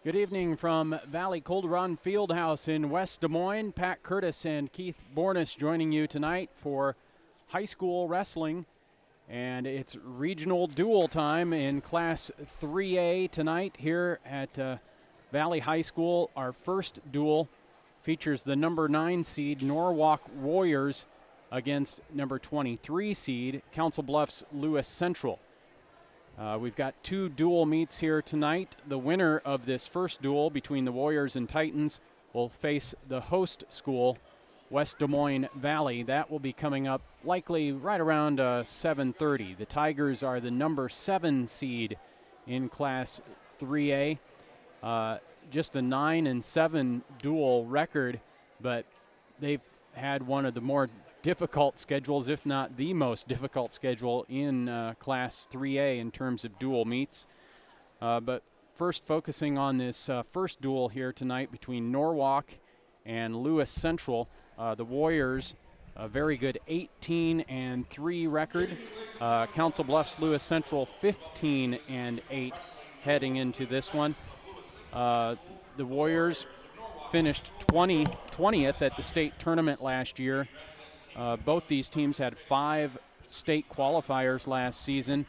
Good evening from Valley Calderon Fieldhouse in West Des Moines. Pat Curtis and Keith Bornis joining you tonight for high school wrestling. And it's regional duel time in Class 3A tonight here at Valley High School. Our first duel features the number 9 seed Norwalk Warriors against number 23 seed Council Bluffs Lewis Central. We've got 2 dual meets here tonight. The winner of this first duel between the Warriors and Titans will face the host school, West Des Moines Valley. That will be coming up likely right around 7:30. The Tigers are the number 7 seed in Class 3A. Just a 9-7 dual record, but they've had one of the more difficult schedules, if not the most difficult schedule in Class 3A in terms of dual meets. But first focusing on this first duel here tonight between Norwalk and Lewis Central. The Warriors, a very good 18-3 record. Council Bluffs Lewis Central 15-8 heading into this one. The Warriors finished 20th at the state tournament last year. Both these teams had 5 state qualifiers last season,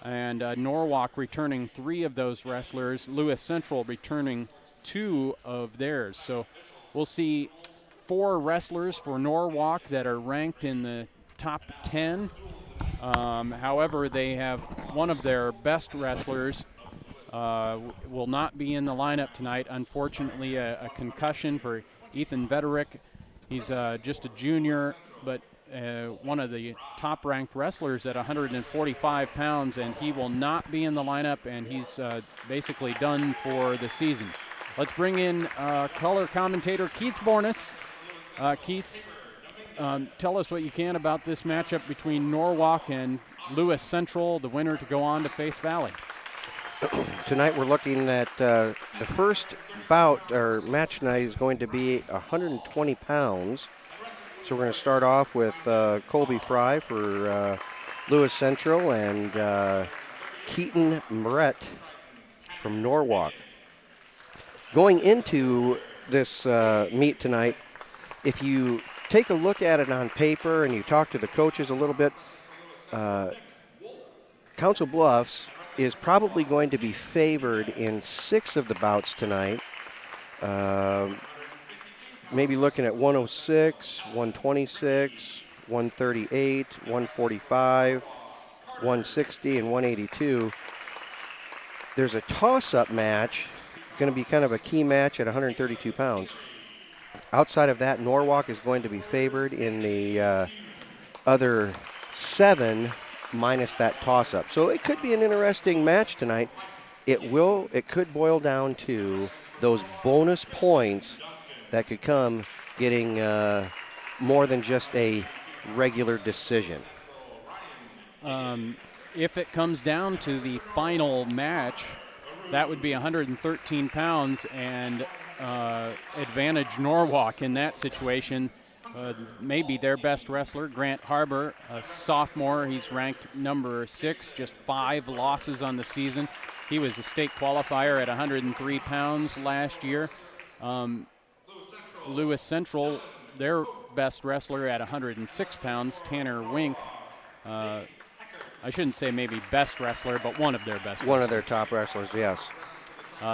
and Norwalk returning 3 of those wrestlers, Lewis Central returning 2 of theirs. So we'll see 4 wrestlers for Norwalk that are ranked in the top 10. However, they have one of their best wrestlers will not be in the lineup tonight. Unfortunately, a concussion for Ethan Vederick. He's just a junior, but one of the top-ranked wrestlers at 145 pounds, and he will not be in the lineup, and he's basically done for the season. Let's bring in color commentator Keith Bornis. Keith, tell us what you can about this matchup between Norwalk and Lewis Central, the winner to go on to face Valley. Tonight we're looking at the first bout or match tonight is going to be 120 pounds. So we're going to start off with Colby Fry for Lewis Central and Keaton Moret from Norwalk. Going into this meet tonight, if you take a look at it on paper and you talk to the coaches a little bit, Council Bluffs is probably going to be favored in 6 of the bouts tonight. Maybe looking at 106, 126, 138, 145, 160, and 182. There's a toss-up match, going to be kind of a key match at 132 pounds. Outside of that, Norwalk is going to be favored in the other 7 minus that toss-up. So it could be an interesting match tonight. It could boil down to those bonus points that could come getting more than just a regular decision. If it comes down to the final match, that would be 113 pounds and advantage Norwalk in that situation. Maybe their best wrestler, Grant Harbor, a sophomore. He's ranked number 6, just 5 losses on the season. He was a state qualifier at 103 pounds last year. Lewis Central, their best wrestler at 106 pounds, Tanner Wink. I shouldn't say maybe best wrestler, but one of their best One of their top wrestlers, yes.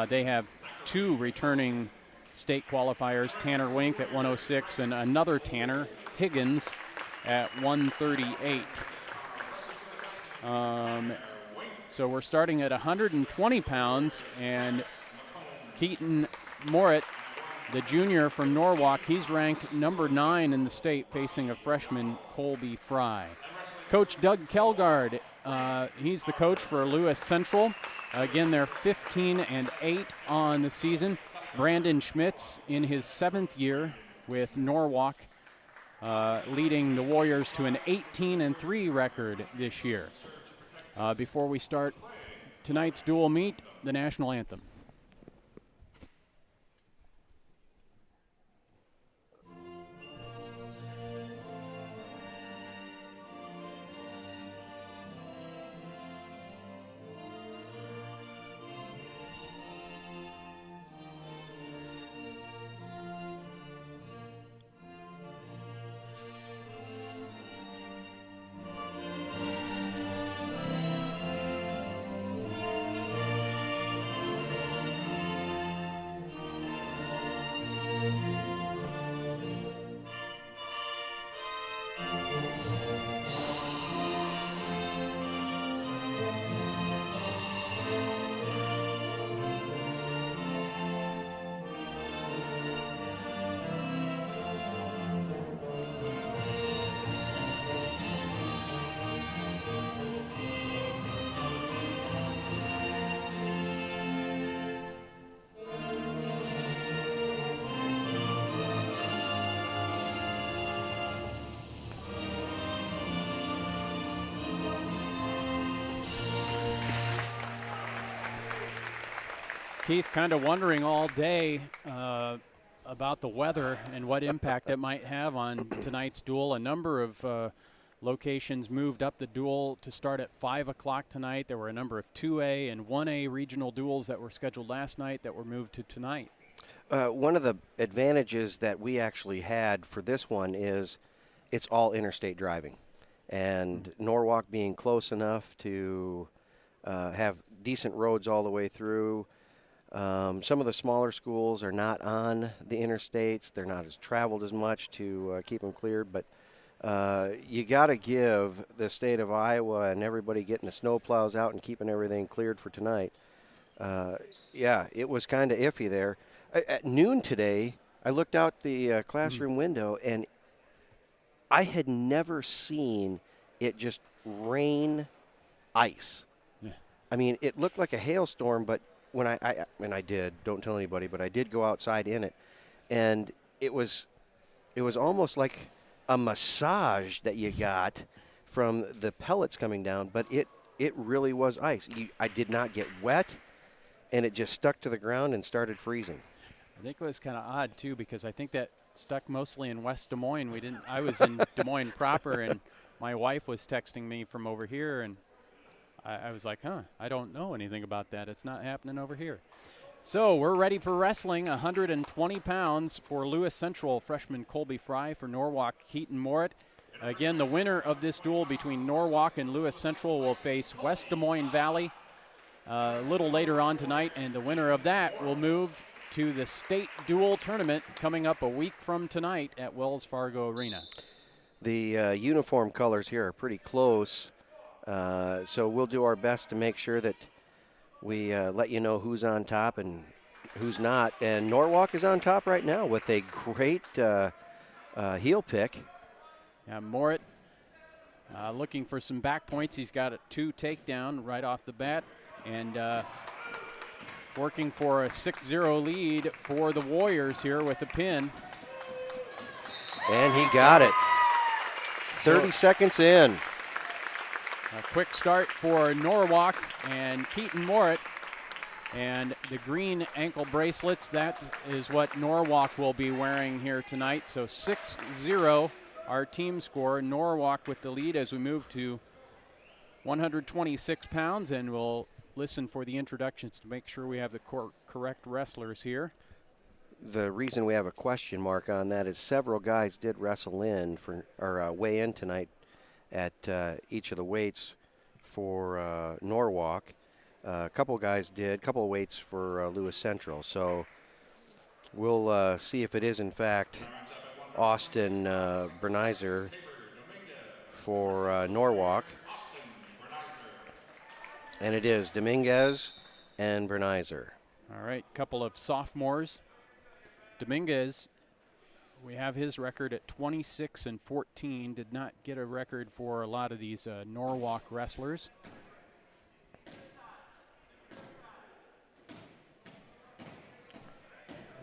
They have 2 returning state qualifiers, Tanner Wink at 106 and another Tanner, Higgins, at 138. So we're starting at 120 pounds, and Keaton Moret, the junior from Norwalk, he's ranked number 9 in the state, facing a freshman, Colby Fry. Coach Doug Kelgard, he's the coach for Lewis Central. Again, they're 15-8 on the season. Brandon Schmitz in his 7th year with Norwalk, leading the Warriors to an 18-3 record this year. Before we start tonight's dual meet, the national anthem. Keith, kind of wondering all day about the weather and what impact it might have on tonight's duel. A number of locations moved up the duel to start at 5 o'clock tonight. There were a number of 2A and 1A regional duels that were scheduled last night that were moved to tonight. One of the advantages that we actually had for this one is it's all interstate driving. And Norwalk being close enough to have decent roads all the way through. Some of the smaller schools are not on the interstates. They're not as traveled as much to keep them cleared. But you got to give the state of Iowa and everybody getting the snow plows out and keeping everything cleared for tonight. Yeah, it was kind of iffy there. At noon today, I looked out the classroom window, and I had never seen it just rain ice. Yeah. I mean, it looked like a hailstorm, but when I did, don't tell anybody, but I did go outside in it, and it was almost like a massage that you got from the pellets coming down, but it really was ice. I did not get wet, and it just stuck to the ground and started freezing. I think it was kind of odd too, because I think that stuck mostly in West Des Moines. I was in Des Moines proper, and my wife was texting me from over here, and I was like, I don't know anything about that. It's not happening over here. So we're ready for wrestling. 120 pounds for Lewis Central freshman Colby Fry, for Norwalk Keaton Morit. Again, the winner of this duel between Norwalk and Lewis Central will face West Des Moines Valley a little later on tonight, and the winner of that will move to the state duel tournament coming up a week from tonight at Wells Fargo Arena. The uniform colors here are pretty close, so we'll do our best to make sure that we let you know who's on top and who's not. And Norwalk is on top right now with a great heel pick. Yeah, Morit looking for some back points. He's got a 2 takedown right off the bat, and working for a 6-0 lead for the Warriors here with a pin. And he got it. 30 seconds in. A quick start for Norwalk and Keaton Morit. And the green ankle bracelets, that is what Norwalk will be wearing here tonight. So 6-0, our team score. Norwalk with the lead as we move to 126 pounds, and we'll listen for the introductions to make sure we have the correct wrestlers here. The reason we have a question mark on that is several guys did wrestle in or weigh in tonight at each of the weights for Norwalk. A couple guys did, a couple of weights for Lewis Central. So we'll see if it is in fact Austin Bernizer for Norwalk. And it is Dominguez and Bernizer. All right, couple of sophomores. Dominguez, we have his record at 26-14. Did not get a record for a lot of these Norwalk wrestlers.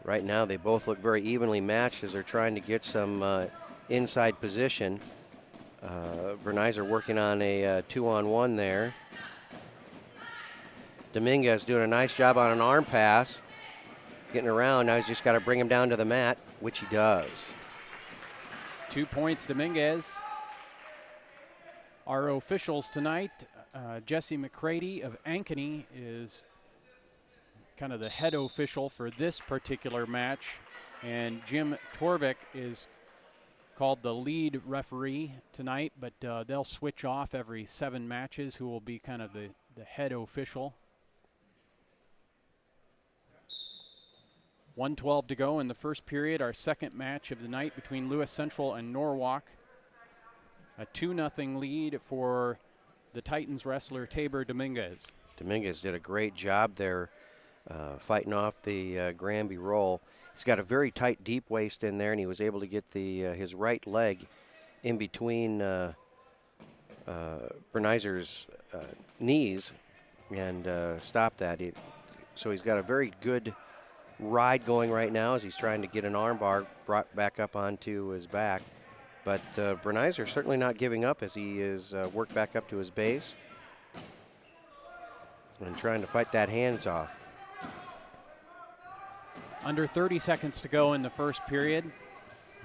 Right now, they both look very evenly matched as they're trying to get some inside position. Bernizer working on a 2-on-1 there. Dominguez doing a nice job on an arm pass, getting around. Now he's just got to bring him down to the mat, which he does. 2 points, Dominguez. Our officials tonight, Jesse McCready of Ankeny is kind of the head official for this particular match, and Jim Torvik is called the lead referee tonight, but they'll switch off every 7 matches, who will be kind of the head official. 1:12 to go in the first period, our second match of the night between Lewis Central and Norwalk. A 2-0 lead for the Titans wrestler Tabor Dominguez. Dominguez did a great job there fighting off the Granby roll. He's got a very tight deep waist in there, and he was able to get his right leg in between Bernizer's knees and stop that. So he's got a very good ride going right now as he's trying to get an arm bar brought back up onto his back. But Bernizer certainly not giving up as he is worked back up to his base and trying to fight that hands off. Under 30 seconds to go in the first period.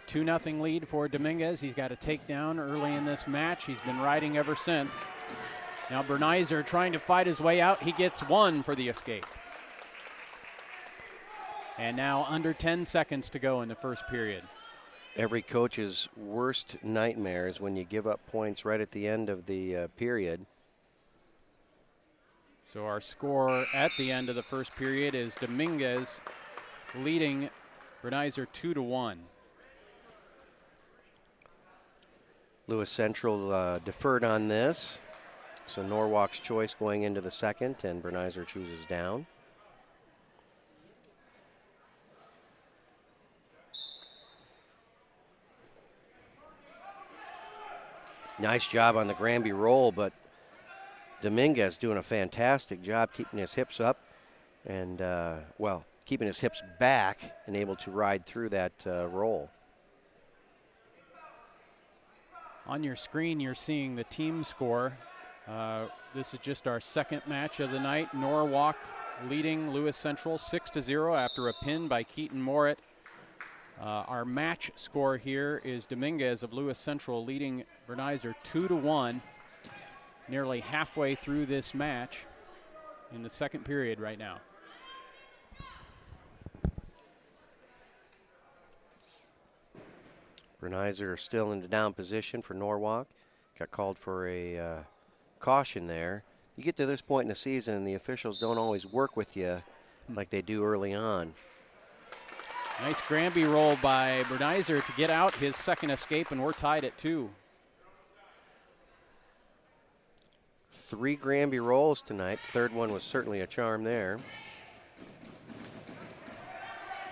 2-0 lead for Dominguez. He's got a takedown early in this match. He's been riding ever since. Now Bernizer trying to fight his way out. He gets one for the escape. And now under 10 seconds to go in the first period. Every coach's worst nightmare is when you give up points right at the end of the period. So our score at the end of the first period is Dominguez leading Bernizer 2-1. Lewis Central deferred on this. So Norwalk's choice going into the second, and Bernizer chooses down. Nice job on the Granby roll, but Dominguez doing a fantastic job keeping his hips up and, well, keeping his hips back and able to ride through that roll. On your screen, you're seeing the team score. This is just our second match of the night. Norwalk leading Lewis Central 6-0 after a pin by Keaton Morit. Our match score here is Dominguez of Lewis Central leading Bernizer 2-1, nearly halfway through this match in the second period right now. Bernizer still in the down position for Norwalk. Got called for a caution there. You get to this point in the season and the officials don't always work with you like they do early on. Nice Granby roll by Bernizer to get out his second escape, and we're tied at 2. 3 Granby rolls tonight. Third one was certainly a charm there.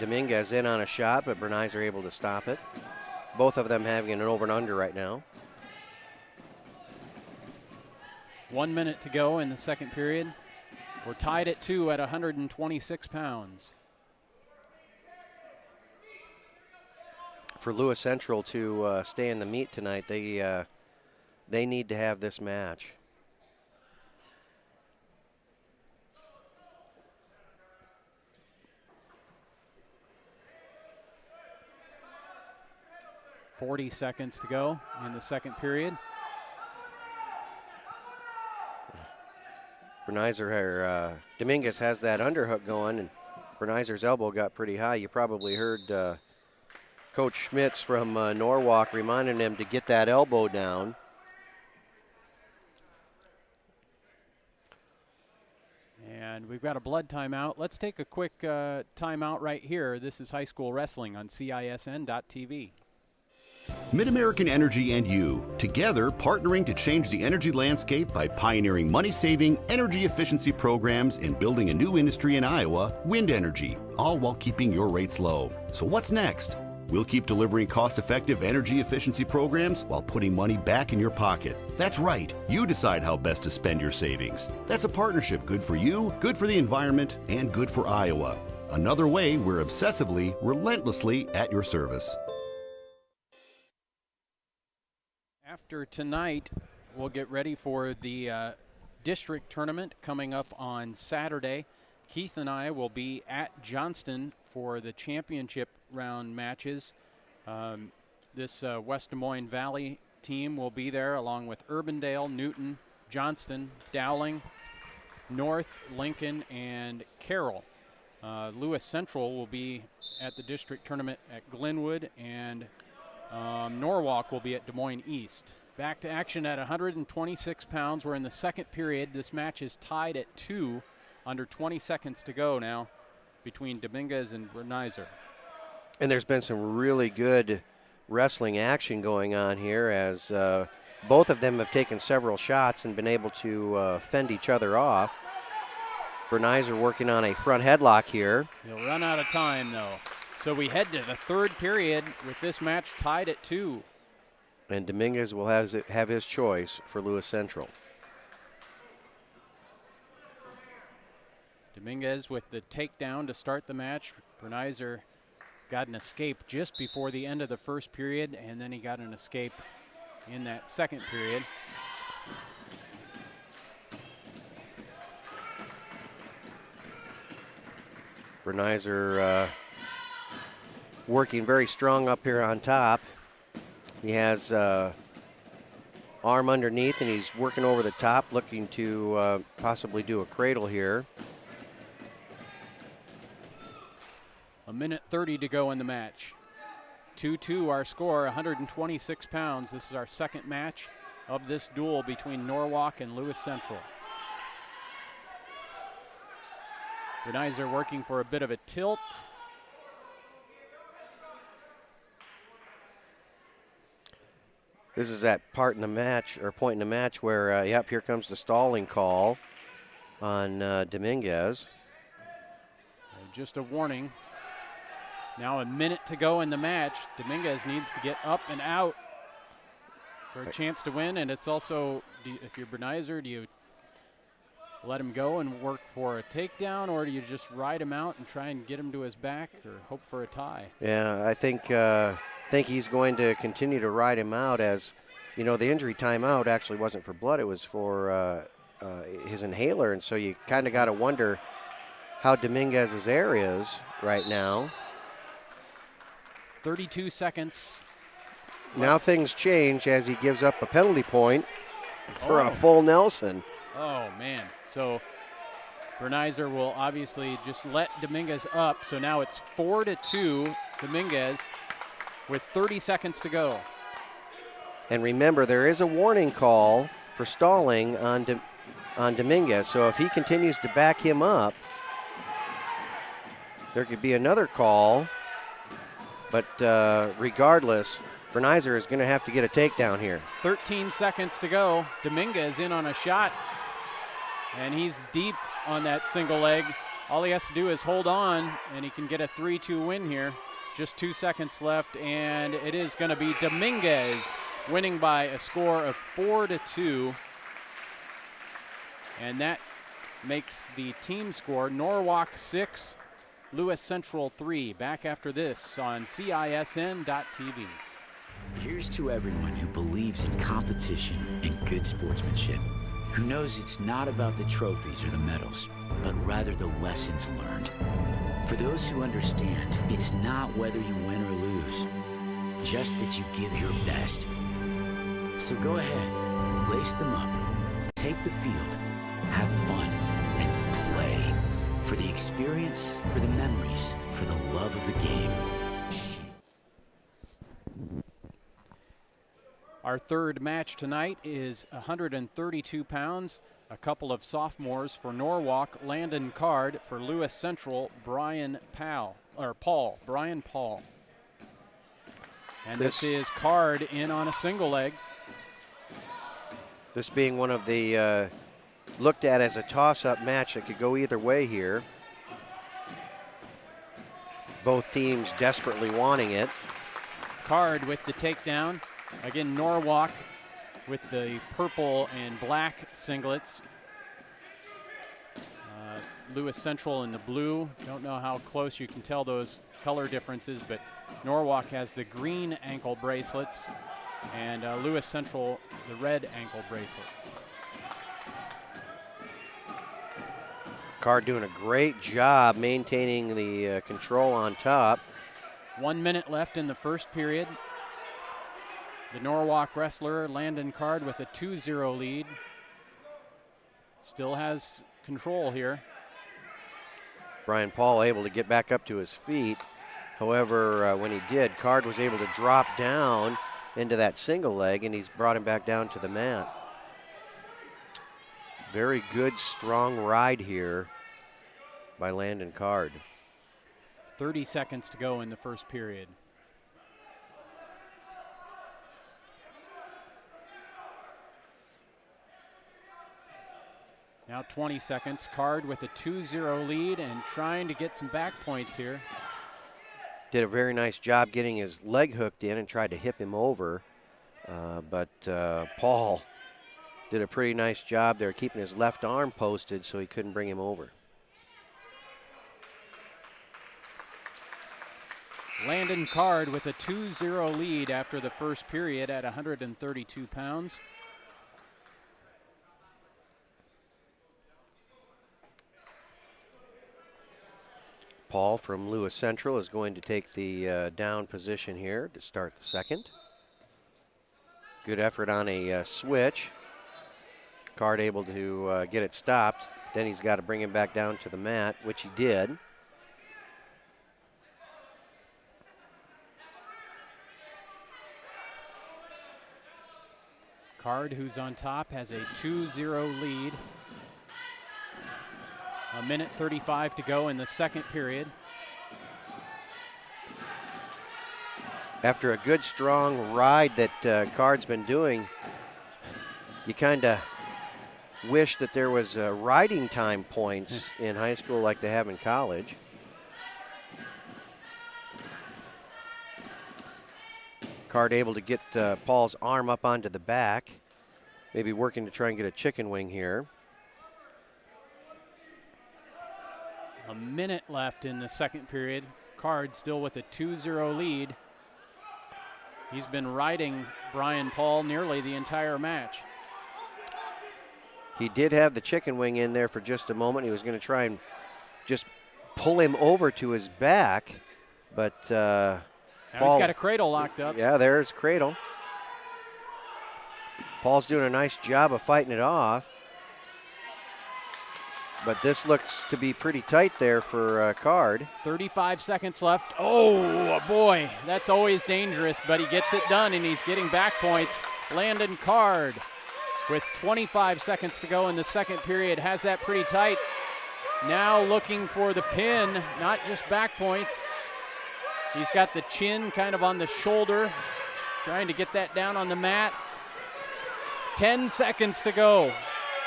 Dominguez in on a shot, but Bernizer able to stop it. Both of them having an over and under right now. 1 minute to go in the second period. We're tied at 2 at 126 pounds. For Lewis Central to stay in the meet tonight, they need to have this match. .40 seconds to go in the second period. Dominguez has that underhook going, and Bernizer's elbow got pretty high. You probably heard Coach Schmitz from Norwalk reminding him to get that elbow down. And we've got a blood timeout. Let's take a quick timeout right here. This is high school wrestling on CISN.TV. MidAmerican Energy and you, together partnering to change the energy landscape by pioneering money-saving, energy efficiency programs and building a new industry in Iowa, wind energy, all while keeping your rates low. So what's next? We'll keep delivering cost-effective energy efficiency programs while putting money back in your pocket. That's right. You decide how best to spend your savings. That's a partnership good for you, good for the environment, and good for Iowa. Another way we're obsessively, relentlessly at your service. After tonight, we'll get ready for the district tournament coming up on Saturday. Keith and I will be at Johnston for the championship round matches. This West Des Moines Valley team will be there along with Urbandale, Newton, Johnston, Dowling, North, Lincoln, and Carroll. Lewis Central will be at the district tournament at Glenwood, and Norwalk will be at Des Moines East. Back to action at 126 pounds. We're in the second period. This match is tied at 2, under 20 seconds to go now between Dominguez and Bernizer. And there's been some really good wrestling action going on here as both of them have taken several shots and been able to fend each other off. Bernizer working on a front headlock here. He'll run out of time, though. So we head to the third period with this match tied at 2. And Dominguez will have his choice for Lewis Central. Dominguez with the takedown to start the match. Bernizer got an escape just before the end of the first period, and then he got an escape in that second period. Bernizer working very strong up here on top. He has arm underneath, and he's working over the top, looking to possibly do a cradle here. A minute 30 to go in the match. 2-2 our score, 126 pounds. This is our second match of this duel between Norwalk and Lewis Central. Benizer working for a bit of a tilt. This is that part in the match, or point in the match where, yep, here comes the stalling call on Dominguez. Just a warning. Now a minute to go in the match. Dominguez needs to get up and out for a chance to win, and it's also, if you're Benizer, do you let him go and work for a takedown, or do you just ride him out and try and get him to his back or hope for a tie? Yeah, I think he's going to continue to ride him out, as, you know, the injury timeout actually wasn't for blood, it was for his inhaler, and so you kind of got to wonder how Dominguez's air is right now. 32 seconds. Now things change as he gives up a penalty point for a full Nelson. Oh, man. So Benizer will obviously just let Dominguez up. So now it's 4-2 Dominguez with 30 seconds to go. And remember, there is a warning call for stalling on Dominguez. So if he continues to back him up, there could be another call. But regardless, Benizer is going to have to get a takedown here. 13 seconds to go. Dominguez in on a shot, and he's deep on that single leg. All he has to do is hold on, and he can get a 3-2 win here. Just 2 seconds left, and it is going to be Dominguez winning by a score of 4-2. And that makes the team score Norwalk 6, Lewis Central 3. Back after this on CISN.TV. Here's to everyone who believes in competition and good sportsmanship, who knows it's not about the trophies or the medals, but rather the lessons learned. For those who understand, it's not whether you win or lose, just that you give your best. So go ahead, lace them up, take the field, have fun, and play. For the experience, for the memories, for the love of the game. Our third match tonight is 132 pounds. A couple of sophomores for Norwalk, Landon Card. For Lewis Central, Brian Paul. And this is Card in on a single leg. This being one of the looked at as a toss-up match that could go either way here. Both teams desperately wanting it. Card with the takedown. Again, Norwalk with the purple and black singlets. Lewis Central in the blue. Don't know how close you can tell those color differences, but Norwalk has the green ankle bracelets, and Lewis Central the red ankle bracelets. Card doing a great job maintaining the control on top. 1 minute left in the first period. The Norwalk wrestler, Landon Card, with a 2-0 lead. Still has control here. Brian Paul able to get back up to his feet. However, when he did, Card was able to drop down into that single leg, and he's brought him back down to the mat. Very good, strong ride here by Landon Card. 30 seconds to go in the first period. Now 20 seconds. Card with a 2-0 lead and trying to get some back points here. Did a very nice job getting his leg hooked in and tried to hip him over. But Paul did a pretty nice job there keeping his left arm posted so he couldn't bring him over. Landon Card with a 2-0 lead after the first period at 132 pounds. Paul from Lewis Central is going to take the down position here to start the second. Good effort on a switch. Card able to get it stopped. Then he's got to bring him back down to the mat, which he did. Card, who's on top, has a 2-0 lead. A minute 35 to go in the second period. After a good, strong ride that Card's been doing, you kind of wish that there was riding time points in high school like they have in college. Card able to get Paul's arm up onto the back, maybe working to try and get a chicken wing here. A minute left in the second period. Card still with a 2-0 lead. He's been riding Brian Paul nearly the entire match. He did have the chicken wing in there for just a moment. He was going to try and just pull him over to his back, but Now Paul, he's got a cradle locked up. Yeah, there's cradle. Paul's doing a nice job of fighting it off, but this looks to be pretty tight there for Card. 35 seconds left. Oh, boy, that's always dangerous, but he gets it done, and he's getting back points. Landon Card, with 25 seconds to go in the second period, has that pretty tight. Now looking for the pin, not just back points. He's got the chin kind of on the shoulder, trying to get that down on the mat. 10 seconds to go.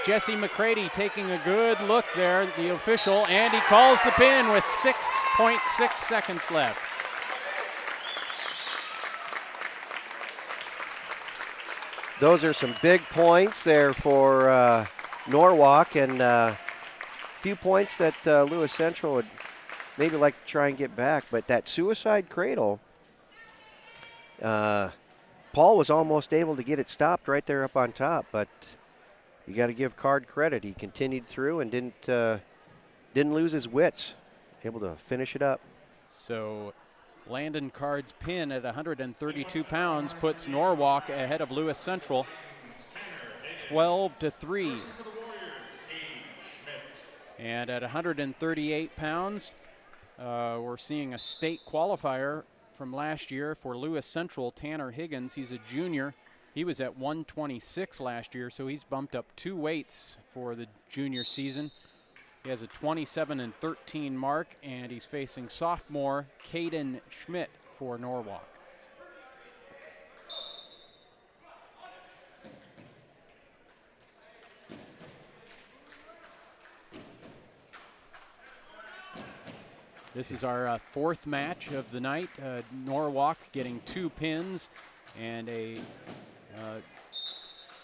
Jesse McCready taking a good look there, the official, and he calls the pin with 6.6 seconds left. Those are some big points there for Norwalk, and a few points that Lewis Central would maybe like to try and get back. But that suicide cradle, Paul was almost able to get it stopped right there up on top, but you got to give Card credit. He continued through and didn't lose his wits, able to finish it up. So Landon Card's pin at 132 pounds puts Norwalk ahead of Lewis Central, 12-3. And at 138 pounds, we're seeing a state qualifier from last year for Lewis Central, Tanner Higgins. He's a junior. He was at 126 last year, so he's bumped up 2 weights for the junior season. He has a 27-13 mark, and he's facing sophomore Caden Schmidt for Norwalk. This is our fourth match of the night. Norwalk getting 2 pins and a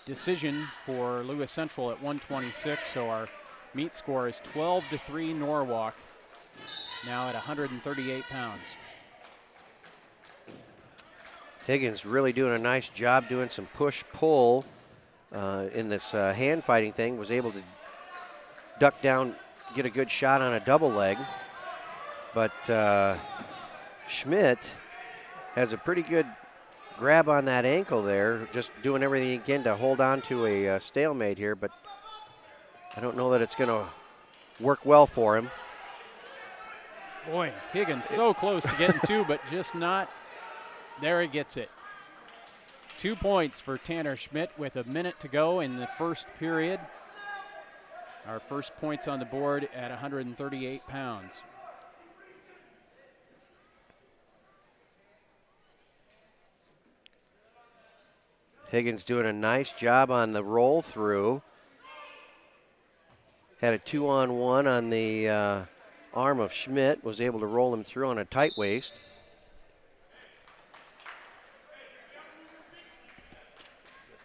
decision for Lewis Central at 126. So our meet score is 12-3 Norwalk, now at 138 pounds. Higgins really doing a nice job doing some push-pull in this hand fighting thing. Was able to duck down, get a good shot on a double leg. But Schmidt has a pretty good grab on that ankle there, just doing everything he can to hold on to a stalemate here, but I don't know that it's going to work well for him. Boy, Higgins so close to getting 2, but just not. There he gets it. 2 points for Tanner Schmidt with a minute to go in the first period. Our first points on the board at 138 pounds. Higgins doing a nice job on the roll through. Had a 2-on-1 on the arm of Schmidt, was able to roll him through on a tight waist.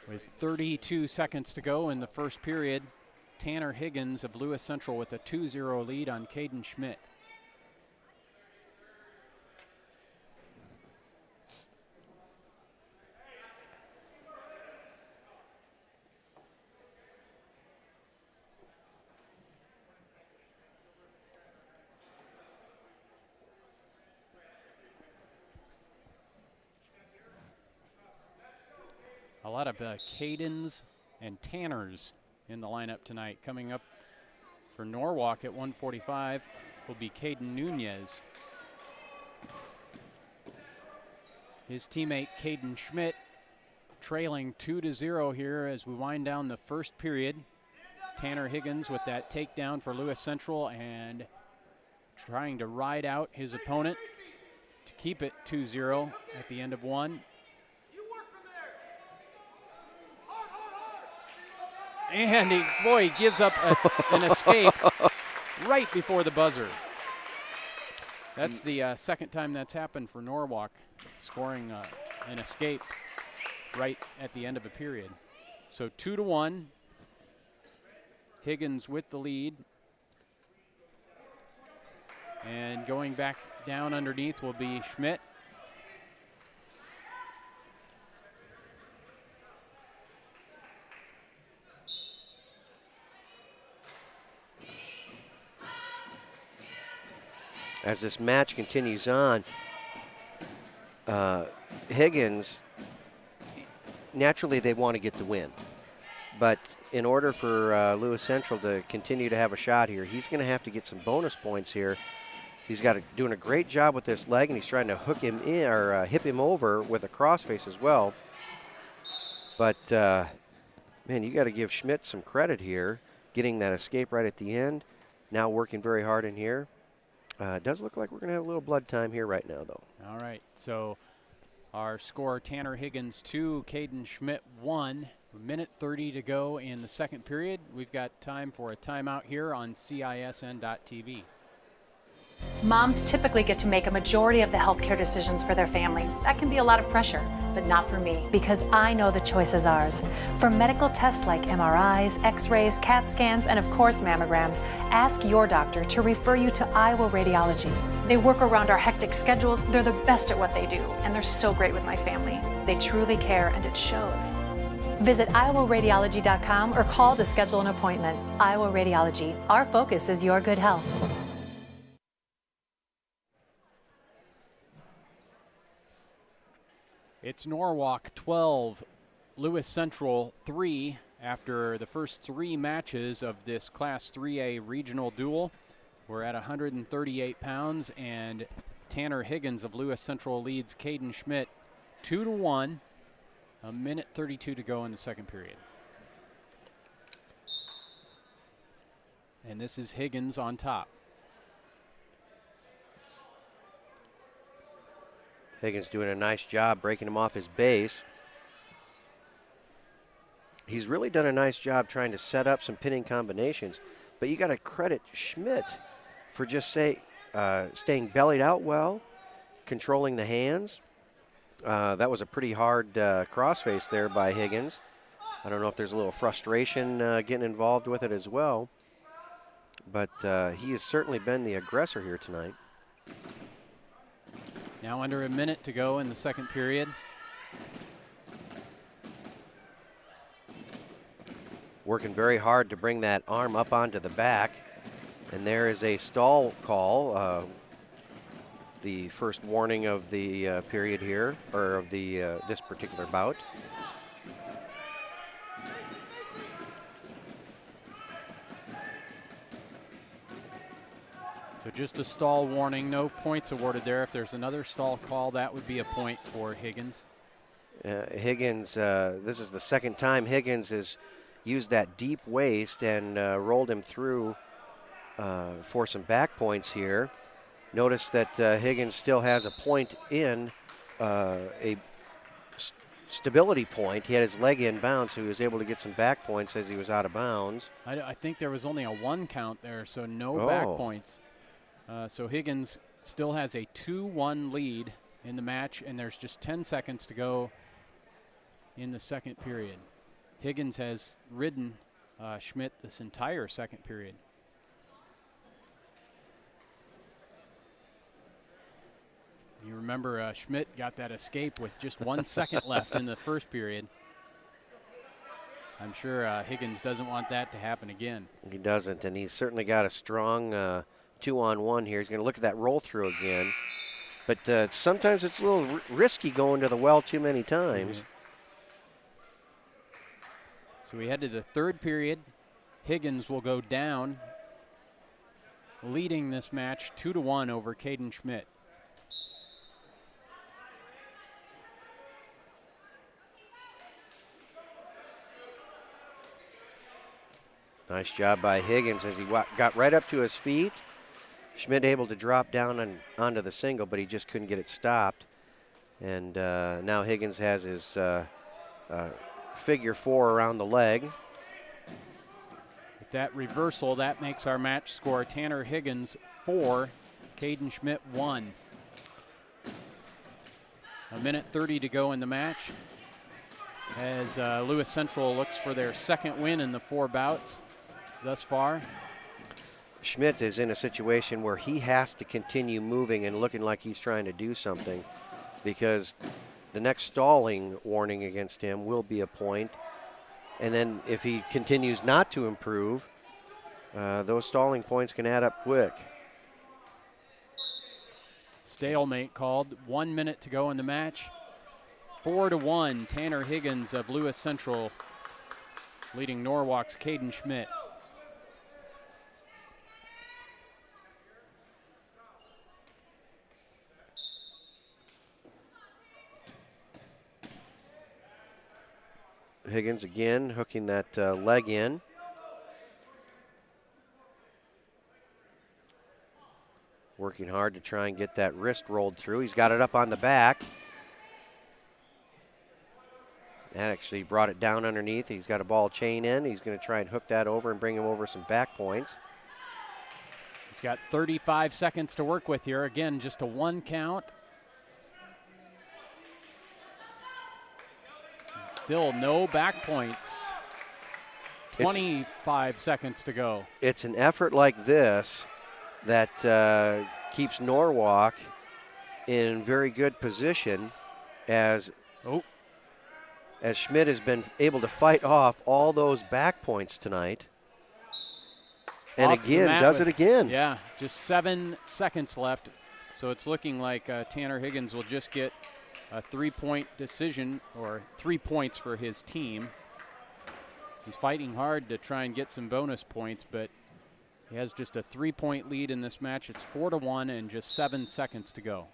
With 32 seconds to go in the first period, Tanner Higgins of Lewis Central with a 2-0 lead on Caden Schmidt. A lot of Cadens and Tanners in the lineup tonight. Coming up for Norwalk at 145 will be Caden Nunez. His teammate Caden Schmidt trailing 2-0 here as we wind down the first period. Tanner Higgins with that takedown for Lewis Central and trying to ride out his opponent to keep it 2-0 at the end of one. And he gives up an escape right before the buzzer. That's the second time that's happened for Norwalk, scoring an escape right at the end of a period. So 2-1. Higgins with the lead. And going back down underneath will be Schmidt. As this match continues on, Higgins, naturally they want to get the win. But in order for Lewis Central to continue to have a shot here, he's going to have to get some bonus points here. He's doing a great job with this leg, and he's trying to hook him in or hip him over with a crossface as well. But, man, you got to give Schmidt some credit here, getting that escape right at the end. Now working very hard in here. It does look like we're going to have a little blood time here right now, though. All right, so our score, Tanner Higgins 2, Caden Schmidt 1. A minute 30 to go in the second period. We've got time for a timeout here on CISN.TV. Moms typically get to make a majority of the healthcare decisions for their family. That can be a lot of pressure, but not for me. Because I know the choice is ours. For medical tests like MRIs, X-rays, CAT scans, and of course mammograms, ask your doctor to refer you to Iowa Radiology. They work around our hectic schedules. They're the best at what they do, and they're so great with my family. They truly care, and it shows. Visit iowaradiology.com or call to schedule an appointment. Iowa Radiology. Our focus is your good health. It's Norwalk 12, Lewis Central 3 after the first 3 matches of this Class 3A regional duel. We're at 138 pounds, and Tanner Higgins of Lewis Central leads Caden Schmidt 2-1. A minute 32 to go in the second period. And this is Higgins on top. Higgins doing a nice job breaking him off his base. He's really done a nice job trying to set up some pinning combinations, but you got to credit Schmidt for just staying bellied out well, controlling the hands. That was a pretty hard crossface there by Higgins. I don't know if there's a little frustration getting involved with it as well, but he has certainly been the aggressor here tonight. Now under a minute to go in the second period. Working very hard to bring that arm up onto the back. And there is a stall call. The first warning of the period here, or of the this particular bout. So just a stall warning, no points awarded there. If there's another stall call, that would be a point for Higgins. Higgins, this is the second time Higgins has used that deep waist and rolled him through for some back points here. Notice that Higgins still has a point in, a stability point. He had his leg in bounds, so he was able to get some back points as he was out of bounds. I think there was only a 1 count there, so no back points. So Higgins still has a 2-1 lead in the match, and there's just 10 seconds to go in the second period. Higgins has ridden Schmidt this entire second period. You remember Schmidt got that escape with just 1 second left in the first period. I'm sure Higgins doesn't want that to happen again. He doesn't, and he's certainly got a strong 2-on-1 here. He's going to look at that roll through again. But sometimes it's a little risky going to the well too many times. So we head to the third period. Higgins will go down, leading this match 2-1 over Caden Schmidt. Nice job by Higgins as he got right up to his feet. Schmidt able to drop down onto the single, but he just couldn't get it stopped. And now Higgins has his figure 4 around the leg. With that reversal, that makes our match score Tanner Higgins 4, Caden Schmidt 1. A minute 30 to go in the match as Lewis Central looks for their second win in the 4 bouts thus far. Schmidt is in a situation where he has to continue moving and looking like he's trying to do something, because the next stalling warning against him will be a point. And then if he continues not to improve, those stalling points can add up quick. Stalemate called. 1 minute to go in the match. 4-1, Tanner Higgins of Lewis Central leading Norwalk's Caden Schmidt. Higgins again hooking that leg in. Working hard to try and get that wrist rolled through. He's got it up on the back. That actually brought it down underneath. He's got a ball chain in. He's going to try and hook that over and bring him over some back points. He's got 35 seconds to work with here. Again, just a 1 count. Still no back points. 25 seconds to go. It's an effort like this that keeps Norwalk in very good position as Schmidt has been able to fight off all those back points tonight. And again, does it again. Yeah, just 7 seconds left. So it's looking like Tanner Higgins will just get a 3-point decision, or 3 points for his team. He's fighting hard to try and get some bonus points, but he has just a 3-point lead in this match. It's 4-1 and just 7 seconds to go.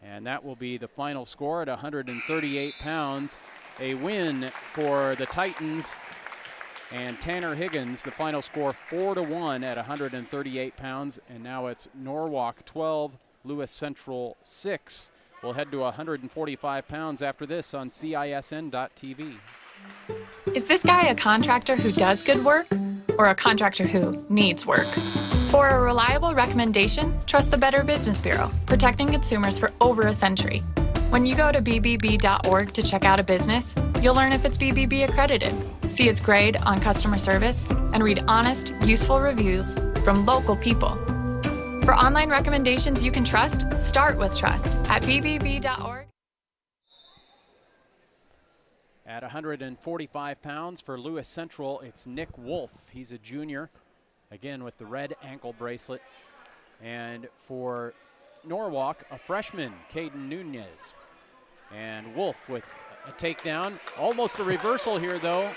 And that will be the final score at 138 pounds. A win for the Titans and Tanner Higgins. The final score 4-1 at 138 pounds. And now it's Norwalk 12, Lewis Central 6. We'll head to 145 pounds after this on CISN.TV. Is this guy a contractor who does good work or a contractor who needs work? For a reliable recommendation, trust the Better Business Bureau, protecting consumers for over a century. When you go to bbb.org to check out a business, you'll learn if it's BBB accredited, see its grade on customer service, and read honest, useful reviews from local people. For online recommendations you can trust, start with trust at bbb.org. At 145 pounds for Lewis Central, it's Nick Wolf. He's a junior, again with the red ankle bracelet. And for Norwalk, a freshman, Caden Nunez. And Wolf with a takedown. Almost a reversal here, though.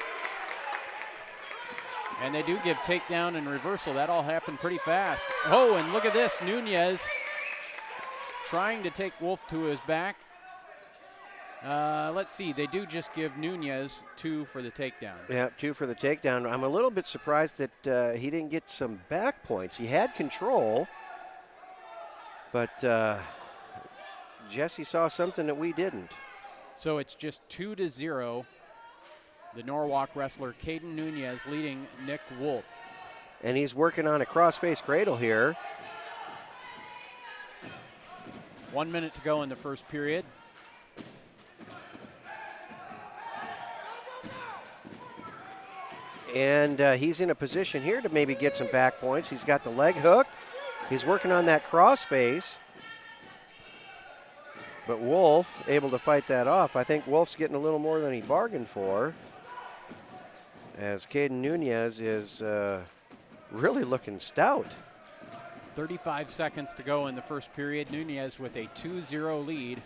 And they do give takedown and reversal. That all happened pretty fast. Oh, and look at this. Nunez trying to take Wolf to his back. Let's see. They do just give Nunez 2 for the takedown. Yeah, 2 for the takedown. I'm a little bit surprised that he didn't get some back points. He had control, but Jesse saw something that we didn't. So it's just 2-0. The Norwalk wrestler Caden Nunez leading Nick Wolf. And he's working on a cross-face cradle here. 1 minute to go in the first period. And he's in a position here to maybe get some back points. He's got the leg hooked. He's working on that crossface. But Wolf able to fight that off. I think Wolf's getting a little more than he bargained for, as Caden Nunez is really looking stout. 35 seconds to go in the first period. Nunez with a 2-0 lead.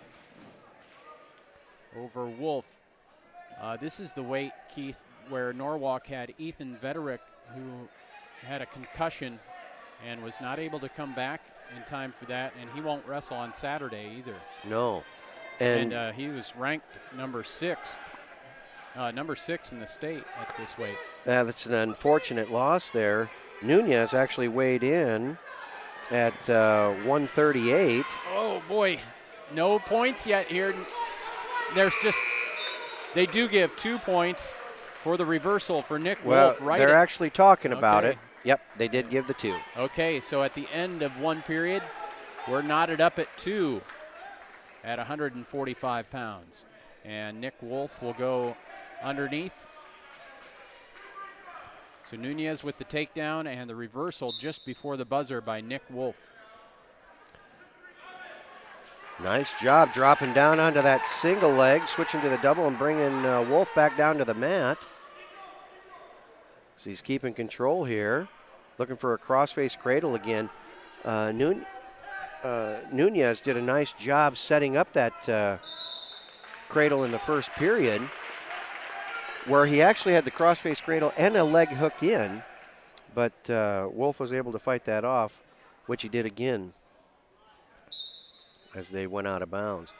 over Wolf. This is the weight, Keith, where Norwalk had Ethan Vederick, who had a concussion and was not able to come back in time for that, and he won't wrestle on Saturday either. No. And he was ranked number 6 in the state at this weight. That's an unfortunate loss there. Nunez actually weighed in at 138. Oh, boy. No points yet here. They do give 2 points for the reversal for Nick Wolf. Well, they're actually talking about Okay. it. Yep, they did give the 2. Okay, so at the end of one period, we're knotted up at 2 at 145 pounds. And Nick Wolf will go underneath. So Nunez with the takedown and the reversal just before the buzzer by Nick Wolf. Nice job dropping down onto that single leg, switching to the double and bringing Wolf back down to the mat. So he's keeping control here, looking for a crossface cradle again. Nunez did a nice job setting up that cradle in the first period, where he actually had the crossface cradle and a leg hook in, but Wolf was able to fight that off, which he did again as they went out of bounds.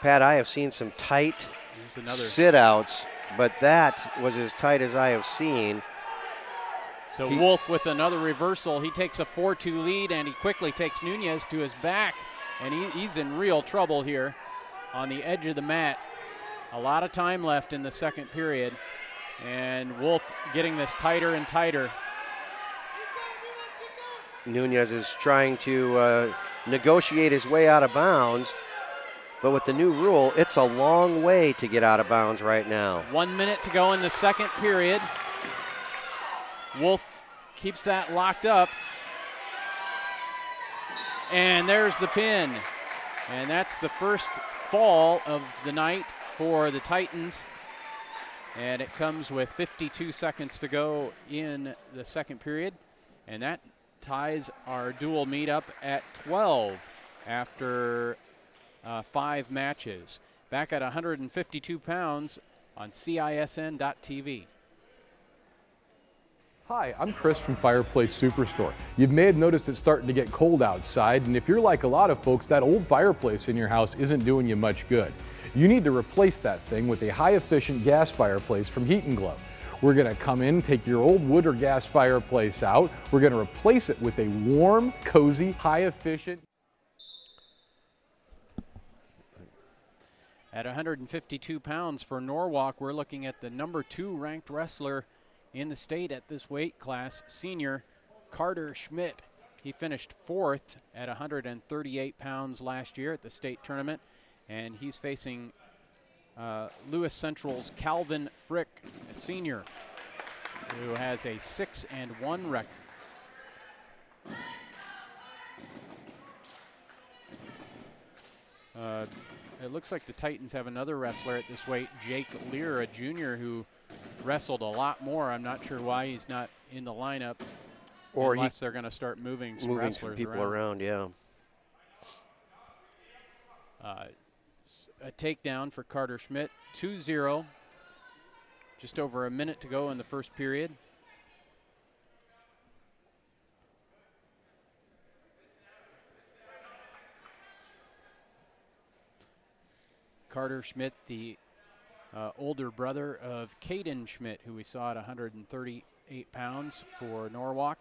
Pat, I have seen some tight sit-outs, but that was as tight as I have seen. So Wolf with another reversal. He takes a 4-2 lead, and he quickly takes Nunez to his back, and he's in real trouble here on the edge of the mat. A lot of time left in the second period, and Wolf getting this tighter and tighter. Nunez is trying to negotiate his way out of bounds, but with the new rule, it's a long way to get out of bounds right now. 1 minute to go in the second period. Wolf keeps that locked up. And there's the pin. And that's the first fall of the night for the Titans. And it comes with 52 seconds to go in the second period. And that ties our dual meetup at 12 after 5 matches. Back at 152 pounds on CISN.TV. Hi, I'm Chris from Fireplace Superstore. You may have noticed it's starting to get cold outside, and if you're like a lot of folks, that old fireplace in your house isn't doing you much good. You need to replace that thing with a high-efficient gas fireplace from Heat & Glow. We're going to come in, take your old wood or gas fireplace out. We're going to replace it with a warm, cozy, high-efficient. At 152 pounds for Norwalk, we're looking at the number 2 ranked wrestler in the state at this weight class, senior Carter Schmidt. He finished 4th at 138 pounds last year at the state tournament, and he's facing Lewis Central's Calvin Frick, a senior, who has a 6-1 record. It looks like the Titans have another wrestler at this weight, Jake Lear, a junior who wrestled a lot more. I'm not sure why he's not in the lineup, or unless they're going to start moving some wrestlers people around. Yeah. A takedown for Carter Schmidt, 2-0. Just over a minute to go in the first period. Carter Schmidt, the older brother of Caden Schmidt, who we saw at 138 pounds for Norwalk.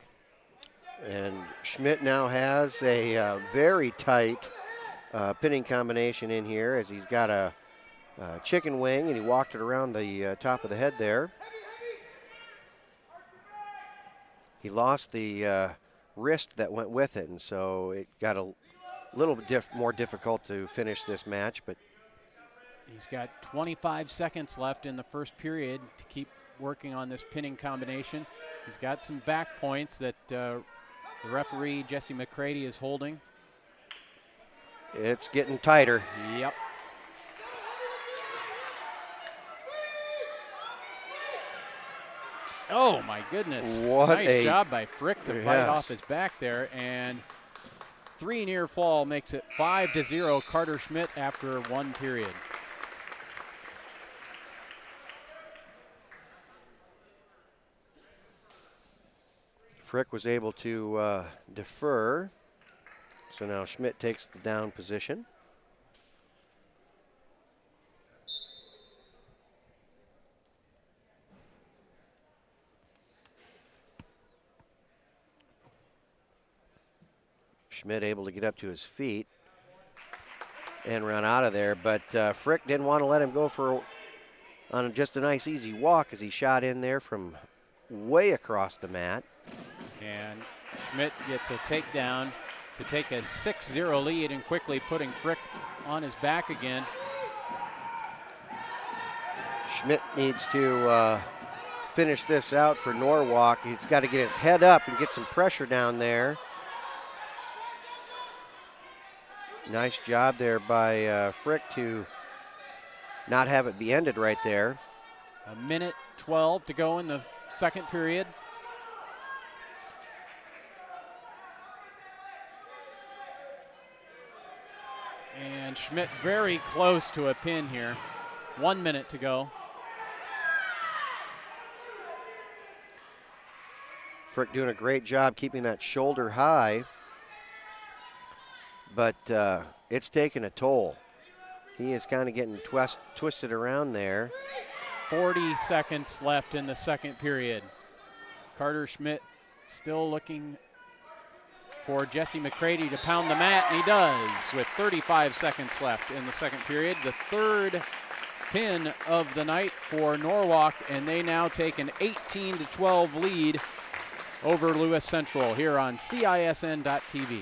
And Schmidt now has a very tight pinning combination in here, as he's got a chicken wing, and he walked it around the top of the head there. He lost the wrist that went with it, and so it got a little bit more difficult to finish this match, but he's got 25 seconds left in the first period to keep working on this pinning combination. He's got some back points that the referee, Jesse McCready, is holding. It's getting tighter. Yep. Oh, my goodness. What nice job by Frick to fight off his back there. And 3 near fall makes it 5-0 Carter Schmidt after 1 period. Frick was able to defer, so now Schmidt takes the down position. Schmidt able to get up to his feet and run out of there, but Frick didn't want to let him go on just a nice easy walk as he shot in there from way across the mat. And Schmidt gets a takedown to take a 6-0 lead and quickly putting Frick on his back again. Schmidt needs to finish this out for Norwalk. He's got to get his head up and get some pressure down there. Nice job there by Frick to not have it be ended right there. 1:12 to go in the second period. And Schmidt very close to a pin here. 1 minute to go. Frick doing a great job keeping that shoulder high, but it's taking a toll. He is kind of getting twisted around there. 40 seconds left in the second period. Carter Schmidt still looking for Jesse McCready to pound the mat, and he does with 35 seconds left in the second period. The third pin of the night for Norwalk, and they now take an 18-12 lead over Lewis Central here on CISN.TV.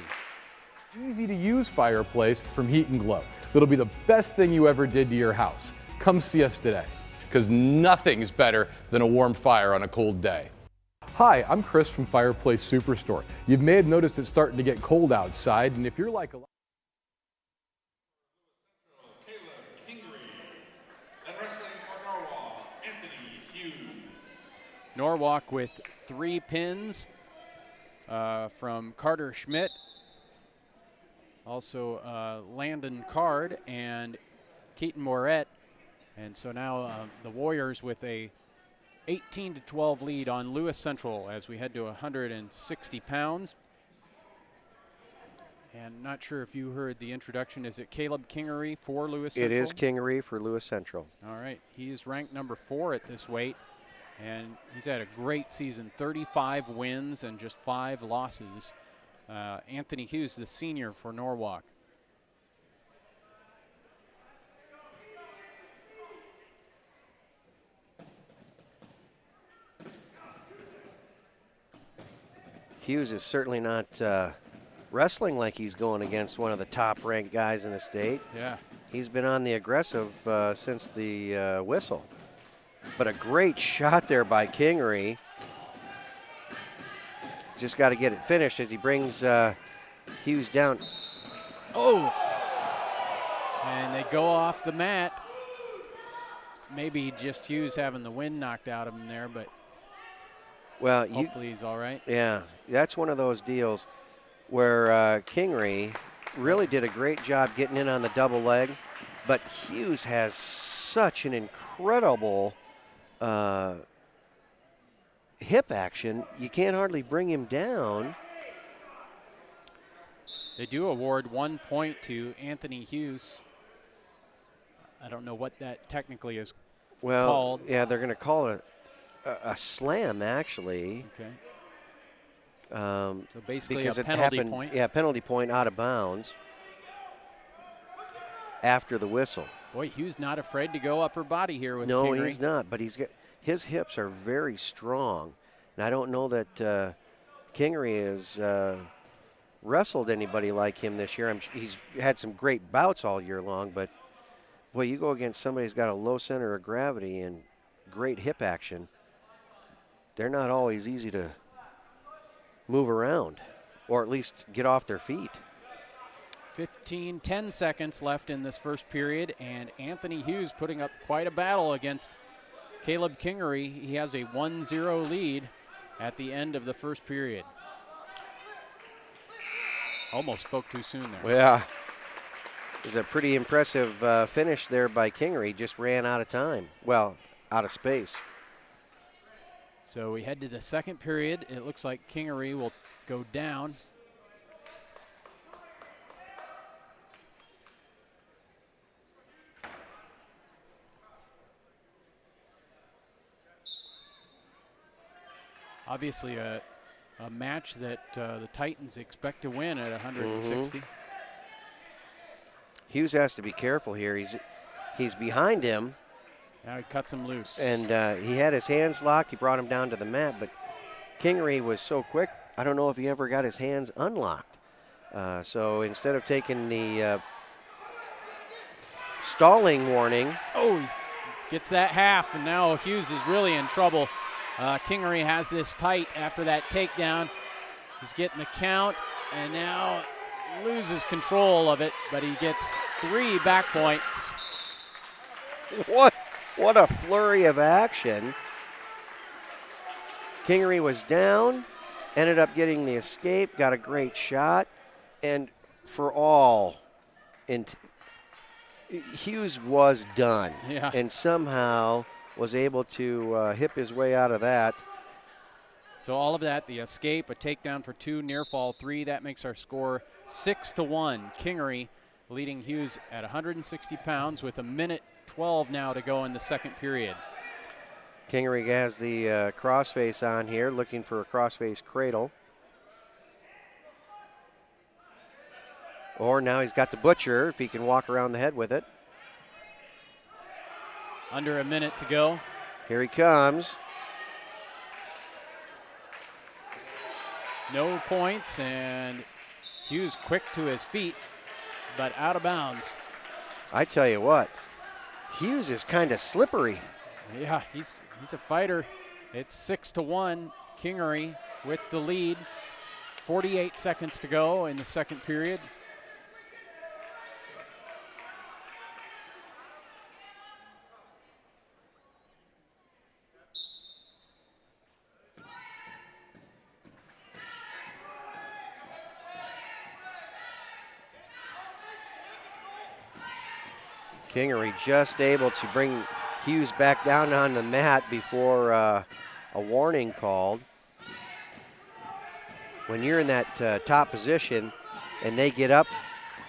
Easy to use fireplace from Heat and Glow. It'll be the best thing you ever did to your house. Come see us today, because nothing's better than a warm fire on a cold day. Hi, I'm Chris from Fireplace Superstore. You may have noticed it's starting to get cold outside, and if you're like a lot Norwalk with 3 pins from Carter Schmidt, also Landon Card and Keaton Moret. And so now the Warriors with a 18-12 lead on Lewis Central as we head to 160 pounds. And not sure if you heard the introduction. Is it Caleb Kingery for Lewis Central? It is Kingery for Lewis Central. All right. He is ranked number 4 at this weight. And he's had a great season, 35 wins and just 5 losses. Anthony Hughes, the senior for Norwalk. Hughes is certainly not wrestling like he's going against one of the top-ranked guys in the state. Yeah. He's been on the aggressive since the whistle. But a great shot there by Kingery. Just got to get it finished as he brings Hughes down. Oh! And they go off the mat. Maybe just Hughes having the wind knocked out of him there, but well, hopefully he's all right. Yeah, that's one of those deals where Kingery really did a great job getting in on the double leg, but Hughes has such an incredible hip action, you can't hardly bring him down. They do award 1 point to Anthony Hughes. I don't know what that technically is called. Yeah, they're going to call it a slam, actually. Okay. So basically a penalty point. Yeah, penalty point out of bounds after the whistle. Boy, Hughes not afraid to go upper body here with No, Kingery. he's not, but his hips are very strong. And I don't know that Kingery has wrestled anybody like him this year. He's had some great bouts all year long, but boy, you go against somebody who's got a low center of gravity and great hip action, they're not always easy to move around, or at least get off their feet. 10 seconds left in this first period, and Anthony Hughes putting up quite a battle against Caleb Kingery. He has a 1-0 lead at the end of the first period. Almost spoke too soon there. Well, yeah. It was a pretty impressive finish there by Kingery. Just ran out of time. Well, out of space. So we head to the second period. It looks like Kingery will go down. Obviously a match that the Titans expect to win at 160. Hughes has to be careful here. He's behind him. Now he cuts him loose. And he had his hands locked. He brought him down to the mat, but Kingery was so quick, I don't know if he ever got his hands unlocked. So instead of taking the stalling warning. Oh, he gets that half, and now Hughes is really in trouble. Kingery has this tight after that takedown. He's getting the count, and now loses control of it, but he gets 3 back points. What a flurry of action. Kingery was down, ended up getting the escape, got a great shot, and for all, Hughes was done. Yeah. And somehow was able to hip his way out of that. So all of that, the escape, a takedown for 2, near fall 3, that makes our score 6-1. Kingery leading Hughes at 160 pounds with 1:12 now to go in the second period. Kingery has the crossface on here, looking for a crossface cradle. Or now he's got the butcher, if he can walk around the head with it. Under a minute to go. Here he comes. No points, and Hughes quick to his feet, but out of bounds. I tell you what, Hughes is kind of slippery. Yeah, he's a fighter. It's 6-1. Kingery with the lead. 48 seconds to go in the second period. Kingery just able to bring Hughes back down on the mat before a warning called. When you're in that top position and they get up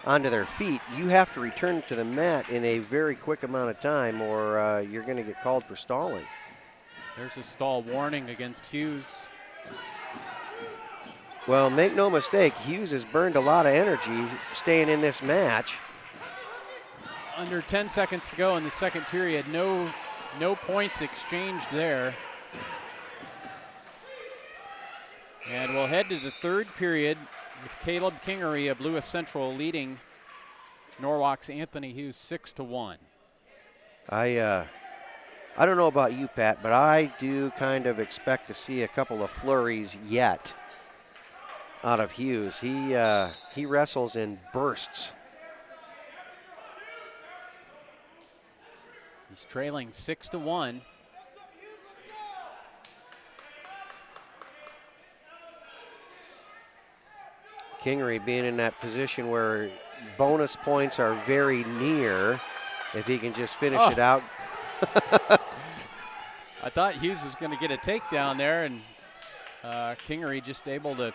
onto their feet, you have to return to the mat in a very quick amount of time or you're going to get called for stalling. There's a stall warning against Hughes. Well, make no mistake, Hughes has burned a lot of energy staying in this match. Under 10 seconds to go in the second period. No points exchanged there. And we'll head to the third period with Caleb Kingery of Lewis Central leading Norwalk's Anthony Hughes 6-1. I don't know about you, Pat, but I do kind of expect to see a couple of flurries yet out of Hughes. He wrestles in bursts. He's trailing 6-1. Kingery being in that position where bonus points are very near if he can just finish it out. I thought Hughes was going to get a takedown there, and Kingery just able to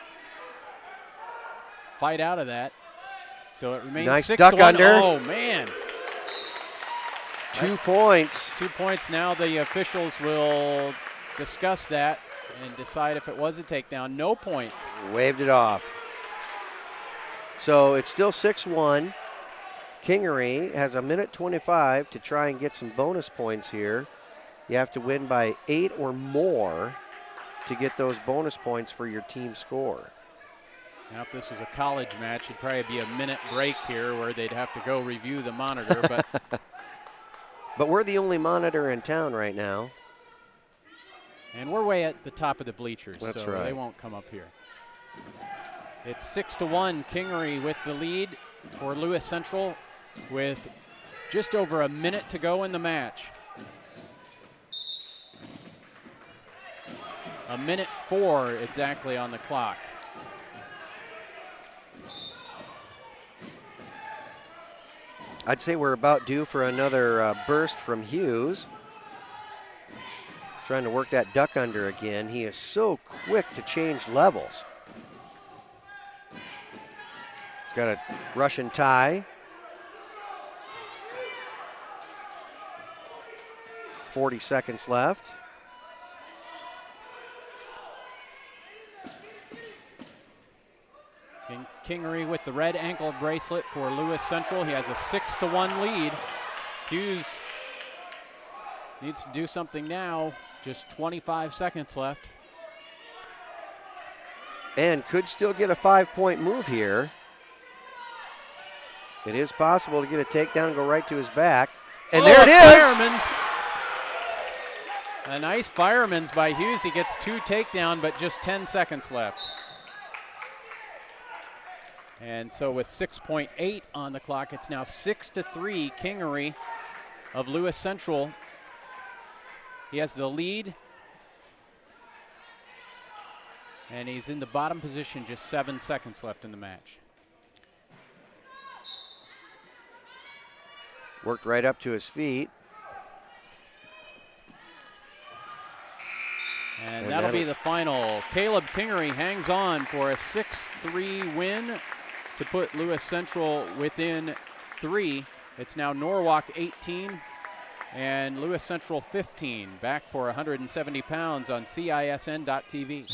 fight out of that. So it remains nice 6-1. duck under. Oh, man. 2 points. 2 points now. The officials will discuss that and decide if it was a takedown. No points. Waved it off. So it's still 6-1. Kingery has 1:25 to try and get some bonus points here. You have to win by 8 or more to get those bonus points for your team score. Now, if this was a college match, it'd probably be a minute break here where they'd have to go review the monitor. But But we're the only monitor in town right now. And we're way at the top of the bleachers, That's so right. they won't come up here. It's 6-1. Kingery with the lead for Lewis Central with just over a minute to go in the match. 1:04 exactly on the clock. I'd say we're about due for another burst from Hughes. Trying to work that duck under again. He is so quick to change levels. He's got a Russian tie. 40 seconds left. And Kingery with the red ankle bracelet for Lewis Central. He has a 6-1 lead. Hughes needs to do something now. Just 25 seconds left. And could still get a 5-point move here. It is possible to get a takedown and go right to his back. And there it is! Fireman's. A nice fireman's by Hughes. He gets 2 takedown, but just 10 seconds left. And so with 6.8 on the clock, it's now 6-3 Kingery of Lewis Central. He has the lead. And he's in the bottom position, just 7 seconds left in the match. Worked right up to his feet. And that'll be the final. Caleb Kingery hangs on for a 6-3 win to put Lewis Central within 3. It's now Norwalk 18 and Lewis Central 15. Back for 170 pounds on CISN.TV.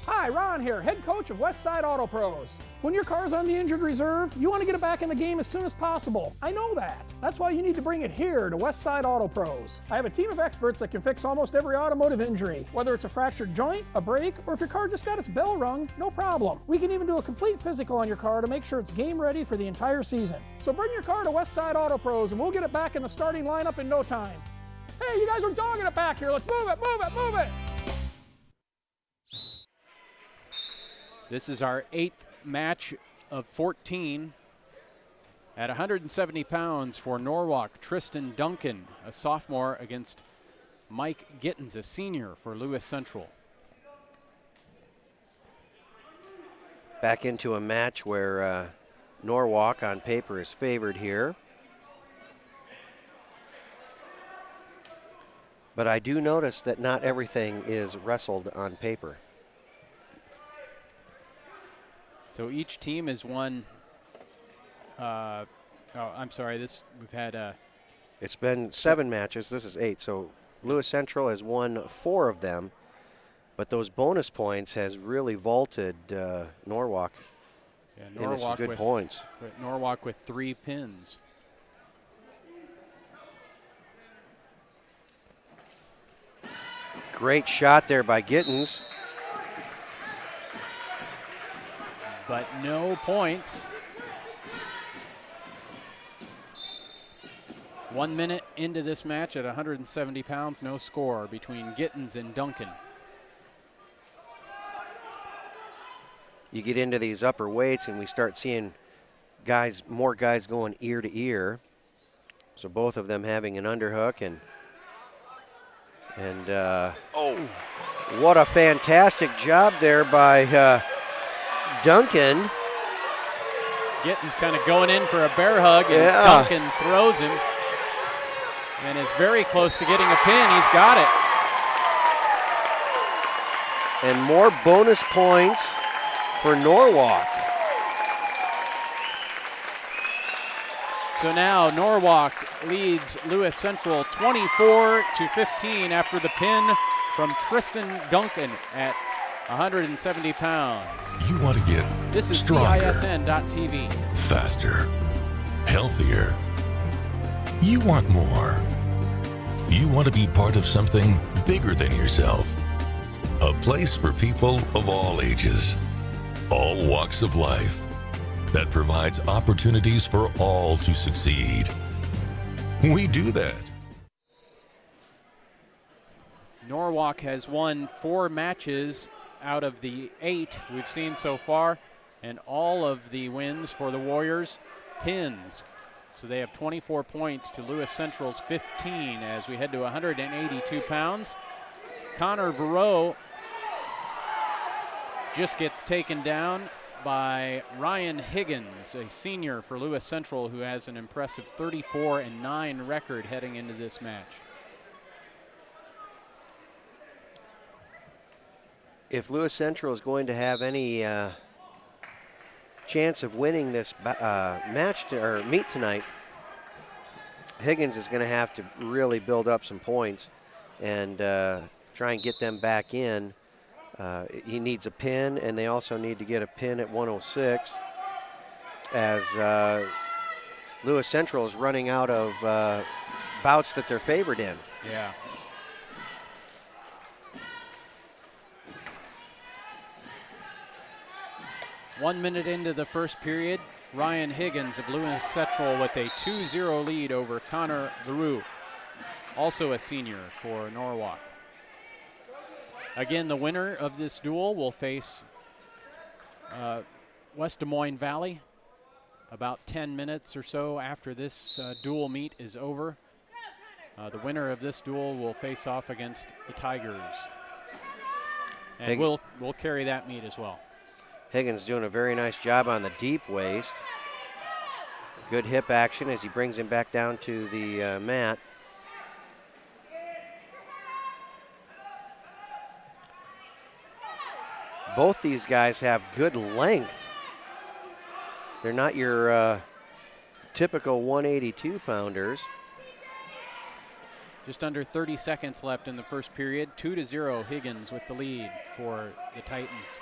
Hi, Ron here, head coach of Westside Auto Pros. When your car's on the injured reserve, you want to get it back in the game as soon as possible. I know that. That's why you need to bring it here to Westside Auto Pros. I have a team of experts that can fix almost every automotive injury. Whether it's a fractured joint, a brake, or if your car just got its bell rung, no problem. We can even do a complete physical on your car to make sure it's game ready for the entire season. So bring your car to Westside Auto Pros and we'll get it back in the starting lineup in no time. Hey, you guys are dogging it back here. Let's move it, move it, move it. This is our 8th match of 14. At 170 pounds for Norwalk, Tristan Duncan, a sophomore, against Mike Gittens, a senior for Lewis Central. Back into a match where Norwalk on paper is favored here. But I do notice that not everything is wrestled on paper. So each team has won. I'm sorry. We've had. It's been 7 matches. This is 8. So Lewis Central has won 4 of them, but those bonus points has really vaulted Norwalk. Yeah, into some Norwalk good points. Norwalk with 3 pins. Great shot there by Gittens. But no points. 1 minute into this match at 170 pounds, no score between Gittens and Duncan. You get into these upper weights and we start seeing more guys going ear to ear. So both of them having an underhook and what a fantastic job there by Duncan. Gittens kind of going in for a bear hug, and Duncan throws him and is very close to getting a pin. He's got it. And more bonus points for Norwalk. So now Norwalk leads Lewis Central 24-15 after the pin from Tristan Duncan at 170 pounds. You want to get This is stronger, CISN.TV. faster, healthier. You want more. You want to be part of something bigger than yourself. A place for people of all ages, all walks of life, that provides opportunities for all to succeed. We do that. Norwalk has won 4 matches out of the 8 we've seen so far, and all of the wins for the Warriors, pins. So they have 24 points to Lewis Central's 15 as we head to 182 pounds. Connor Verreau just gets taken down by Ryan Higgins, a senior for Lewis Central, who has an impressive 34-9 record heading into this match. If Lewis Central is going to have any chance of winning this meet tonight, Higgins is going to have to really build up some points and try and get them back in. He needs a pin, and they also need to get a pin at 106 as Lewis Central is running out of bouts that they're favored in. Yeah. One minute into the first period, Ryan Higgins of Lewis Central with a 2-0 lead over Connor Veru, also a senior for Norwalk. Again, the winner of this duel will face West Des Moines Valley about 10 minutes or so after this dual meet is over. The winner of this duel will face off against the Tigers. And we'll carry that meet as well. Higgins doing a very nice job on the deep waist. Good hip action as he brings him back down to the mat. Both these guys have good length. They're not your typical 182-pounders. Just under 30 seconds left in the first period. 2-0 Higgins with the lead for the Titans.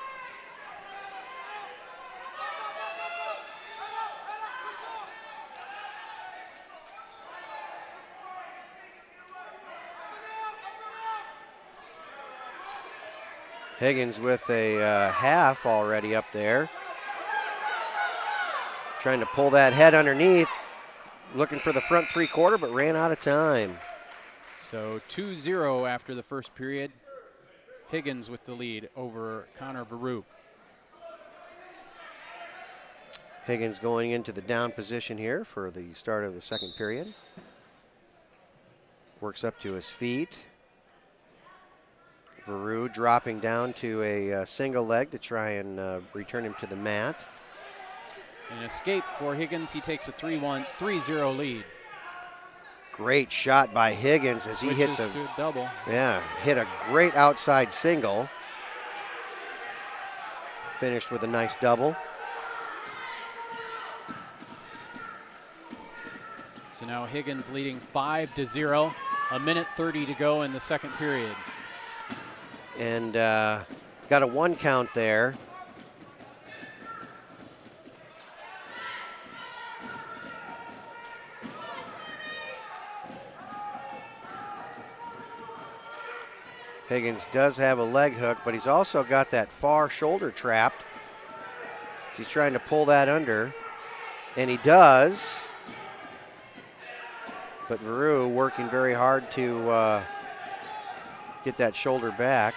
Higgins with a half already up there. Trying to pull that head underneath. Looking for the front three-quarter, but ran out of time. So 2-0 after the first period. Higgins with the lead over Connor Veru. Higgins going into the down position here for the start of the second period. Works up to his feet. Veru dropping down to a single leg to try and return him to the mat. An escape for Higgins. He takes a 3-0 lead. Great shot by Higgins as he hits a double. Yeah, hit a great outside single. Finished with a nice double. So now Higgins leading 5-0. A minute 30 to go in the second period. And got a 1 count there. Higgins does have a leg hook, but he's also got that far shoulder trapped. So he's trying to pull that under, and he does. But Veru working very hard to get that shoulder back.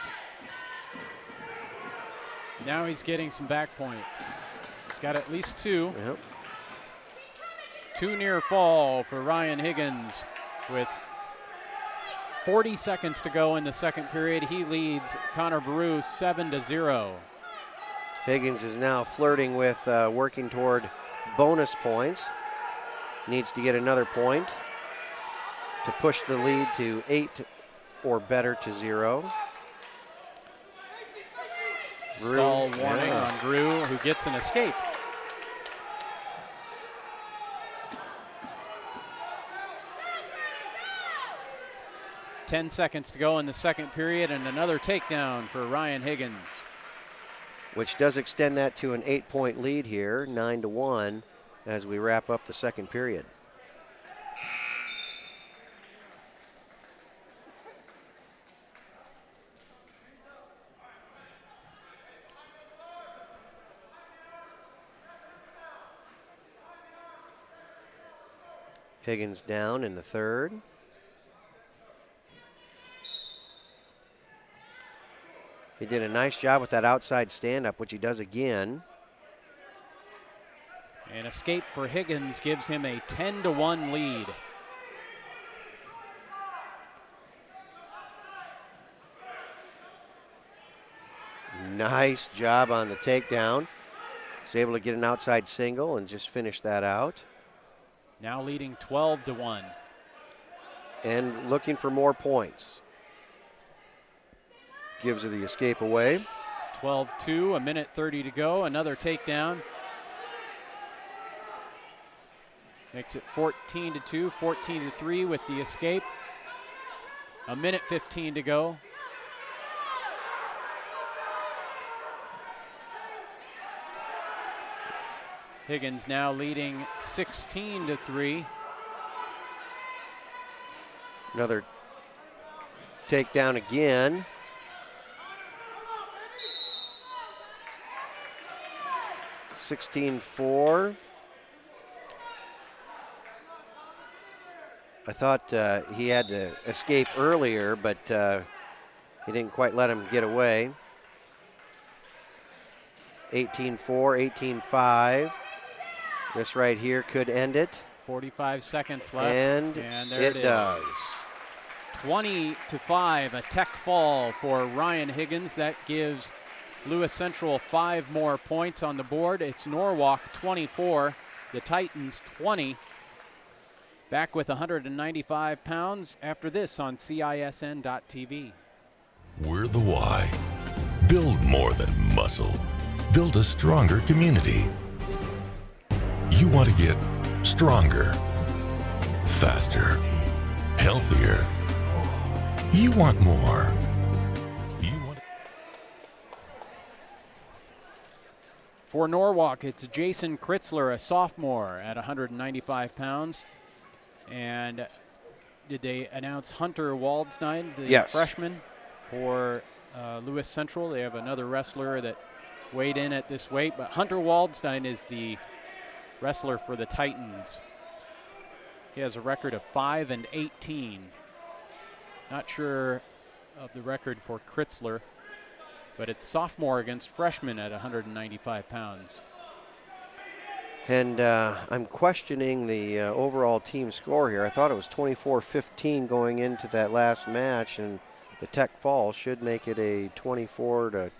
Now he's getting some back points. He's got at least 2. Yep. 2 near fall for Ryan Higgins with 40 seconds to go in the second period. He leads Connor Veru 7-0. Higgins is now flirting with working toward bonus points. Needs to get another point to push the lead to 8 or better to 0. Stall warning on Veru, who gets an escape. Ten seconds to go in the second period, and another takedown for Ryan Higgins. Which does extend that to an 8-point lead here, 9-1, as we wrap up the second period. Higgins down in the third. He did a nice job with that outside stand-up, which he does again. An escape for Higgins gives him a 10-1 lead. Nice job on the takedown. Was able to get an outside single and just finish that out. Now leading 12-1. And looking for more points. Gives her the escape away. 12-2, a minute 30 to go. Another takedown. Makes it 14-2, 14-3 with the escape. A minute 15 to go. Higgins now leading 16-3. Another takedown again. (16-4). I thought he had to escape earlier, but he didn't quite let him get away. 18-4, 18-5. This right here could end it. 45 seconds left. And there it does. 20-5, a tech fall for Ryan Higgins. That gives Lewis Central 5 more points on the board. It's Norwalk 24, the Titans 20. Back with 195 pounds after this on CISN.TV. We're the why. Build more than muscle. Build a stronger community. You want to get stronger, faster, healthier. You want more. For Norwalk, it's Jason Kritzler, a sophomore at 195 pounds. And did they announce Hunter Waldstein, the freshman, for Lewis Central? They have another wrestler that weighed in at this weight, but Hunter Waldstein is the wrestler for the Titans. He has a record of 5-18. Not sure of the record for Kritzler, but it's sophomore against freshman at 195 pounds. And I'm questioning the overall team score here. I thought it was 24-15 going into that last match, and the tech fall should make it a 24-20.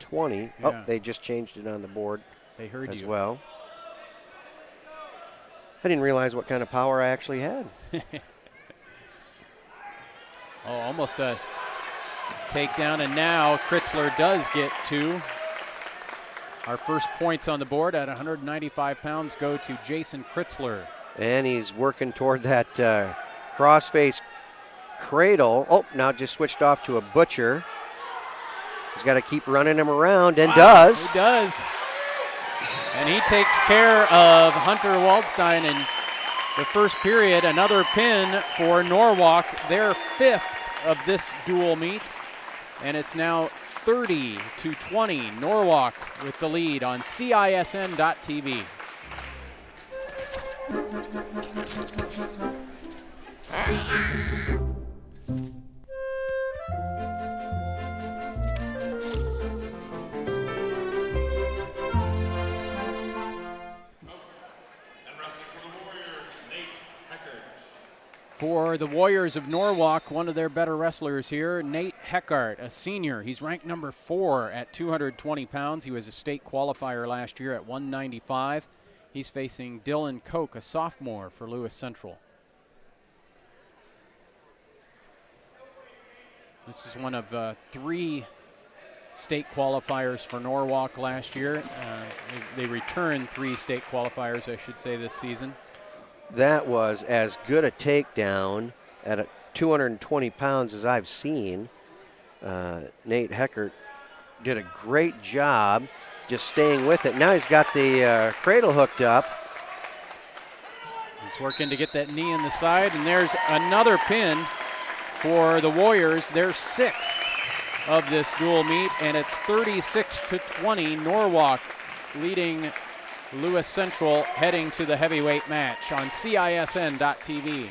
Yeah. Oh, they just changed it on the board. They heard as you. well. I didn't realize what kind of power I actually had. Oh, almost a takedown, and now Kritzler does get 2. Our first points on the board at 195 pounds go to Jason Kritzler. And he's working toward that crossface cradle. Oh, now just switched off to a butcher. He's got to keep running him around, and does. He does. And he takes care of Hunter Waldstein in the first period. Another pin for Norwalk, their 5th of this dual meet. And it's now 30-20. Norwalk with the lead on CISN.TV. For the Warriors of Norwalk, one of their better wrestlers here, Nate Heckart, a senior. He's ranked number 4 at 220 pounds. He was a state qualifier last year at 195. He's facing Dylan Koch, a sophomore for Lewis Central. This is one of 3 state qualifiers for Norwalk last year. They returned 3 state qualifiers, I should say, this season. That was as good a takedown at 220 pounds as I've seen. Nate Heckart did a great job just staying with it. Now he's got the cradle hooked up. He's working to get that knee in the side, and there's another pin for the Warriors, their 6th of this dual meet, and it's 36-20. Norwalk leading Lewis Central heading to the heavyweight match on CISN.TV.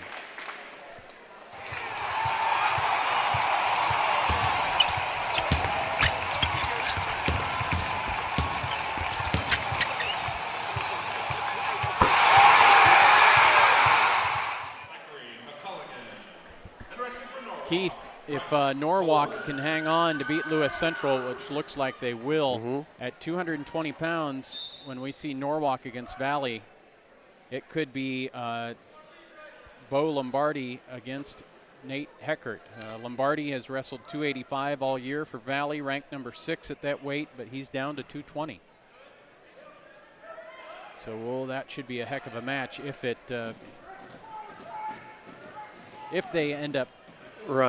Keith if Norwalk can hang on to beat Lewis Central, which looks like they will, at 220 pounds, when we see Norwalk against Valley, it could be Bo Lombardi against Nate Heckert. Lombardi has wrestled 285 all year for Valley, ranked number 6 at that weight, but he's down to 220. So that should be a heck of a match if they end up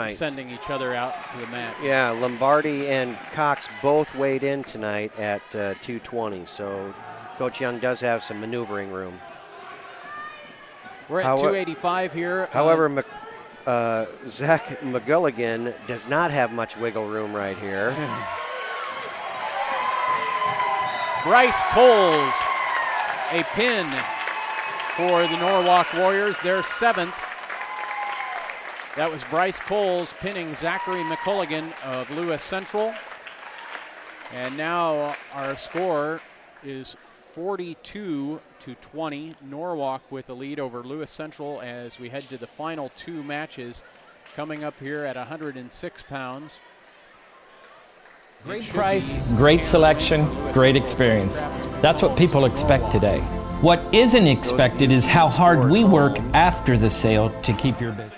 sending each other out to the mat. Yeah, Lombardi and Cox both weighed in tonight at 220, so Coach Young does have some maneuvering room. We're at 285 here. However, Zach McGulligan does not have much wiggle room right here. Bryce Coles, a pin for the Norwalk Warriors, their 7th. That was Bryce Coles pinning Zachary McCulligan of Lewis Central. And now our score is 42-20. Norwalk with a lead over Lewis Central as we head to the final 2 matches coming up here at 106 pounds. Great price, great selection, great experience. That's what people expect today. What isn't expected is how hard we work after the sale to keep your business.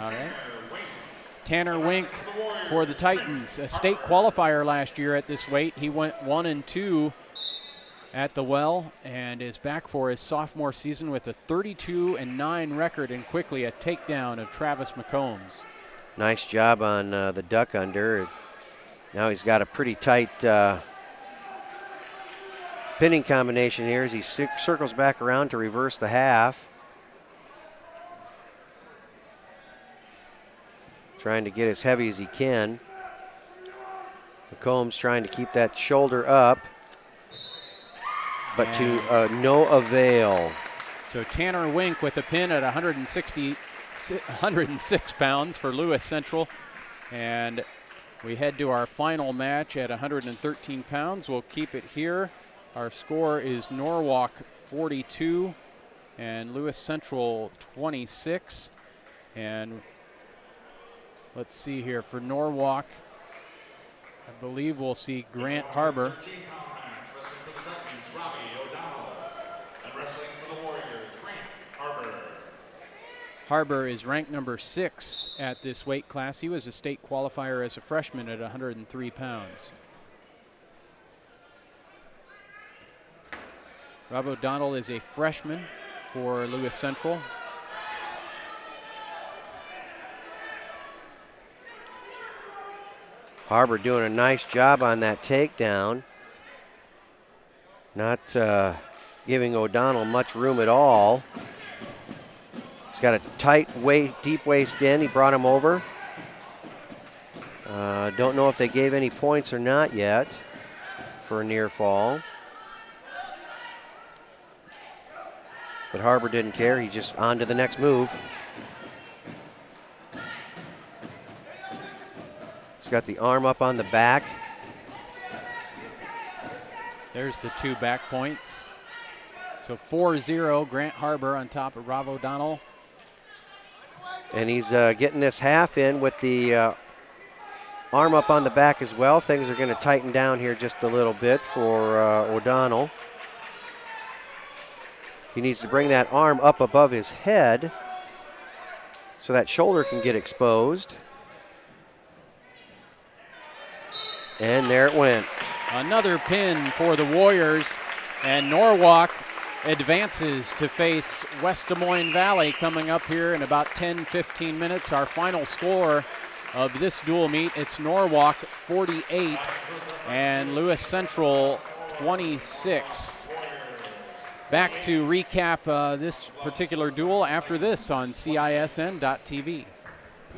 All right. Tanner Wink for the Titans, a state qualifier last year at this weight. He went 1-2 at the well and is back for his sophomore season with a 32-9 record and quickly a takedown of Travis McCombs. Nice job on the duck under. Now he's got a pretty tight pinning combination here as he circles back around to reverse the half. Trying to get as heavy as he can. McCombs trying to keep that shoulder up, but to no avail. So Tanner Wink with a pin at 106 pounds for Lewis Central. And we head to our final match at 113 pounds. We'll keep it here. Our score is Norwalk 42 and Lewis Central 26. And let's see here for Norwalk, I believe we'll see Grant Harbor. Harbor is ranked number 6 at this weight class. He was a state qualifier as a freshman at 103 pounds. Rob O'Donnell is a freshman for Lewis Central. Harbor doing a nice job on that takedown. Not giving O'Donnell much room at all. He's got a tight waist, deep waist in. He brought him over. Don't know if they gave any points or not yet for a near fall. But Harbor didn't care. He just on to the next move. He's got the arm up on the back. There's the 2 back points. So 4-0, Grant Harbor on top of Rob O'Donnell. And he's getting this half in with the arm up on the back as well. Things are going to tighten down here just a little bit for O'Donnell. He needs to bring that arm up above his head so that shoulder can get exposed. And there it went. Another pin for the Warriors, and Norwalk advances to face West Des Moines Valley coming up here in about 10-15 minutes. Our final score of this dual meet, it's Norwalk 48 and Lewis Central 26. Back to recap this particular duel after this on CISN.TV.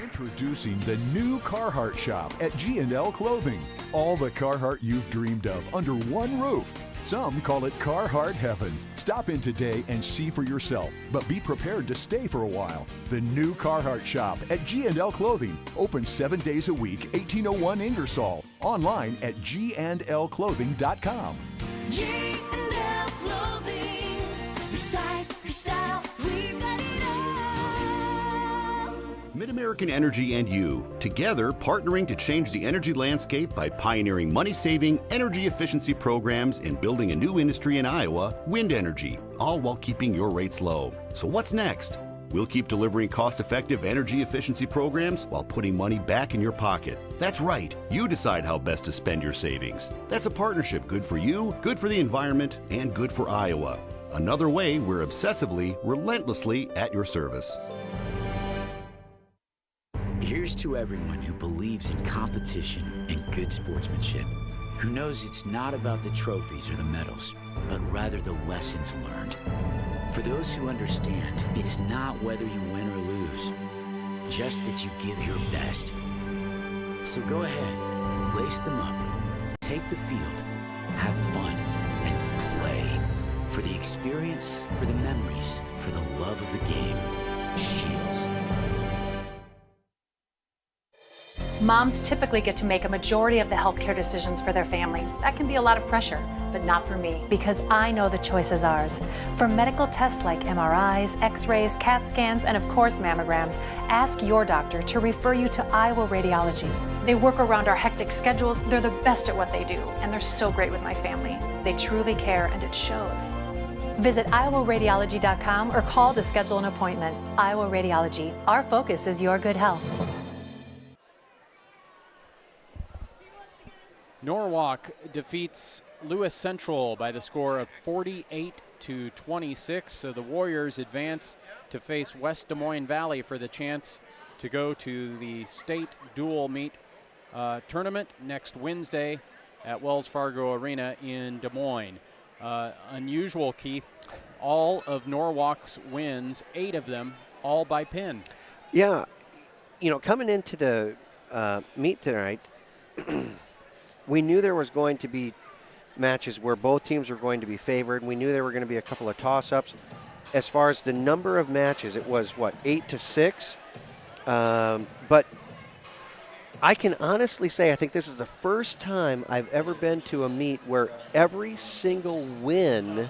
Introducing the new Carhartt shop at G&L Clothing. All the Carhartt you've dreamed of under one roof. Some call it Carhartt Heaven. Stop in today and see for yourself, but be prepared to stay for a while. The new Carhartt shop at G&L Clothing. Open 7 days a week, 1801 Ingersoll. Online at gnlclothing.com. G&L Clothing. Your size, your style, we've got it all. Mid-American Energy and you, together partnering to change the energy landscape by pioneering money-saving, energy efficiency programs and building a new industry in Iowa, wind energy, all while keeping your rates low. So what's next? We'll keep delivering cost-effective energy efficiency programs while putting money back in your pocket. That's right. You decide how best to spend your savings. That's a partnership good for you, good for the environment, and good for Iowa. Another way we're obsessively, relentlessly at your service. Here's to everyone who believes in competition and good sportsmanship, who knows it's not about the trophies or the medals, but rather the lessons learned. For those who understand, it's not whether you win or lose, just that you give your best. So go ahead, lace them up, take the field, have fun, and play. For the experience, for the memories, for the love of the game. Shields. Moms typically get to make a majority of the healthcare decisions for their family. That can be a lot of pressure, but not for me, because I know the choice is ours. For medical tests like MRIs, X-rays, CAT scans, and of course mammograms, ask your doctor to refer you to Iowa Radiology. They work around our hectic schedules, they're the best at what they do, and they're so great with my family. They truly care, and it shows. Visit iowaradiology.com or call to schedule an appointment. Iowa Radiology, our focus is your good health. Norwalk defeats Lewis Central by the score of 48-26. So the Warriors advance to face West Des Moines Valley for the chance to go to the state dual meet tournament next Wednesday at Wells Fargo Arena in Des Moines. Unusual, Keith, all of Norwalk's wins, 8 of them, all by pin. Yeah, you know, coming into the meet tonight, we knew there was going to be matches where both teams were going to be favored. We knew there were going to be a couple of toss-ups. As far as the number of matches, it was, 8-6? But I can honestly say I think this is the first time I've ever been to a meet where every single win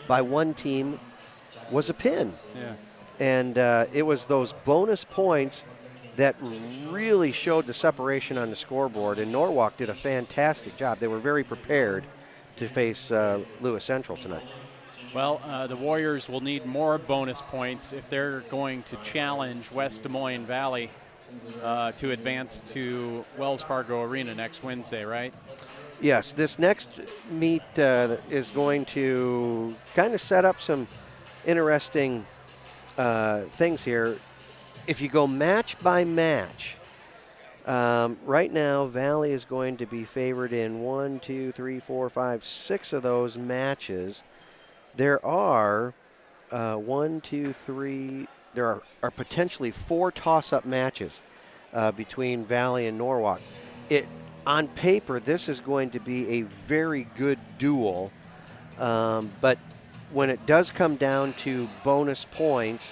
by one team was a pin. Yeah. And it was those bonus points that really showed the separation on the scoreboard, and Norwalk did a fantastic job. They were very prepared to face Lewis Central tonight. Well, the Warriors will need more bonus points if they're going to challenge West Des Moines Valley to advance to Wells Fargo Arena next Wednesday, right? Yes, this next meet is going to kind of set up some interesting things here. If you go match by match, right now Valley is going to be favored in 1, 2, 3, 4, 5, 6 of those matches. There are there are potentially 4 toss-up matches between Valley and Norwalk. On paper, this is going to be a very good duel, but when it does come down to bonus points,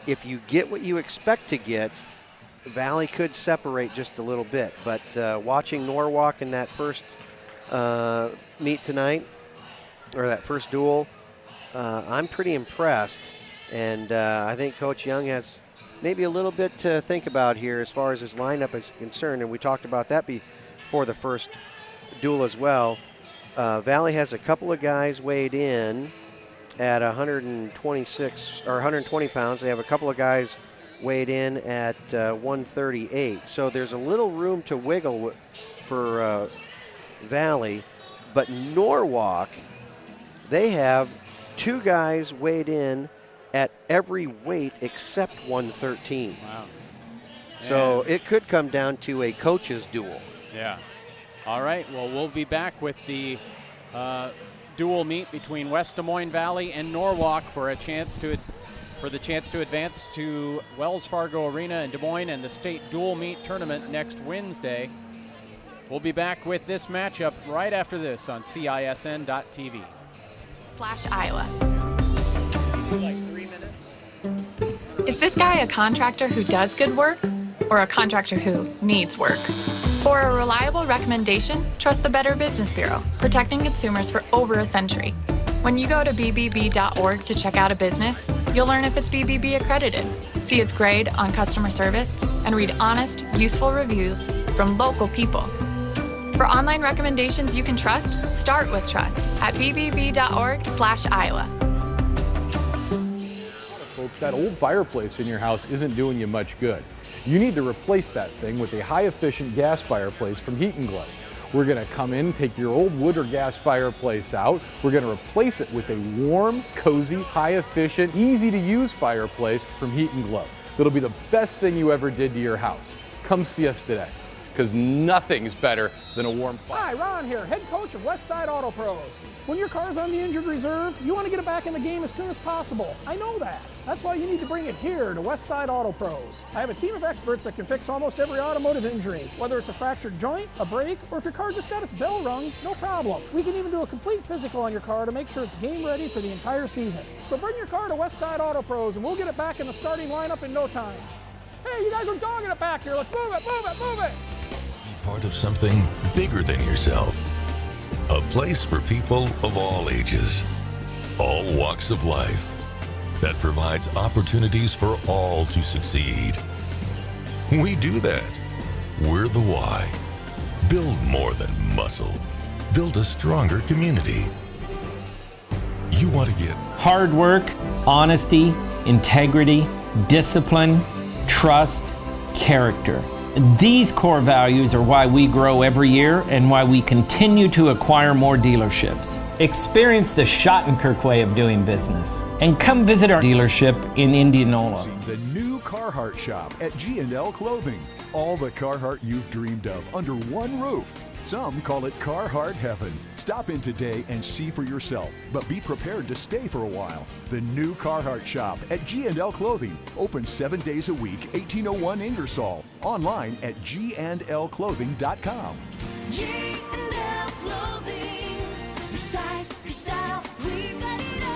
if you get what you expect to get, Valley could separate just a little bit. But watching Norwalk in that first meet tonight, or that first duel, I'm pretty impressed. And I think Coach Young has maybe a little bit to think about here as far as his lineup is concerned. And we talked about that before the first duel as well. Valley has a couple of guys weighed in at 126 or 120 pounds. They have a couple of guys weighed in at 138. So there's a little room to wiggle for Valley. But Norwalk, they have 2 guys weighed in at every weight except 113. Wow. So it could come down to a coach's duel. Yeah. All right. Well, we'll be back with the dual meet between West Des Moines Valley and Norwalk for the chance to advance to Wells Fargo Arena in Des Moines and the state dual meet tournament next Wednesday. We'll be back with this matchup right after this on CISN.TV. /Iowa. Like 3 minutes. Is this guy a contractor who does good work or a contractor who needs work? For a reliable recommendation, trust the Better Business Bureau, protecting consumers for over a century. When you go to bbb.org to check out a business, you'll learn if it's BBB accredited, see its grade on customer service, and read honest, useful reviews from local people. For online recommendations you can trust, start with trust at bbb.org/Iowa. Folks, that old fireplace in your house isn't doing you much good. You need to replace that thing with a high-efficient gas fireplace from Heat and Glow. We're going to come in, take your old wood or gas fireplace out. We're going to replace it with a warm, cozy, high-efficient, easy-to-use fireplace from Heat and Glow. It'll be the best thing you ever did to your house. Come see us today, because nothing's better than a warm fire. Hi, Ron here, head coach of Westside Auto Pros. When your car's on the injured reserve, you want to get it back in the game as soon as possible. I know that. That's why you need to bring it here to Westside Auto Pros. I have a team of experts that can fix almost every automotive injury, whether it's a fractured joint, a brake, or if your car just got its bell rung, no problem. We can even do a complete physical on your car to make sure it's game ready for the entire season. So bring your car to Westside Auto Pros and we'll get it back in the starting lineup in no time. Hey, you guys are dogging it back here. Let's move it, move it, move it. Be part of something bigger than yourself. A place for people of all ages, all walks of life, that provides opportunities for all to succeed. We do that. We're the why. Build more than muscle. Build a stronger community. You want to get Hard work, honesty, integrity, discipline, trust, character. These core values are why we grow every year and why we continue to acquire more dealerships. Experience the Schottenkirk way of doing business and come visit our dealership in Indianola. The new Carhartt shop at G&L Clothing. All the Carhartt you've dreamed of under one roof. Some call it Carhartt Heaven. Stop in today and see for yourself, but be prepared to stay for a while. The new Carhartt shop at G&L Clothing. Open 7 days a week, 1801 Ingersoll. Online at gnlclothing.com. G&L Clothing. Your size, your style, we've got it all.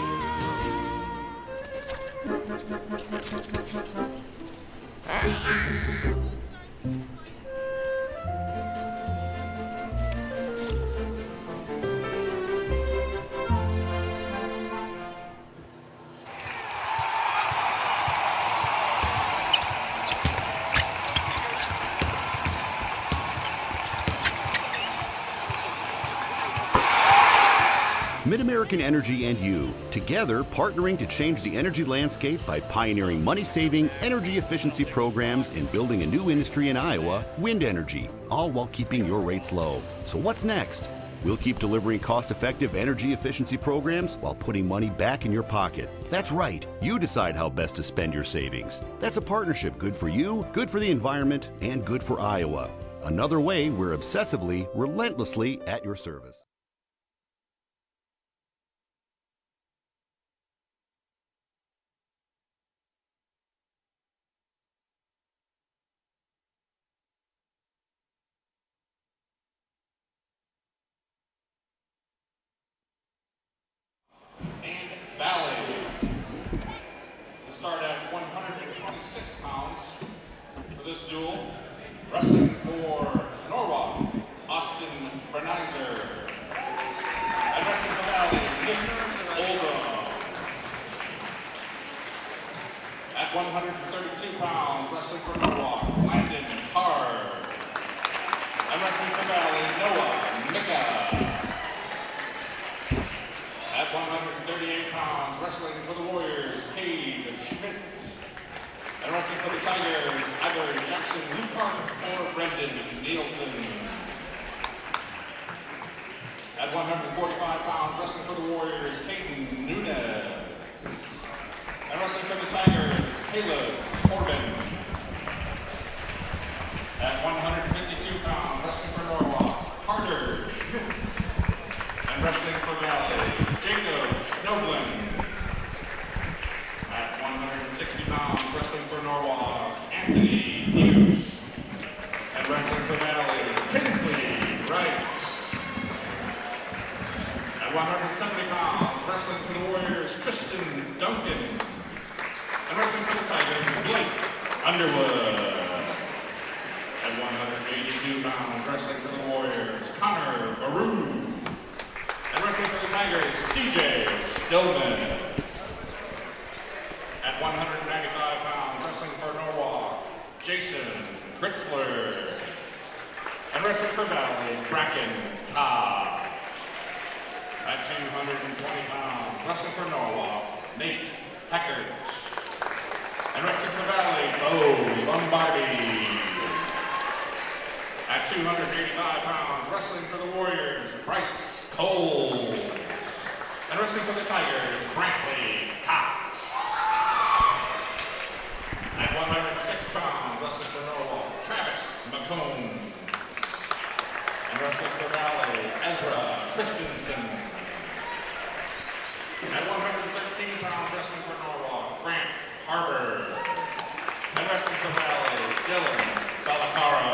Mid-American Energy and you, together partnering to change the energy landscape by pioneering money-saving, energy efficiency programs and building a new industry in Iowa, wind energy, all while keeping your rates low. So what's next? We'll keep delivering cost-effective energy efficiency programs while putting money back in your pocket. That's right. You decide how best to spend your savings. That's a partnership good for you, good for the environment, and good for Iowa. Another way we're obsessively, relentlessly at your service. Valley. We'll start at 126 pounds for this duel. Wrestling for Norwalk, Austin Bernizer. And wrestling for Valley, Nick Oldham. At 132 pounds, wrestling for Norwalk, Landon Carr. And wrestling for Valley, Noah Micka. At 138 pounds, wrestling for the Warriors, Cade Schmidt. And wrestling for the Tigers, either Jackson Lukart or Brendan Nielsen. At 145 pounds, wrestling for the Warriors, Caden Nunez. And wrestling for the Tigers, Caleb Corbin. At 152 pounds, wrestling for Norwalk, Carter Schmidt. And wrestling for Valley, Jacob Schnoblin. At 160 pounds, wrestling for Norwalk, Anthony Hughes. And wrestling for Valley, Tinsley Wright. At 170 pounds, wrestling for the Warriors, Tristan Duncan. And wrestling for the Tigers, Blake Underwood. At 182 pounds, wrestling for the Warriors, Connor Baru. And wrestling for the Tigers, CJ Stillman. At 195 pounds, Jason Kritzler. And wrestling for Valley, Bracken Cobb. At 220 pounds, wrestling for Norwalk, Nate Hackert. And wrestling for Valley, Bo Lombardi. At 285 pounds, wrestling for the Warriors, Bryce Cole. And wrestling for the Tigers, Brantley Cox. At 106 pounds, wrestling for Norwalk, Travis McComb. And wrestling for Valley, Ezra Christensen. At 113 pounds, wrestling for Norwalk, Grant Harbour. And wrestling for Valley, Dylan Falacaro.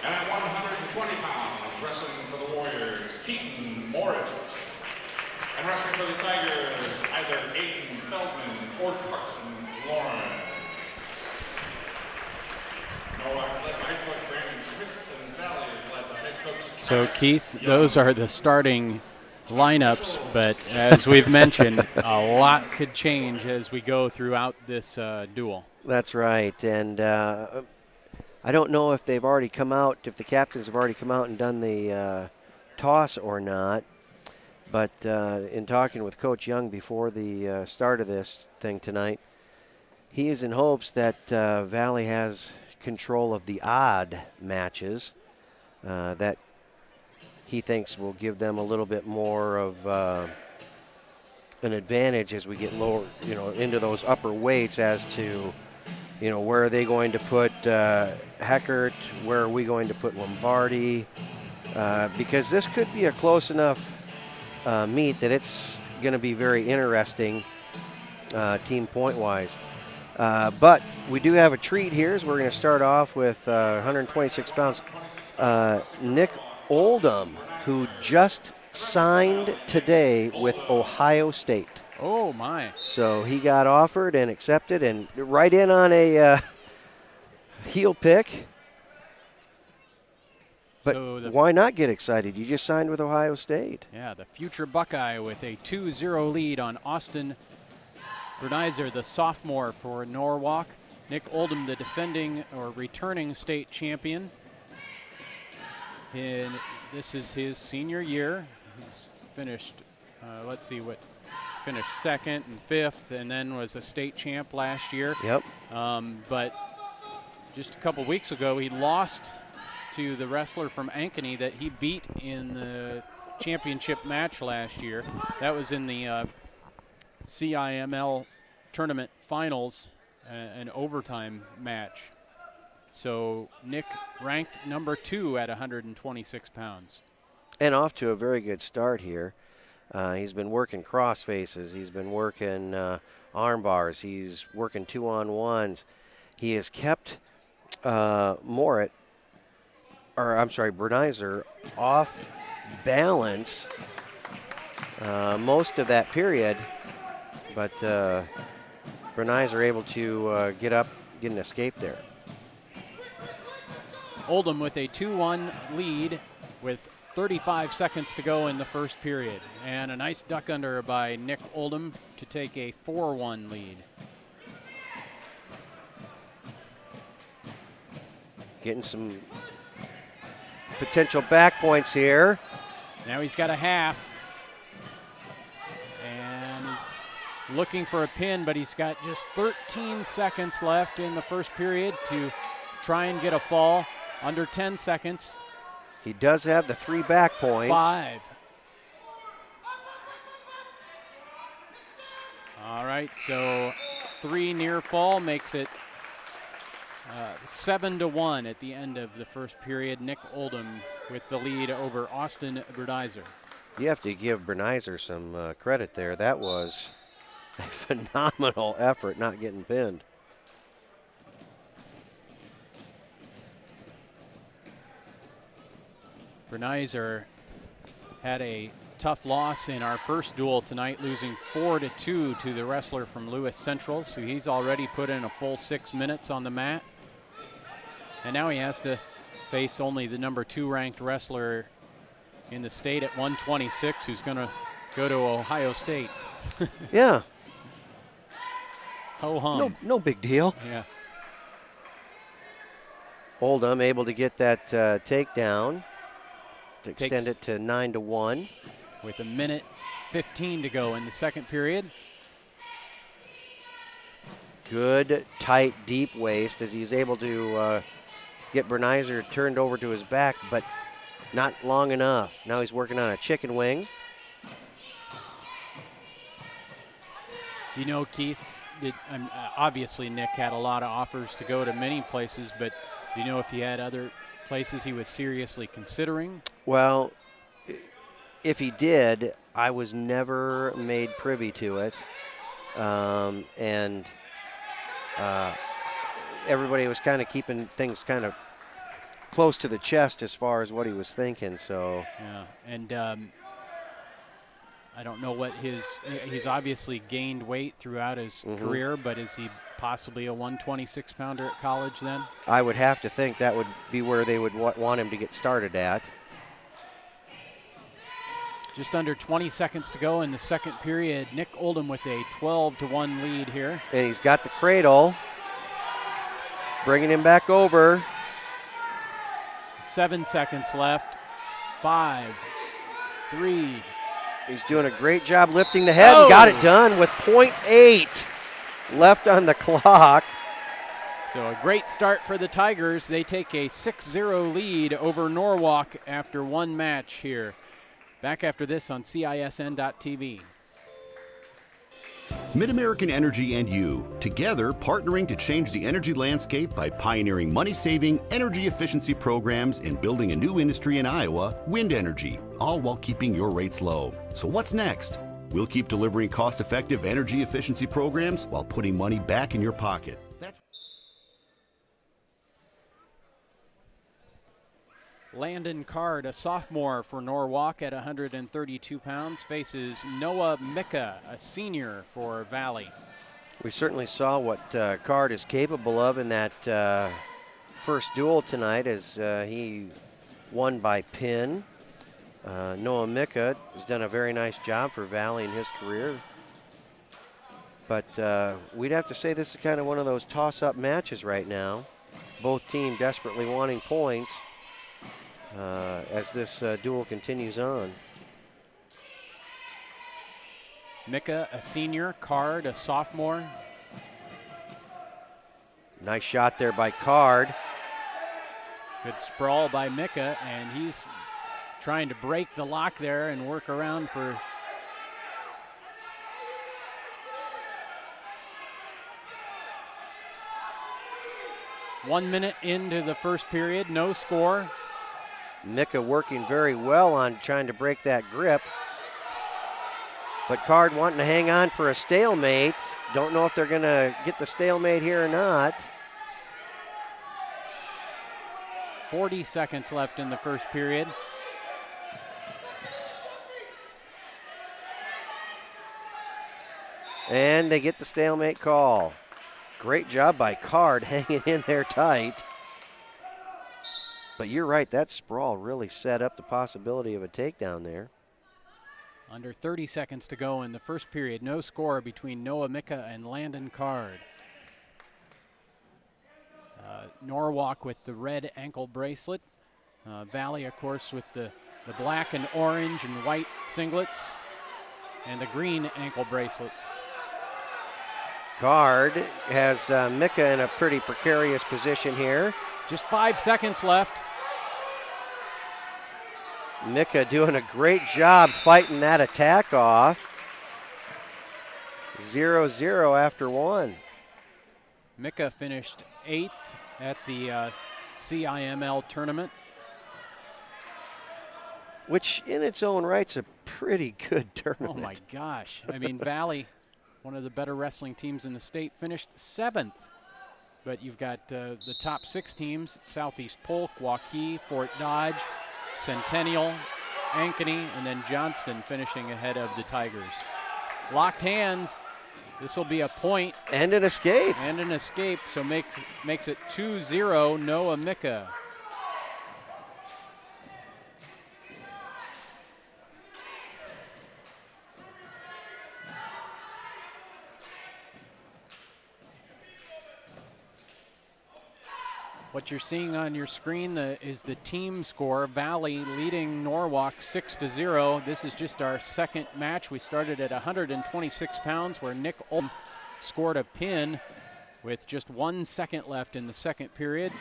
And at 120 pounds, wrestling for the Warriors, Keaton Moritz. And wrestling for the Tigers, either Aiden Feldman or Carson Lawrence. Norwalk led by head coach Brandon Schmitz, and Valley is led by head coach So, Travis Keith, Young. those are the starting lineups, but as we've mentioned, a lot could change as we go throughout this duel. That's right. And I don't know if they've already come out, if the captains have already come out and done the toss or not. But in talking with Coach Young before the start of this thing tonight, he is in hopes that Valley has control of the odd matches that he thinks will give them a little bit more of an advantage as we get lower, into those upper weights as to, where are they going to put Heckert, where are we going to put Lombardi, because this could be a close enough meet that it's going to be very interesting team point-wise. But we do have a treat here, as we're going to start off with 126 pounds. Nick Oldham, who just signed today with Ohio State. Oh, my. So he got offered and accepted and right in on a heel pick. But So why not get excited? You just signed with Ohio State. Yeah, the future Buckeye with a 2-0 lead on Austin Bernizer, the sophomore for Norwalk. Nick Oldham, the defending or returning state champion. And this is his senior year. He's finished, finished second and fifth, and then was a state champ last year. Yep. But just a couple weeks ago, he lost to the wrestler from Ankeny that he beat in the championship match last year. That was in the CIML tournament finals, an overtime match. So Nick ranked number 2 at 126 pounds. And off to a very good start here. He's been working cross faces. He's been working arm bars. He's working 2-on-1s. He has kept Bernizer off balance most of that period. But Bernizer able to get up, get an escape there. Oldham with a 2-1 lead with 35 seconds to go in the first period. And a nice duck under by Nick Oldham to take a 4-1 lead. Getting some potential back points here. Now he's got a half. And he's looking for a pin, but he's got just 13 seconds left in the first period to try and get a fall. Under 10 seconds. He does have the 3 back points. 5. All right, so 3 near fall makes it 7-1 at the end of the first period. Nick Oldham with the lead over Austin Bernizer. You have to give Bernizer some credit there. That was a phenomenal effort not getting pinned. Bernizer had a tough loss in our first duel tonight, losing 4-2 to the wrestler from Lewis Central. So he's already put in a full 6 minutes on the mat. And now he has to face only the number 2 ranked wrestler in the state at 126, who's going to go to Ohio State. Yeah. Ho hum. No big deal. Yeah. Oldham able to get that takedown to extend it to 9-1. With 1:15 to go in the second period. Good, tight, deep waist as he's able to get Bernizer turned over to his back, but not long enough. Now he's working on a chicken wing. Do you know, Keith, obviously Nick had a lot of offers to go to many places, but do you know if he had other places he was seriously considering? Well, if he did, I was never made privy to it. Everybody was kind of keeping things kind of close to the chest as far as what he was thinking. So yeah, and I don't know what he's obviously gained weight throughout his career, but is he possibly a 126-pounder at college then? I would have to think that would be where they would want him to get started at. Just under 20 seconds to go in the second period. Nick Oldham with a 12-1 lead here. And he's got the cradle, bringing him back over. 7 seconds left. 5, 3. He's doing a great job lifting the head and got it done with .8 left on the clock. So a great start for the Tigers. They take a 6-0 lead over Norwalk after one match here. Back after this on CISN.TV. Mid-American Energy and you, together partnering to change the energy landscape by pioneering money-saving, energy efficiency programs and building a new industry in Iowa, wind energy, all while keeping your rates low. So what's next? We'll keep delivering cost-effective energy efficiency programs while putting money back in your pocket. Landon Card, a sophomore for Norwalk at 132 pounds, faces Noah Micka, a senior for Valley. We certainly saw what Card is capable of in that first duel tonight as he won by pin. Noah Micka has done a very nice job for Valley in his career. But we'd have to say this is kind of one of those toss-up matches right now. Both teams desperately wanting points. As this duel continues on. Micka, a senior. Card, a sophomore. Nice shot there by Card. Good sprawl by Micka, and he's trying to break the lock there and work around for... One minute into the first period, no score. Micka working very well on trying to break that grip. But Card wanting to hang on for a stalemate. Don't know if they're going to get the stalemate here or not. 40 seconds left in the first period. And they get the stalemate call. Great job by Card hanging in there tight. But you're right, that sprawl really set up the possibility of a takedown there. Under 30 seconds to go in the first period. No score between Noah Micka and Landon Card. Norwalk with the red ankle bracelet. Valley, of course, with the black and orange and white singlets and the green ankle bracelets. Card has Micka in a pretty precarious position here. Just 5 seconds left. Micka doing a great job fighting that attack off. 0-0 after one. Micka finished 8th at the CIML tournament. Which in its own right's a pretty good tournament. Oh my gosh. I mean, Valley, one of the better wrestling teams in the state, finished 7th. But you've got the top 6 teams: Southeast Polk, Waukee, Fort Dodge, Centennial, Ankeny, and then Johnston finishing ahead of the Tigers. Locked hands. This will be a point. And an escape. And an escape, so makes it 2-0 Noah Micka. What you're seeing on your screen is the team score. Valley leading Norwalk 6-0. This is just our second match. We started at 126 pounds where Nick Olm scored a pin with just 1 second left in the second period.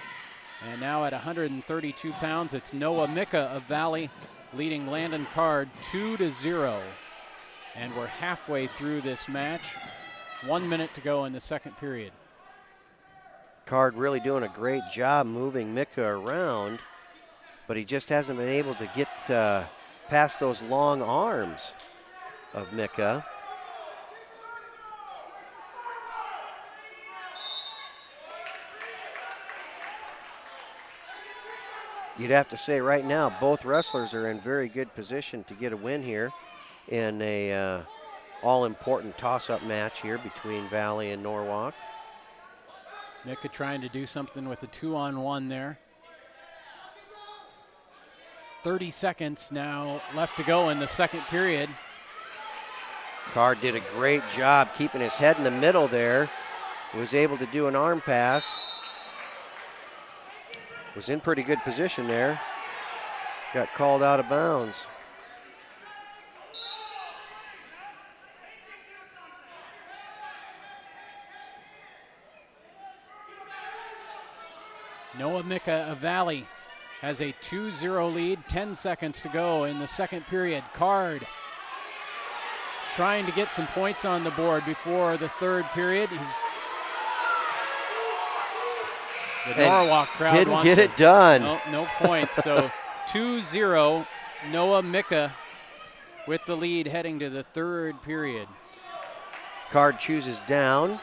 And now at 132 pounds, it's Noah Micka of Valley leading Landon Card 2-0. And we're halfway through this match. 1 minute to go in the second period. Card really doing a great job moving Micka around, but he just hasn't been able to get past those long arms of Micka. You'd have to say right now both wrestlers are in very good position to get a win here in a all-important toss-up match here between Valley and Norwalk. Micka trying to do something with a 2-on-1 there. 30 seconds now left to go in the second period. Card did a great job keeping his head in the middle there. He was able to do an arm pass. Was in pretty good position there. Got called out of bounds. Noah Micka of Valley has a 2-0 lead, 10 seconds to go in the second period. Card trying to get some points on the board before the third period. The Norwalk crowd didn't get it done. No points, so 2-0, Noah Micka with the lead heading to the third period. Card chooses down.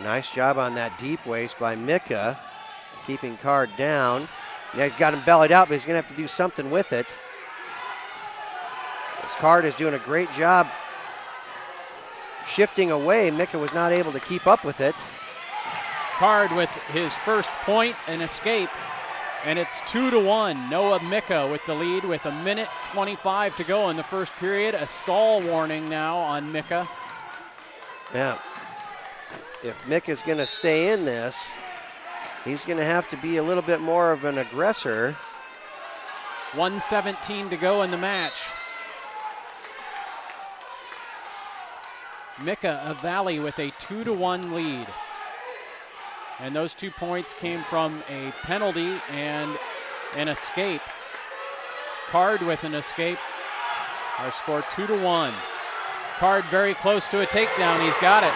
Nice job on that deep waist by Micka, keeping Card down. Yeah, he's got him bellied out, but he's going to have to do something with it. This Card is doing a great job shifting away. Micka was not able to keep up with it. Card with his first point and escape, and it's 2-1. Noah Micka with the lead with 1:25 to go in the first period. A stall warning now on Micka. Yeah. If Micka's going to stay in this, he's going to have to be a little bit more of an aggressor. 1:17 to go in the match. Micka of Valley with a 2-1 lead. And those 2 points came from a penalty and an escape. Card with an escape. Our score 2-1. Card very close to a takedown. He's got it.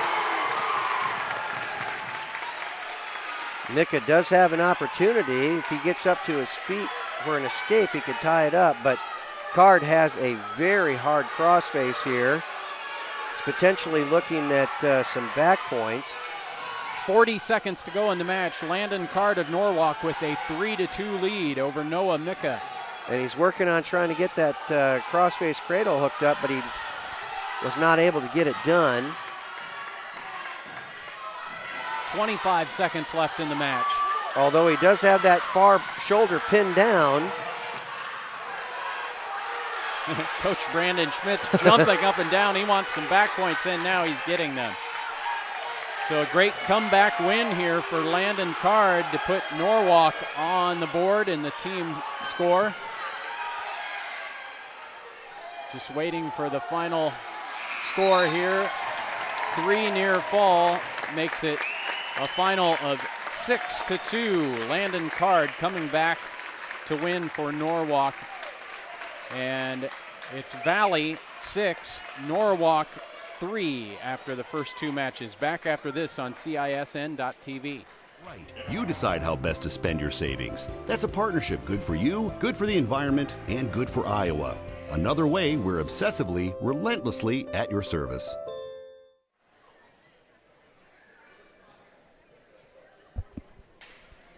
Micka does have an opportunity. If he gets up to his feet for an escape, he could tie it up, but Card has a very hard crossface here. He's potentially looking at some back points. 40 seconds to go in the match. Landon Card of Norwalk with a 3-2 lead over Noah Micka. And he's working on trying to get that crossface cradle hooked up, but he was not able to get it done. 25 seconds left in the match. Although he does have that far shoulder pinned down. Coach Brandon Schmidt's jumping up and down. He wants some back points in now. He's getting them. So a great comeback win here for Landon Card to put Norwalk on the board in the team score. Just waiting for the final score here. 3 near fall makes it a final of 6-2. Landon Card coming back to win for Norwalk. And it's Valley 6, Norwalk 3 after the first 2 matches. Back after this on CISN.TV. Right. You decide how best to spend your savings. That's a partnership good for you, good for the environment, and good for Iowa. Another way we're obsessively, relentlessly at your service.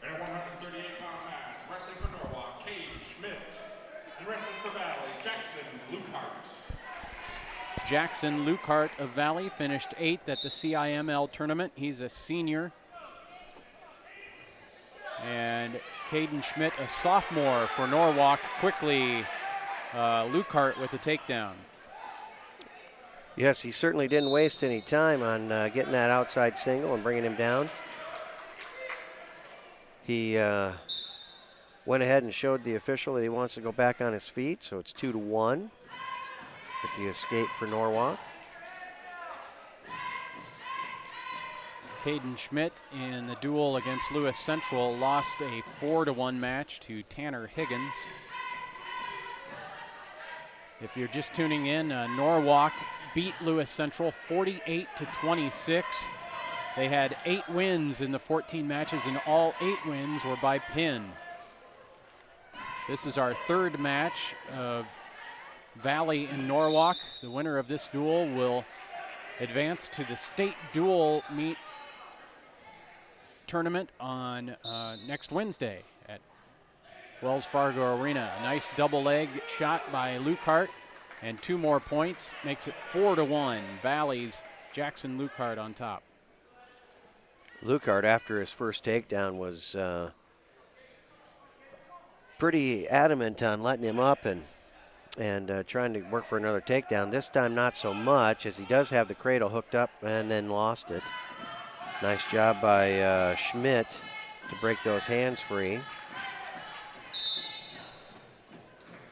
In a 138-pound match, wrestling for Norwalk, Cade Schmidt. And wrestling for Valley, Jackson Lukehart. Jackson Lukehart of Valley finished 8th at the CIML tournament. He's a senior. And Caden Schmidt, a sophomore for Norwalk, quickly Lukehart with a takedown. Yes, he certainly didn't waste any time on getting that outside single and bringing him down. He went ahead and showed the official that he wants to go back on his feet, so it's 2-1 with the escape for Norwalk. Caden Schmidt in the duel against Lewis Central lost a 4-1 match to Tanner Higgins. If you're just tuning in, Norwalk beat Lewis Central 48-26. They had 8 wins in the 14 matches, and all 8 wins were by pin. This is our 3rd match of Valley and Norwalk. The winner of this duel will advance to the state dual meet tournament on next Wednesday at Wells Fargo Arena. A nice double leg shot by Lukehart, and 2 more points makes it 4-1. Valley's Jackson Lukehart on top. Lukehart, after his first takedown, was pretty adamant on letting him up and trying to work for another takedown. This time not so much, as he does have the cradle hooked up and then lost it. Nice job by Schmidt to break those hands free.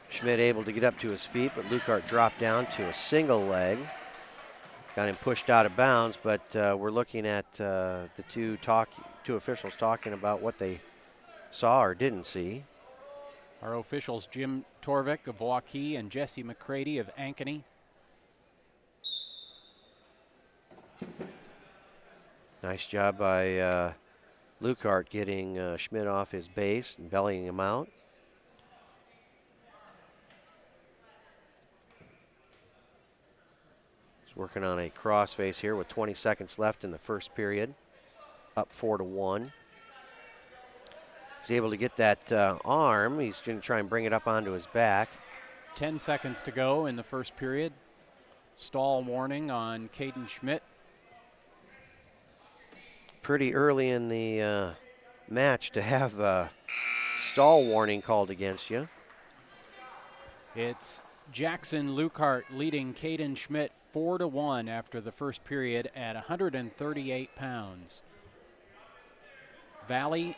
Schmidt able to get up to his feet, but Lukehart dropped down to a single leg. Got him pushed out of bounds, but we're looking at the two officials talking about what they saw or didn't see. Our officials, Jim Torvik of Waukee and Jesse McCready of Ankeny. Nice job by Lukehart getting Schmidt off his base and bellying him out. He's working on a crossface here with 20 seconds left in the first period. Up 4-1. He's able to get that arm. He's going to try and bring it up onto his back. 10 seconds to go in the first period. Stall warning on Caden Schmidt. Pretty early in the match to have a stall warning called against you. It's Jackson Lukehart leading Caden Schmidt 4-1 after the first period at 138 pounds. Valley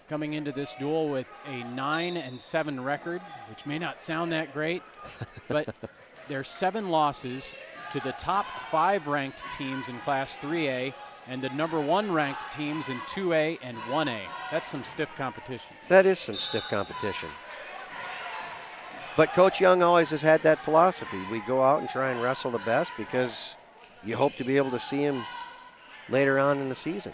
coming into this duel with a 9-7 record, which may not sound that great, but their 7 losses to the top 5 ranked teams in Class 3A and the number 1 ranked teams in 2A and 1A. That's some stiff competition. That is some stiff competition. But Coach Young always has had that philosophy. We go out and try and wrestle the best because you hope to be able to see him later on in the season.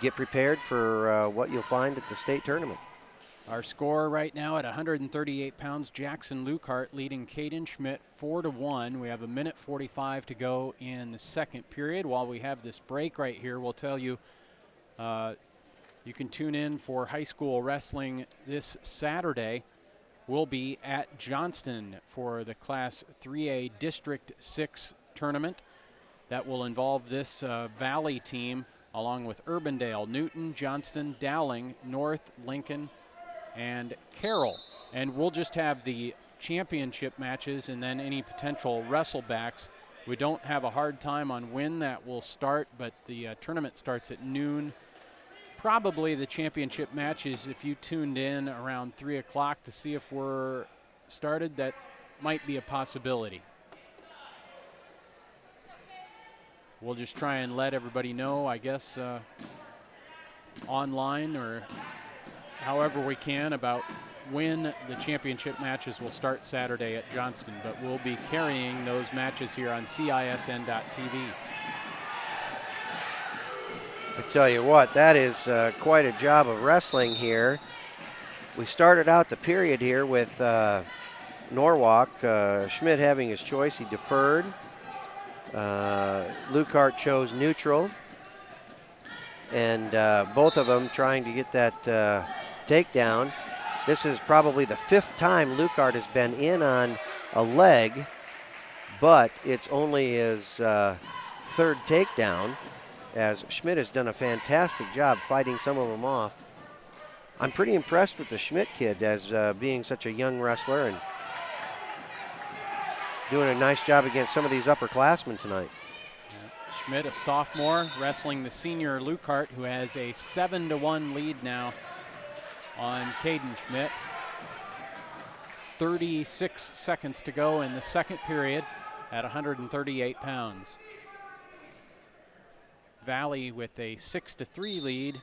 Get prepared for what you'll find at the state tournament. Our score right now at 138 pounds, Jackson Lukehart leading Caden Schmidt 4-1. We have 1:45 to go in the second period. While we have this break right here, we'll tell you you can tune in for high school wrestling this Saturday. We'll be at Johnston for the Class 3A District 6 tournament. That will involve this Valley team along with Urbandale, Newton, Johnston, Dowling, North, Lincoln, and Carroll. And we'll just have the championship matches and then any potential wrestlebacks. We don't have a hard time on when that will start, but the tournament starts at noon. Probably the championship matches, if you tuned in around 3 o'clock to see if we're started, that might be a possibility. We'll just try and let everybody know, I guess, online or however we can about when the championship matches will start Saturday at Johnston, but we'll be carrying those matches here on CISN.TV. I tell you what, that is quite a job of wrestling here. We started out the period here with Norwalk. Schmidt having his choice, he deferred. Lukehart chose neutral. And both of them trying to get that takedown. This is probably the 5th time Lukehart has been in on a leg, but it's only his 3rd takedown, as Schmidt has done a fantastic job fighting some of them off. I'm pretty impressed with the Schmidt kid as being such a young wrestler and doing a nice job against some of these upperclassmen tonight. Schmidt, a sophomore, wrestling the senior Lukart, who has a 7-1 lead now on Caden Schmidt. 36 seconds to go in the second period at 138 pounds. Valley with a 6-3 lead.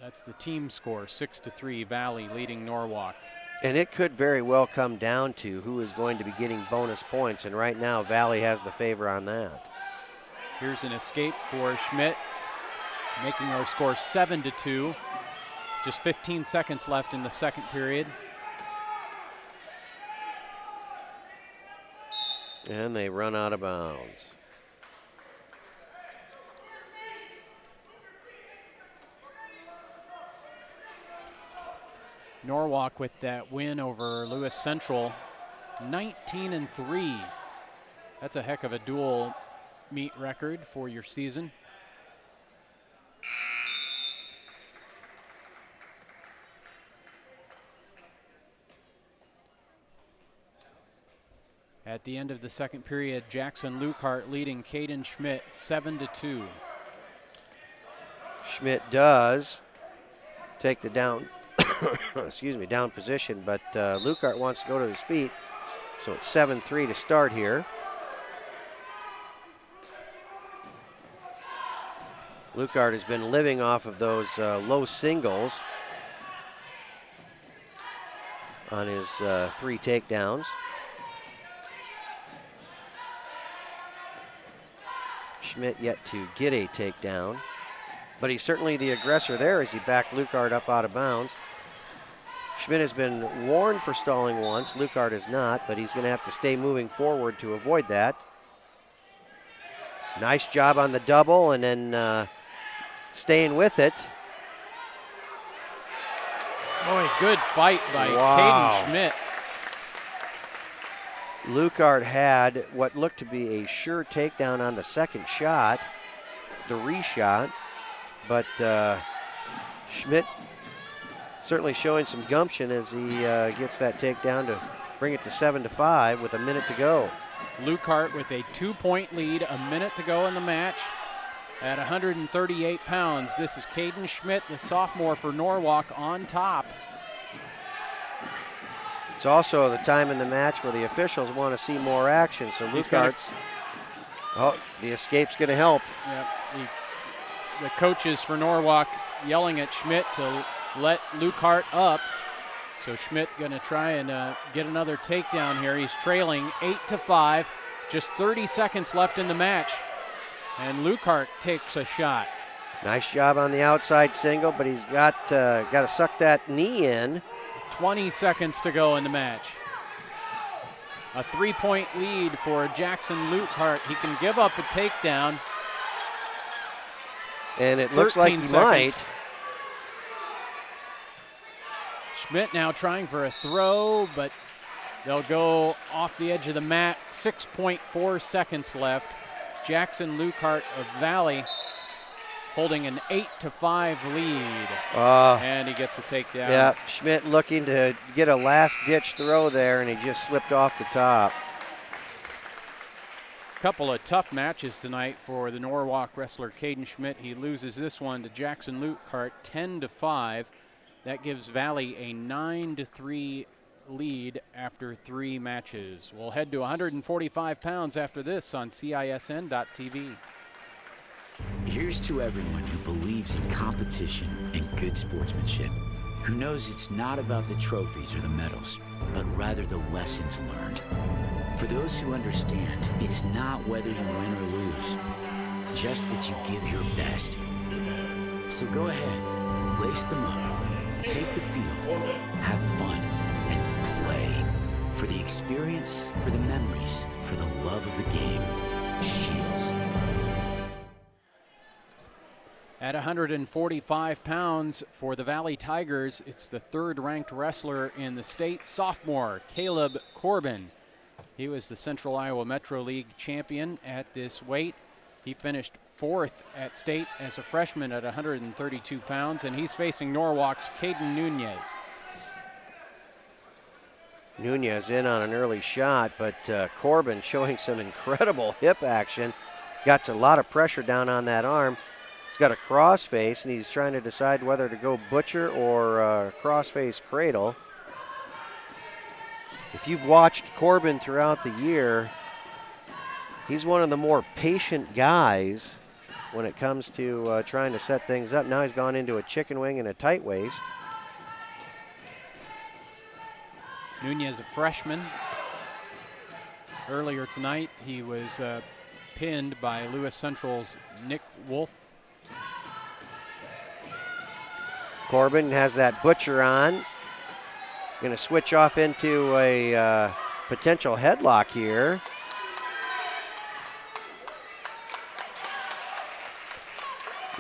That's the team score, 6-3, Valley leading Norwalk. And it could very well come down to who is going to be getting bonus points, and right now Valley has the favor on that. Here's an escape for Schmidt, making our score 7-2. Just 15 seconds left in the second period. And they run out of bounds. Norwalk with that win over Lewis Central, 19-3. That's a heck of a dual meet record for your season. At the end of the second period, Jackson Lukart leading Caden Schmidt 7-2. Schmidt does take the down down position, but Lukart wants to go to his feet, so it's 7-3 to start here. Lukart has been living off of those low singles on his 3 takedowns. Schmidt yet to get a takedown, but he's certainly the aggressor there as he backed Lukart up out of bounds. Schmidt has been warned for stalling once. Lukart is not, but he's going to have to stay moving forward to avoid that. Nice job on the double and then staying with it. Boy, good fight by Caden Schmidt. Lukart had what looked to be a sure takedown on the second shot, the reshot, but Schmidt certainly showing some gumption as he gets that takedown to bring it to 7-5 with a minute to go. Lukart with a 2-point lead, a minute to go in the match at 138 pounds. This is Caden Schmidt, the sophomore for Norwalk, on top. It's also the time in the match where the officials want to see more action, so Lukart's, the escape's going to help. Yep. The coaches for Norwalk yelling at Schmidt to let Lukart up. So Schmidt going to try and get another takedown here. He's trailing 8-5, just 30 seconds left in the match. And Lukart takes a shot. Nice job on the outside single, but he's got to suck that knee in. 20 seconds to go in the match. A 3-point lead for Jackson Lukart. He can give up a takedown. And it looks like he might. Schmidt now trying for a throw, but they'll go off the edge of the mat. 6.4 seconds left. Jackson Lukart of Valley holding an 8-5 lead. And he gets a takedown. Yeah, Schmidt looking to get a last-ditch throw there, and he just slipped off the top. Couple of tough matches tonight for the Norwalk wrestler Caden Schmidt. He loses this one to Jackson Lukart 10-5. That gives Valley a 9-3 lead after 3 matches. We'll head to 145 pounds after this on CISN.TV. Here's to everyone who believes in competition and good sportsmanship, who knows it's not about the trophies or the medals, but rather the lessons learned. For those who understand, it's not whether you win or lose, just that you give your best. So go ahead, lace them up, take the field, have fun, and play. For the experience, for the memories, for the love of the game. Shields. At 145 pounds for the Valley Tigers, it's the 3rd-ranked wrestler in the state, sophomore Caleb Corbin. He was the Central Iowa Metro League champion at this weight. He finished 4th at state as a freshman at 132 pounds, and he's facing Norwalk's Caden Nunez. Nunez in on an early shot, but Corbin showing some incredible hip action. Got a lot of pressure down on that arm. He's got a crossface, and he's trying to decide whether to go butcher or crossface cradle. If you've watched Corbin throughout the year, he's one of the more patient guys when it comes to trying to set things up. Now he's gone into a chicken wing and a tight waist. Nunez, a freshman. Earlier tonight, he was pinned by Lewis Central's Nick Wolf. Corbin has that butcher on. Going to switch off into a potential headlock here.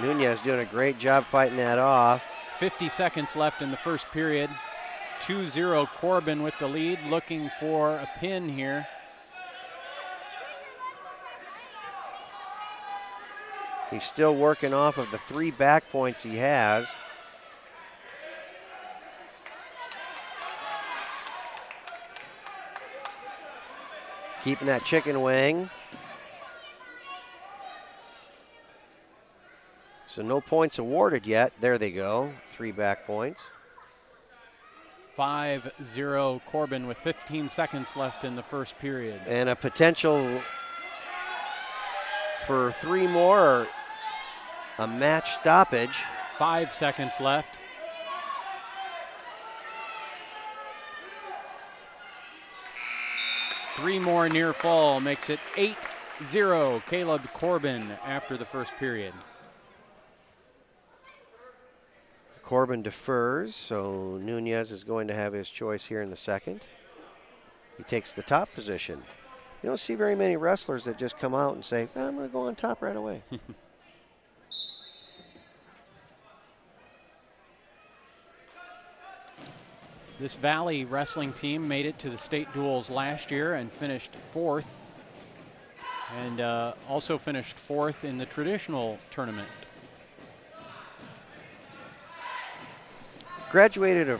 Nunez doing a great job fighting that off. 50 seconds left in the first period. 2-0 Corbin with the lead, looking for a pin here. He's still working off of the 3 back points he has. Keeping that chicken wing. So no points awarded yet. There they go, 3 back points. 5-0 Corbin with 15 seconds left in the first period. And a potential for 3 more, or a match stoppage. 5 seconds left. Three more near fall makes it 8-0 Caleb Corbin after the first period. Corbin defers, so Nunez is going to have his choice here in the second. He takes the top position. You don't see very many wrestlers that just come out and say, I'm going to go on top right away. This Valley wrestling team made it to the state duels last year and finished 4th, and also finished 4th in the traditional tournament. Graduated a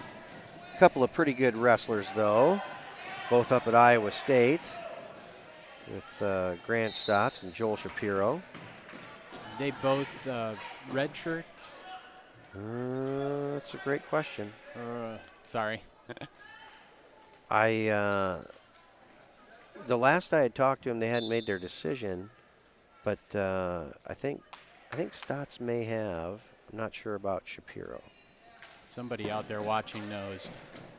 couple of pretty good wrestlers, though, both up at Iowa State with Grant Stotts and Joel Shapiro. They both red shirts? That's a great question. Sorry. The last I had talked to him, they hadn't made their decision, but I think Stotts may have. I'm not sure about Shapiro. Somebody out there watching knows.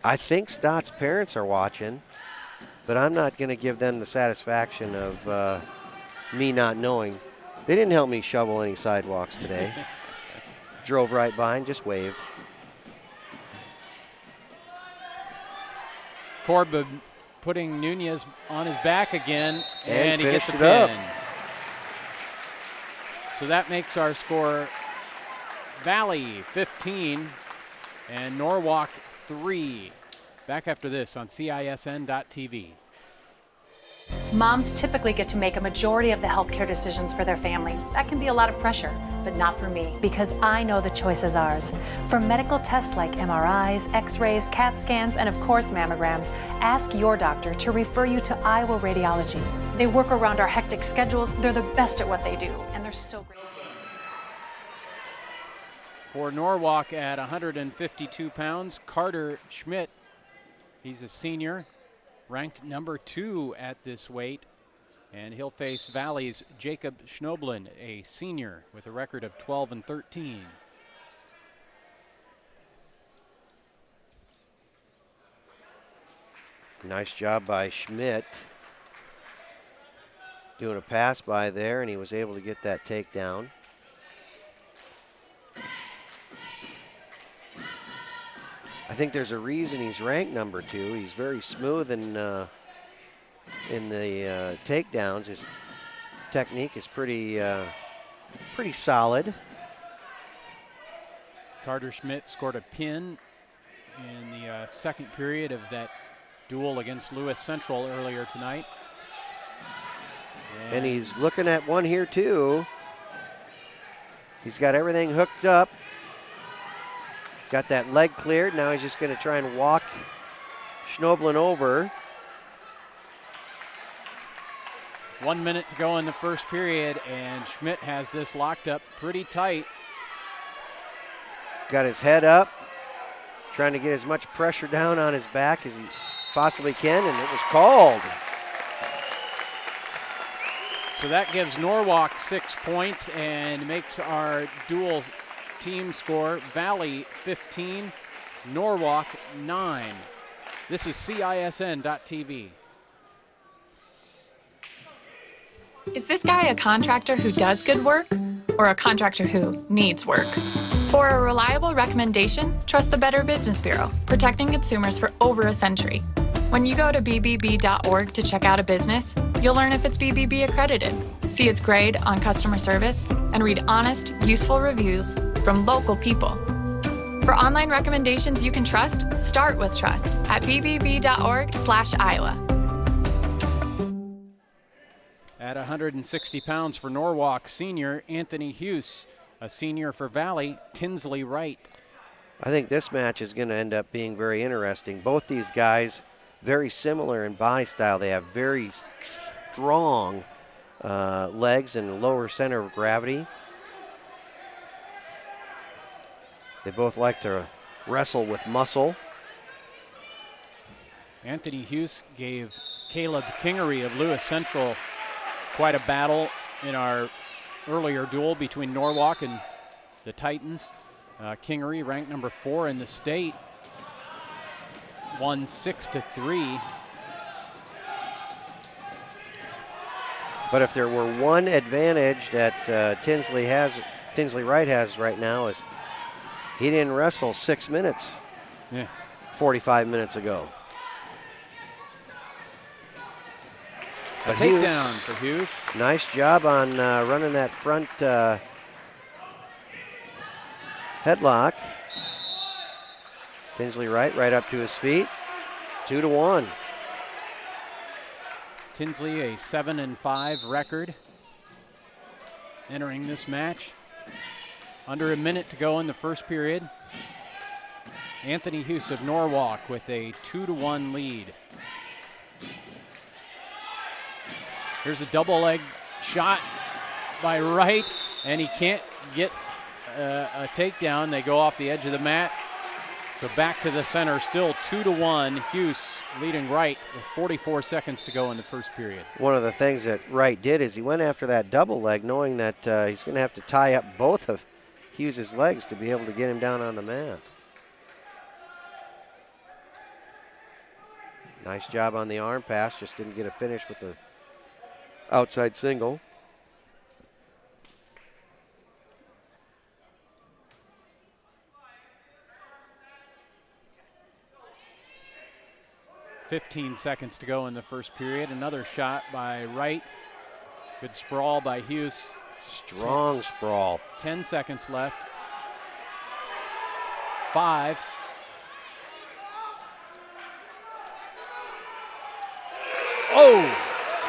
I think Stott's parents are watching, but I'm not going to give them the satisfaction of me not knowing. They didn't help me shovel any sidewalks today. Drove right by and just waved. Corbin putting Nunez on his back again, and he gets a pin. Up. So that makes our score Valley 15 and Norwalk 3. Back after this on CISN.TV. Moms typically get to make a majority of the healthcare decisions for their family. That can be a lot of pressure, but not for me, because I know the choice is ours. For medical tests like MRIs, X-rays, CAT scans, and of course mammograms, ask your doctor to refer you to Iowa Radiology. They work around our hectic schedules. They're the best at what they do, and they're so great. For Norwalk at 152 pounds, Carter Schmidt. He's a senior, ranked number 2 at this weight, and he'll face Valley's Jacob Schnoblin, a senior with a record of 12-13. Nice job by Schmidt. Doing a pass by there, and he was able to get that takedown. I think there's a reason he's ranked number 2. He's very smooth in the takedowns. His technique is pretty solid. Carter Schmidt scored a pin in the second period of that duel against Lewis Central earlier tonight. And he's looking at one here too. He's got everything hooked up. Got that leg cleared. Now he's just going to try and walk Schnoblin over. 1 minute to go in the first period, and Schmidt has this locked up pretty tight. Got his head up, trying to get as much pressure down on his back as he possibly can, and it was called. So that gives Norwalk 6 points and makes our dual team score Valley 15, Norwalk 9. This is CISN.TV. Is this guy a contractor who does good work or a contractor who needs work? For a reliable recommendation, trust the Better Business Bureau, protecting consumers for over a century. When you go to bbb.org to check out a business, you'll learn if it's BBB accredited, see its grade on customer service, and read honest, useful reviews from local people. For online recommendations you can trust, start with trust at bbb.org/Iowa. At 160 pounds for Norwalk, senior Anthony Hughes. A senior for Valley, Tinsley Wright. I think this match is going to end up being very interesting. Both these guys, very similar in body style. They have very strong legs and lower center of gravity. They both like to wrestle with muscle. Anthony Hughes gave Caleb Kingery of Lewis Central quite a battle in our earlier duel between Norwalk and the Titans. Kingery, ranked number 4 in the state, won 6-3. But if there were one advantage that Tinsley Wright has right now, is he didn't wrestle 6 minutes 45 minutes ago. A takedown for Hughes. Nice job on running that front headlock. Tinsley Wright right up to his feet. 2-1. Tinsley, a 7-5 record entering this match. Under a minute to go in the first period. Anthony Hughes of Norwalk with a 2-1 lead. Here's a double leg shot by Wright, and he can't get a takedown. They go off the edge of the mat. So back to the center, still 2-1. Hughes leading Wright with 44 seconds to go in the first period. One of the things that Wright did is he went after that double leg knowing that he's going to have to tie up both of Hughes' legs to be able to get him down on the mat. Nice job on the arm pass, just didn't get a finish with the outside single. .15 seconds to go in the first period. Another shot by Wright. Good sprawl by Hughes. Strong sprawl. 10 seconds left. 5. Oh!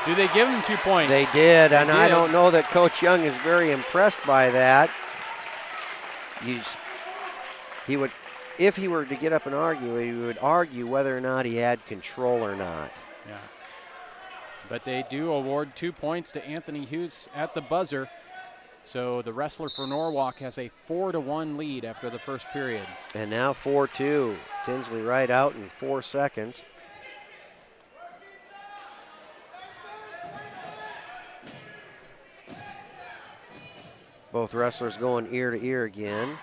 Do they give him 2 points? They did, and I don't know that Coach Young is very impressed by that. He would, if he were to get up and argue, he would argue whether or not he had control or not. Yeah. But they do award 2 points to Anthony Hughes at the buzzer. So the wrestler for Norwalk has a 4-1 lead after the first period. And now 4-2. Tinsley Wright out in 4 seconds. Both wrestlers going ear to ear again.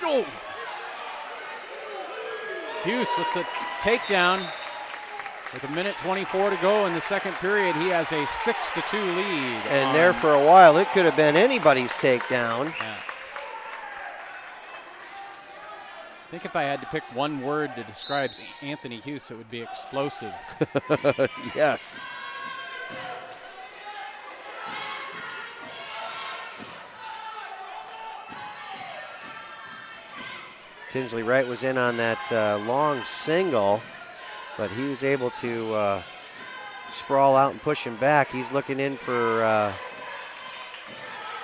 Oh! Hughes with the takedown. With 1:24 to go in the second period, he has a 6-2 lead. And there for a while, it could have been anybody's takedown. Yeah. I think if I had to pick one word that describes Anthony Hughes, it would be explosive. Yes. Tinsley Wright was in on that long single, but he was able to sprawl out and push him back. He's looking in for...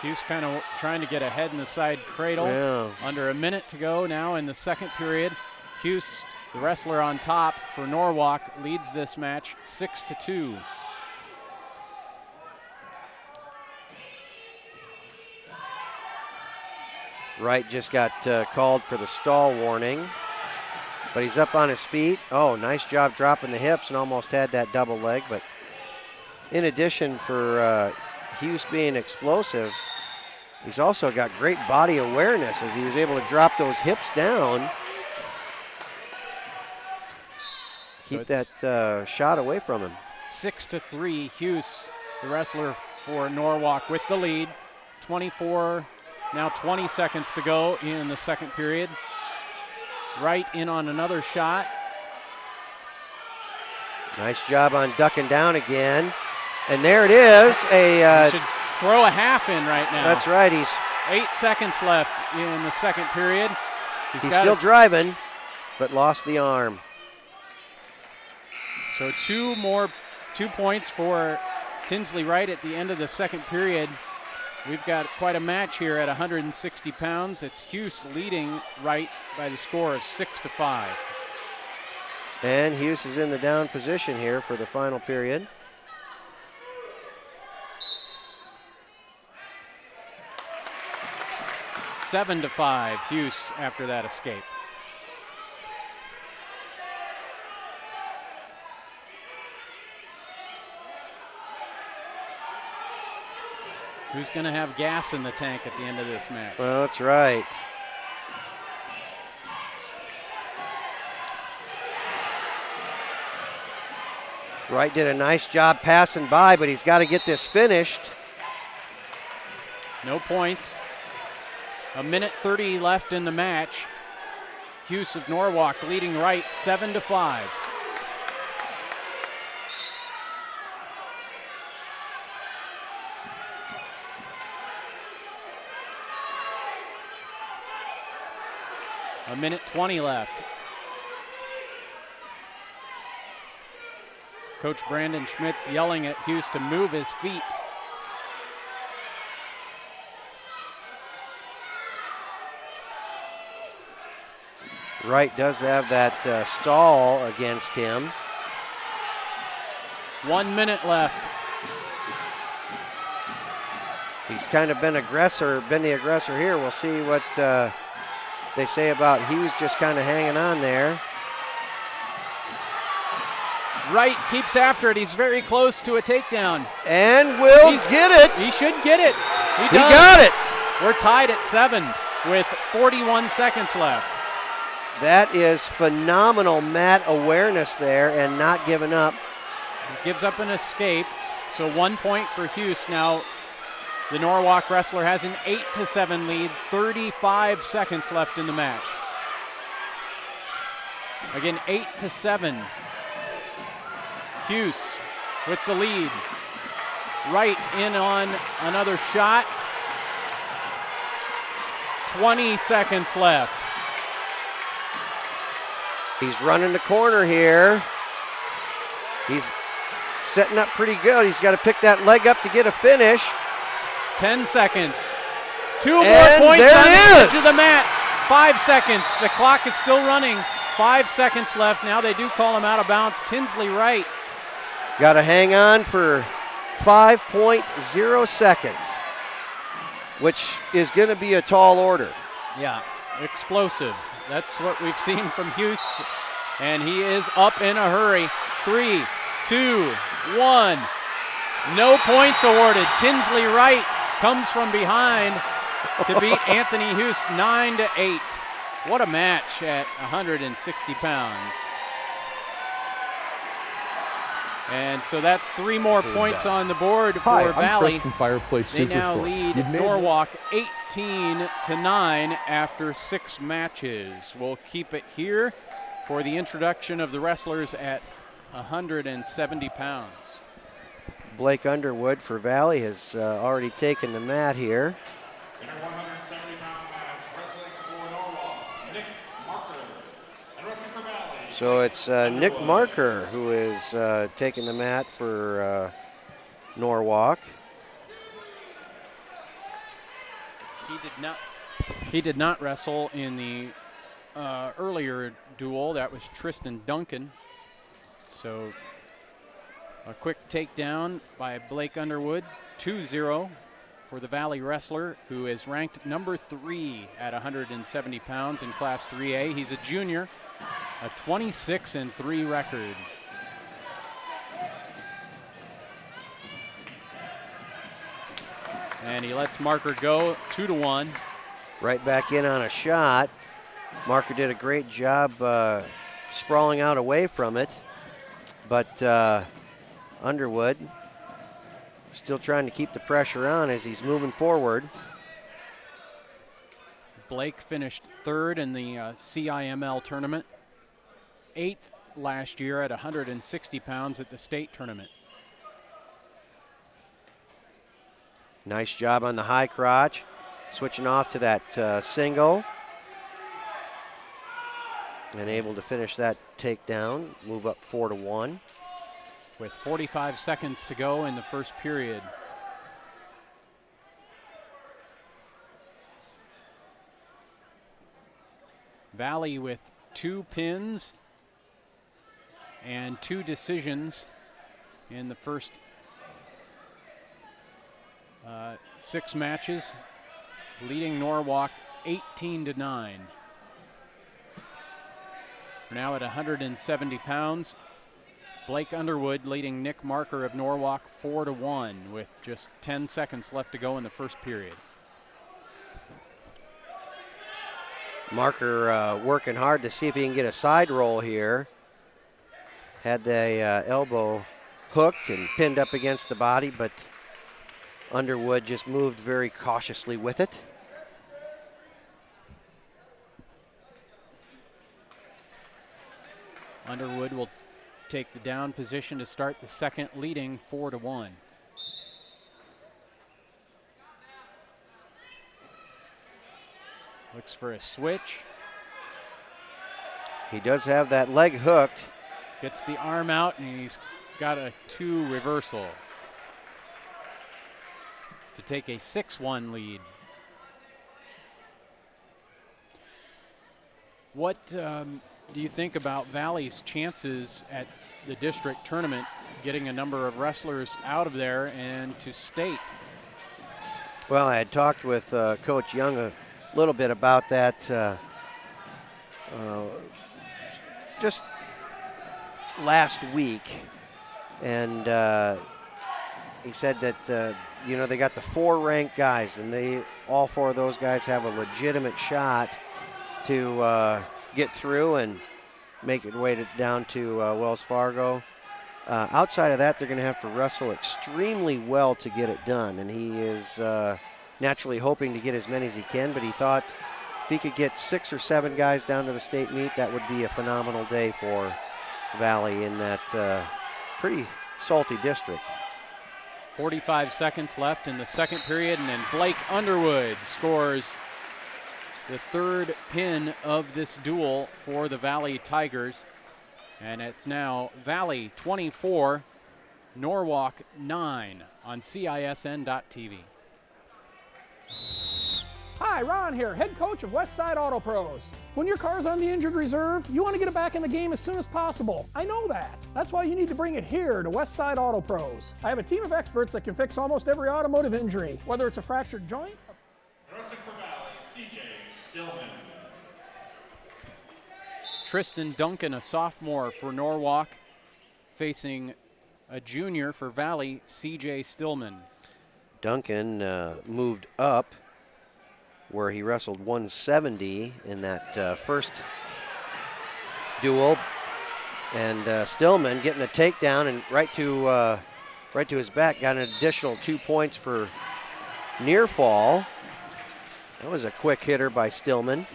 Hughes kind of trying to get ahead in the side cradle. Yeah. Under a minute to go now in the second period. Hughes, the wrestler on top for Norwalk, leads this match 6-2. Wright just got called for the stall warning, but he's up on his feet. Oh, nice job dropping the hips and almost had that double leg. But in addition for Hughes being explosive, he's also got great body awareness as he was able to drop those hips down. Keep that shot away from him. 6-3, Hughes, the wrestler for Norwalk with the lead. 20 seconds to go in the second period. Wright in on another shot. Nice job on ducking down again. And there it is. He should throw a half in right now. That's right. He's 8 seconds left in the second period. He's still driving, but lost the arm. So 2 points for Tinsley Wright at the end of the second period. We've got quite a match here at 160 pounds. It's Hughes leading Wright by the score of 6-5. And Hughes is in the down position here for the final period. Seven to 5, Hughes after that escape. Who's going to have gas in the tank at the end of this match? Well, that's right. Wright did a nice job passing by, but he's got to get this finished. No points. A minute 30 left in the match. Hughes of Norwalk leading Wright 7-5. A minute 20 left. Coach Brandon Schmitz yelling at Hughes to move his feet. Wright does have that stall against him. 1 minute left. He's kind of been the aggressor here. We'll see what they say about Hughes just kind of hanging on there. Wright keeps after it. He's very close to a takedown. And will get it. He should get it. He got it. We're tied at 7 with 41 seconds left. That is phenomenal mat awareness there and not giving up. He gives up an escape. So 1 point for Hughes. Now the Norwalk wrestler has an 8-7 lead, 35 seconds left in the match. Again, 8-7. Hughes with the lead. Wright in on another shot. 20 seconds left. He's running the corner here. He's setting up pretty good. He's got to pick that leg up to get a finish. 10 seconds. 2 more And points there on it the is. edge of the mat. 5 seconds. The clock is still running. 5 seconds left. Now they do call him out of bounds. Tinsley Wright. Got to hang on for 5.0 seconds, which is going to be a tall order. Yeah, explosive. That's what we've seen from Hughes. And he is up in a hurry. 3, 2, 1. No points awarded. Tinsley Wright comes from behind to beat Anthony Hughes 9-8. What a match at 160 pounds. And so that's 3 more points on the board for Hi, I'm Valley. Chris from Fireplace They now Superstore. lead You've made Norwalk 18-9 after 6 matches. We'll keep it here for the introduction of the wrestlers at 170 pounds. Blake Underwood for Valley has already taken the mat here. In a 170-pound match, wrestling for Norwalk, Nick So it's Nick Marker who is taking the mat for Norwalk. He did not wrestle in the earlier duel. That was Tristan Duncan. So a quick takedown by Blake Underwood, 2-0 for the Valley wrestler, who is ranked number 3 at 170 pounds in Class 3A. He's a junior, a 26-3 record. And he lets Marker go 2-1. Right back in on a shot. Marker did a great job sprawling out away from it, but Underwood still trying to keep the pressure on as he's moving forward. Blake finished 3rd in the CIML tournament, 8th last year at 160 pounds at the state tournament. Nice job on the high crotch, switching off to that single. And able to finish that takedown, move up 4-1. With 45 seconds to go in the first period. Valley with 2 pins and 2 decisions in the first 6 matches, leading Norwalk 18-9. We're now at 170 pounds. Blake Underwood leading Nick Marker of Norwalk 4-1 with just 10 seconds left to go in the first period. Marker working hard to see if he can get a side roll here. Had the elbow hooked and pinned up against the body, but Underwood just moved very cautiously with it. Underwood will take the down position to start the second, leading 4-1. Looks for a switch. He does have that leg hooked. Gets the arm out, and he's got a 2 reversal to take a 6-1 lead. What do you think about Valley's chances at the district tournament, getting a number of wrestlers out of there and to state? Well, I had talked with Coach Young a little bit about that just last week, and he said that they got the 4 ranked guys, and all 4 of those guys have a legitimate shot to get through and make it way down to Wells Fargo. Outside of that, they're going to have to wrestle extremely well to get it done, and he is naturally hoping to get as many as he can, but he thought if he could get 6 or 7 guys down to the state meet, that would be a phenomenal day for Valley in that pretty salty district. 45 seconds left in the second period, and then Blake Underwood scores the 3rd pin of this duel for the Valley Tigers. And it's now Valley 24, Norwalk 9 on CISN.TV. Hi, Ron here, head coach of Westside Auto Pros. When your car's on the injured reserve, you want to get it back in the game as soon as possible. I know that. That's why you need to bring it here to Westside Auto Pros. I have a team of experts that can fix almost every automotive injury, whether it's a fractured joint. Wrestling for Valley, CJ Stillman. Tristan Duncan, a sophomore for Norwalk, facing a junior for Valley, CJ Stillman. Duncan moved up where he wrestled 170 in that first duel, and Stillman getting a takedown and right to his back, got an additional 2 points for near fall. That was a quick hitter by Stillman.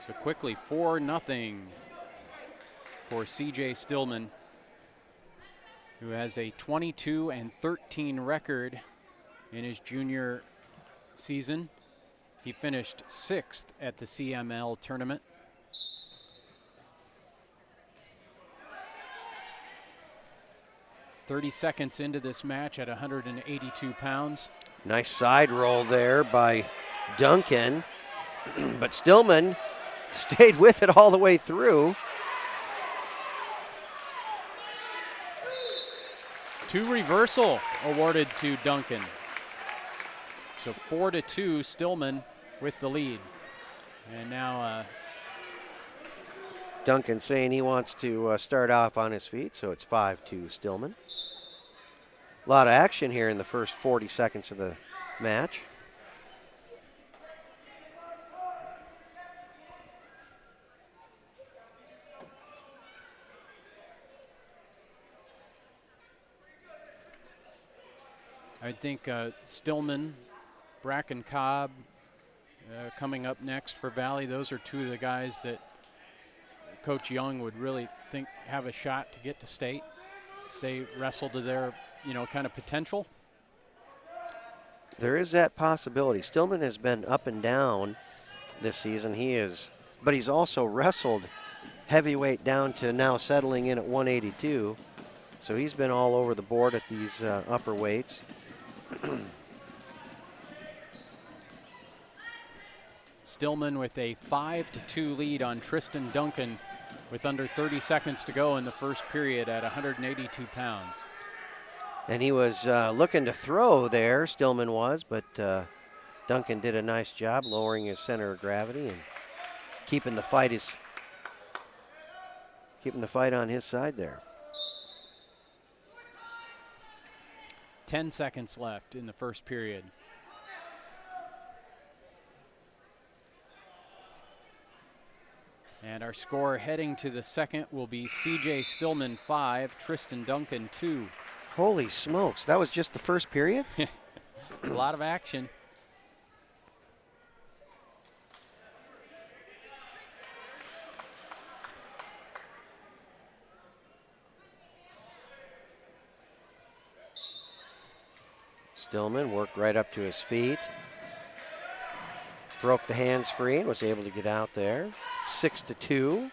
So quickly 4-0 for CJ Stillman, who has a 22-13 record in his junior season. He finished 6th at the CML tournament. 30 seconds into this match at 182 pounds. Nice side roll there by Duncan, but Stillman stayed with it all the way through. 2 reversal awarded to Duncan. So 4-2, Stillman with the lead. And now Duncan saying he wants to start off on his feet, so it's 5-2 Stillman. A lot of action here in the first 40 seconds of the match. I think Stillman, Bracken Cobb coming up next for Valley. Those are 2 of the guys that Coach Young would really think have a shot to get to state. They wrestle to their, kind of potential. There is that possibility. Stillman has been up and down this season. But he's also wrestled heavyweight down to now settling in at 182. So he's been all over the board at these upper weights. Stillman with a 5-2 lead on Tristan Duncan with under 30 seconds to go in the first period at 182 pounds. And he was looking to throw there, Stillman was, but Duncan did a nice job lowering his center of gravity and keeping the fight on his side there. 10 seconds left in the first period. And our score heading to the second will be CJ Stillman 5, Tristan Duncan 2. Holy smokes, that was just the first period? A lot of action. Stillman worked right up to his feet. Broke the hands free and was able to get out there. 6-2.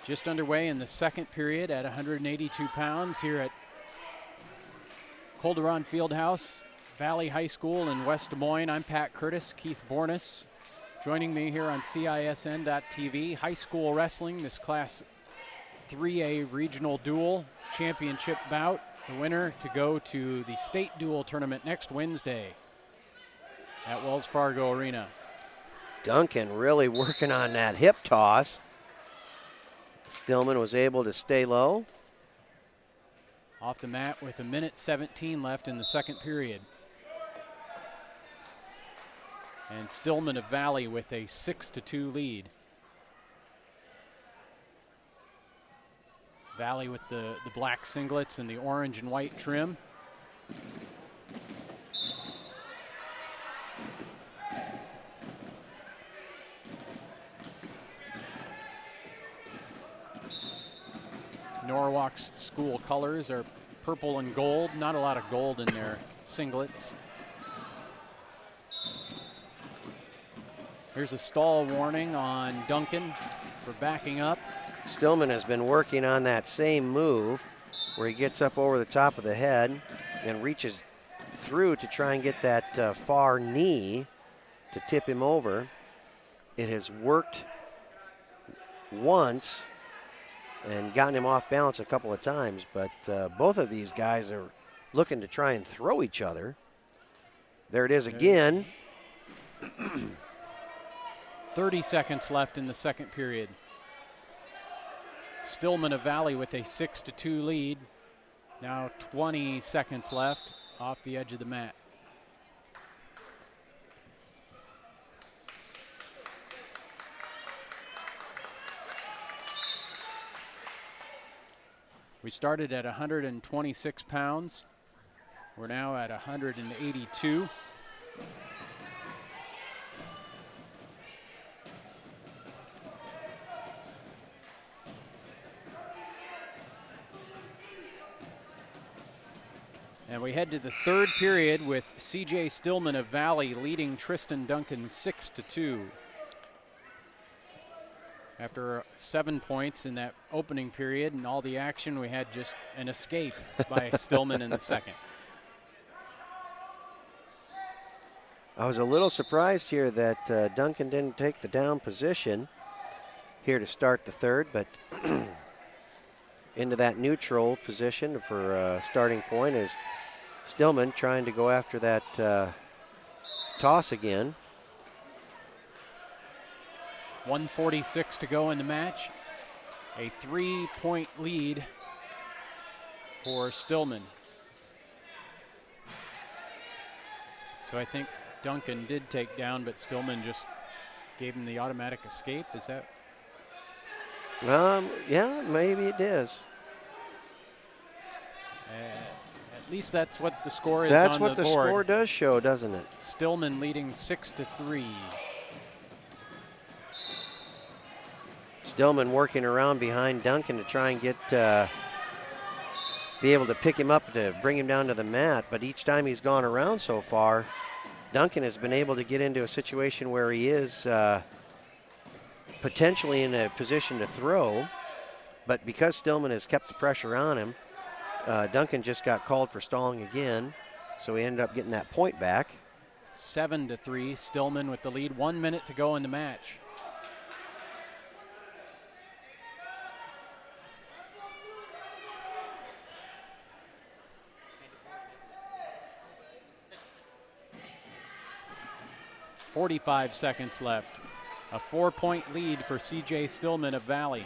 Just underway in the second period at 182 pounds here at Calderon Fieldhouse, Valley High School in West Des Moines. I'm Pat Curtis, Keith Bornis. Joining me here on CISN.TV, high school wrestling, this Class 3A regional dual championship bout. The winner to go to the state dual tournament next Wednesday at Wells Fargo Arena. Duncan really working on that hip toss. Stillman was able to stay low. Off the mat with 1:17 left in the second period. And Stillman of Valley with a 6-2 lead. Valley with the black singlets and the orange and white trim. Norwalk's school colors are purple and gold. Not a lot of gold in their singlets. Here's a stall warning on Duncan for backing up. Stillman has been working on that same move where he gets up over the top of the head and reaches through to try and get that far knee to tip him over. It has worked once and gotten him off balance a couple of times, but both of these guys are looking to try and throw each other. There it is again. 30 seconds left in the second period. Stillman of Valley with a 6-2 lead. Now 20 seconds left off the edge of the mat. We started at 126 pounds. We're now at 182. And we head to the third period with CJ Stillman of Valley leading Tristan Duncan 6-2. After 7 points in that opening period and all the action, we had just an escape by Stillman in the second. I was a little surprised here that Duncan didn't take the down position here to start the third, but into that neutral position for starting point is Stillman trying to go after that toss again. 1:46 to go in the match. A 3-point lead for Stillman. So I think Duncan did take down, but Stillman just gave him the automatic escape. Is that? Yeah, maybe it is. At least that's what the score is That's on what the the board. score does show, doesn't it? Stillman leading 6-3. Stillman working around behind Duncan to try and get be able to pick him up to bring him down to the mat, but each time he's gone around so far, Duncan has been able to get into a situation where he is potentially in a position to throw, but because Stillman has kept the pressure on him, Duncan just got called for stalling again, so he ended up getting that point back. 7-3, Stillman with the lead. 1 minute to go in the match. .45 seconds left. A 4-point lead for C.J. Stillman of Valley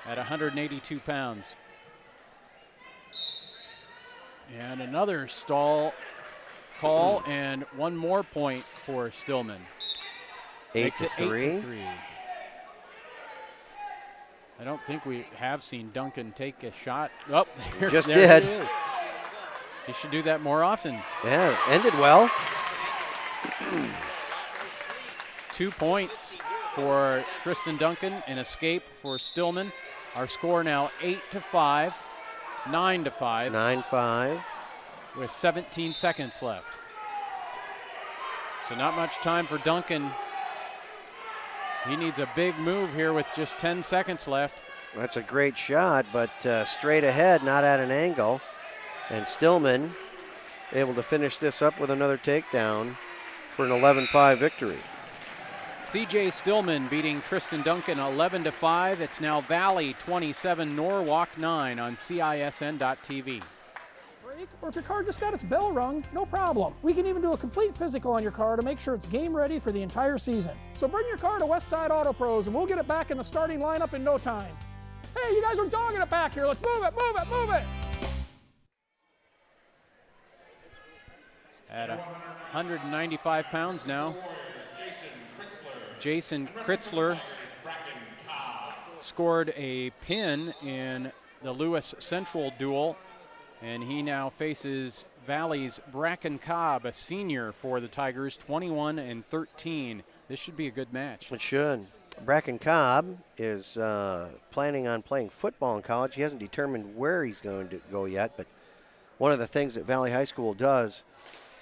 at 182 pounds. And another stall call and one more point for Stillman. 8-3. 8-3. I don't think we have seen Duncan take a shot. Oh, Just there did. it is. He should do that more often. Yeah, it ended well. 2 points for Tristan Duncan, an escape for Stillman. Our score now 8-5, 9-5. 9-5. With 17 seconds left. So not much time for Duncan. He needs a big move here with just 10 seconds left. That's a great shot, but straight ahead, not at an angle. And Stillman able to finish this up with another takedown for an 11-5 victory. C.J. Stillman beating Tristan Duncan 11-5. It's now Valley 27, Norwalk 9 on CISN.TV. Or if your car just got its bell rung, no problem. We can even do a complete physical on your car to make sure it's game ready for the entire season. So bring your car to Westside Auto Pros and we'll get it back in the starting lineup in no time. Hey, you guys are dogging it back here. Let's move it, move it, move it. At 195 pounds now, Jason Kritzler scored a pin in the Lewis Central duel, and he now faces Valley's Bracken Cobb, a senior for the Tigers, 21-13. This should be a good match. It should. Bracken Cobb is planning on playing football in college. He hasn't determined where he's going to go yet, but one of the things that Valley High School does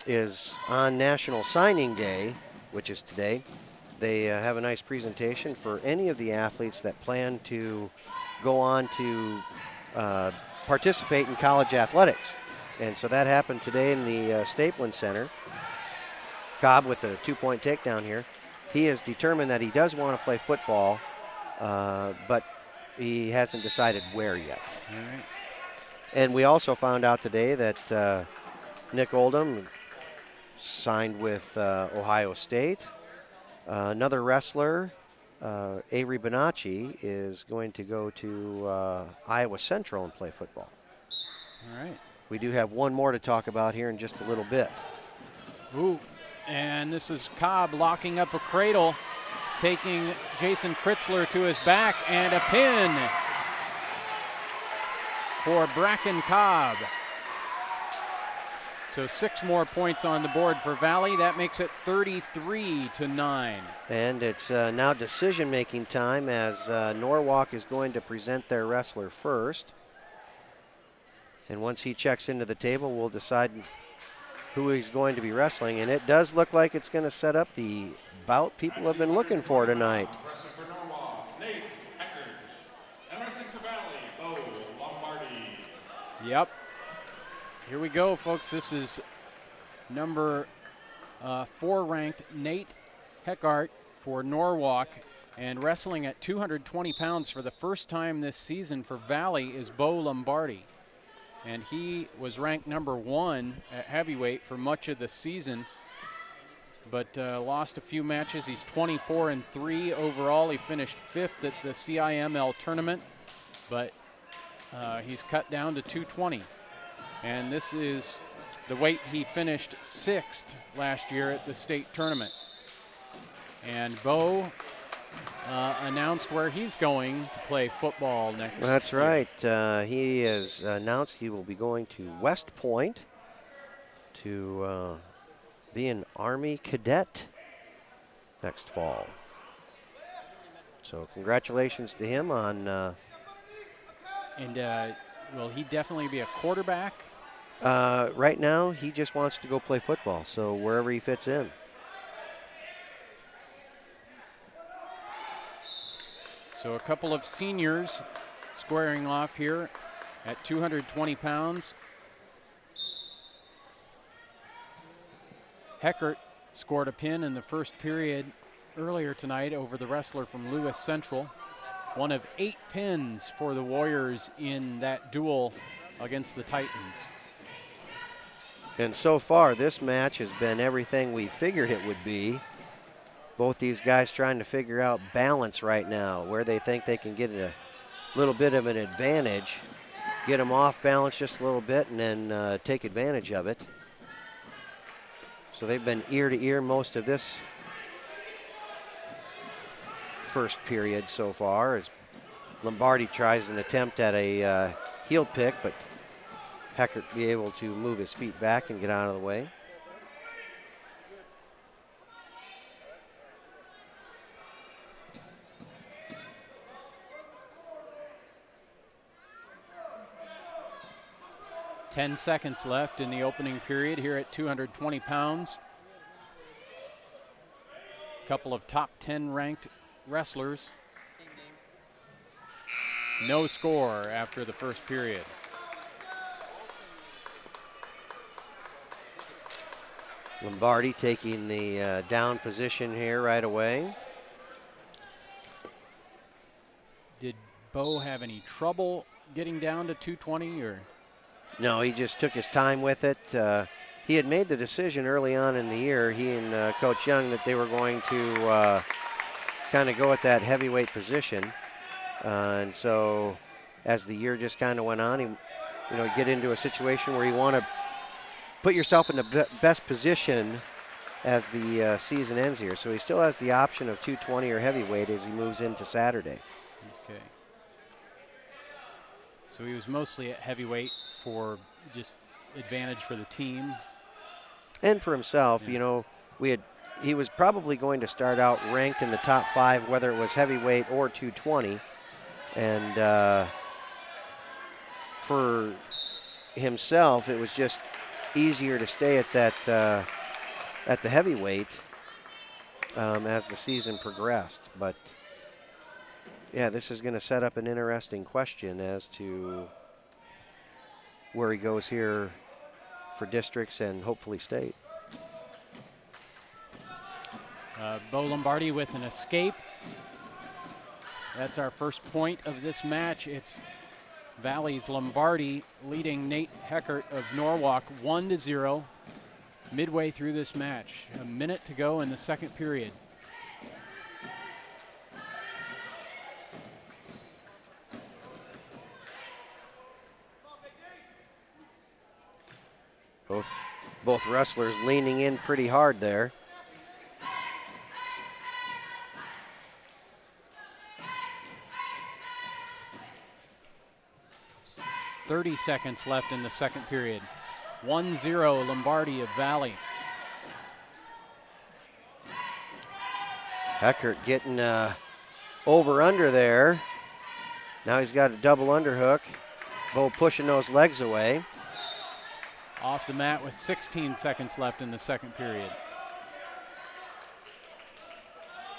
is on National Signing Day, which is today, they have a nice presentation for any of the athletes that plan to go on to participate in college athletics. And so that happened today in the Stapleton Center. Cobb with a 2-point takedown here. He has determined that he does want to play football, but he hasn't decided where yet. All right. And we also found out today that Nick Oldham signed with Ohio State. Another wrestler, Avery Bonacci, is going to go to Iowa Central and play football. All right. We do have one more to talk about here in just a little bit. Ooh, and this is Cobb locking up a cradle, taking Jason Kritzler to his back, and a pin for Bracken Cobb. So 6 more points on the board for Valley. That makes it 33-9. And it's now decision-making time as Norwalk is going to present their wrestler first. And once he checks into the table, we'll decide who he's going to be wrestling. And it does look like it's going to set up the bout people have been looking for tonight. Yep. Here we go, folks. This is number 4 ranked Nate Heckart for Norwalk. And wrestling at 220 pounds for the first time this season for Valley is Bo Lombardi. And he was ranked number 1 at heavyweight for much of the season, but lost a few matches. He's 24-3 overall. He finished 5th at the CIML tournament, but he's cut down to 220. And this is the weight he finished 6th last year at the state tournament. And Bo announced where he's going to play football next That's year. right. He has announced he will be going to West Point to be an Army cadet next fall. So congratulations to him on... And will he definitely be a quarterback? Right now, he just wants to go play football, so wherever he fits in. So a couple of seniors squaring off here at 220 pounds. Heckert scored a pin in the first period earlier tonight over the wrestler from Lewis Central. One of 8 pins for the Warriors in that duel against the Titans. And so far, this match has been everything we figured it would be. Both these guys trying to figure out balance right now, where they think they can get a little bit of an advantage, get them off balance just a little bit, and then take advantage of it. So they've been ear to ear most of this first period so far, as Lombardi tries an attempt at a heel pick, but Heckert be able to move his feet back and get out of the way. Ten seconds left in the opening period here at 220 pounds. Couple of top 10 ranked wrestlers. No score after the first period. Lombardi taking the down position here right away. Did Bo have any trouble getting down to 220 or? No, he just took his time with it. He had made the decision early on in the year, he and Coach Young, that they were going to kind of go at that heavyweight position. And so as the year just kind of went on, he, get into a situation where you want to put yourself in the best position as the season ends here. So he still has the option of 220 or heavyweight as he moves into Saturday. Okay. So he was mostly at heavyweight for just advantage for the team. And for himself, Yeah. he was probably going to start out ranked in the top 5, whether it was heavyweight or 220. And for himself, it was just easier to stay at that at the heavyweight as the season progressed. But yeah, this is going to set up an interesting question as to where he goes here for districts and hopefully state. Bo Lombardi with an escape. That's our first point of this match. It's Valley's Lombardi leading Nate Heckert of Norwalk 1-0 midway through this match. A minute to go in the second period. Both wrestlers leaning in pretty hard there. .30 seconds left in the second period. 1-0 Lombardi of Valley. Heckert getting over under there. Now he's got a double underhook. Bo pushing those legs away. Off the mat with 16 seconds left in the second period.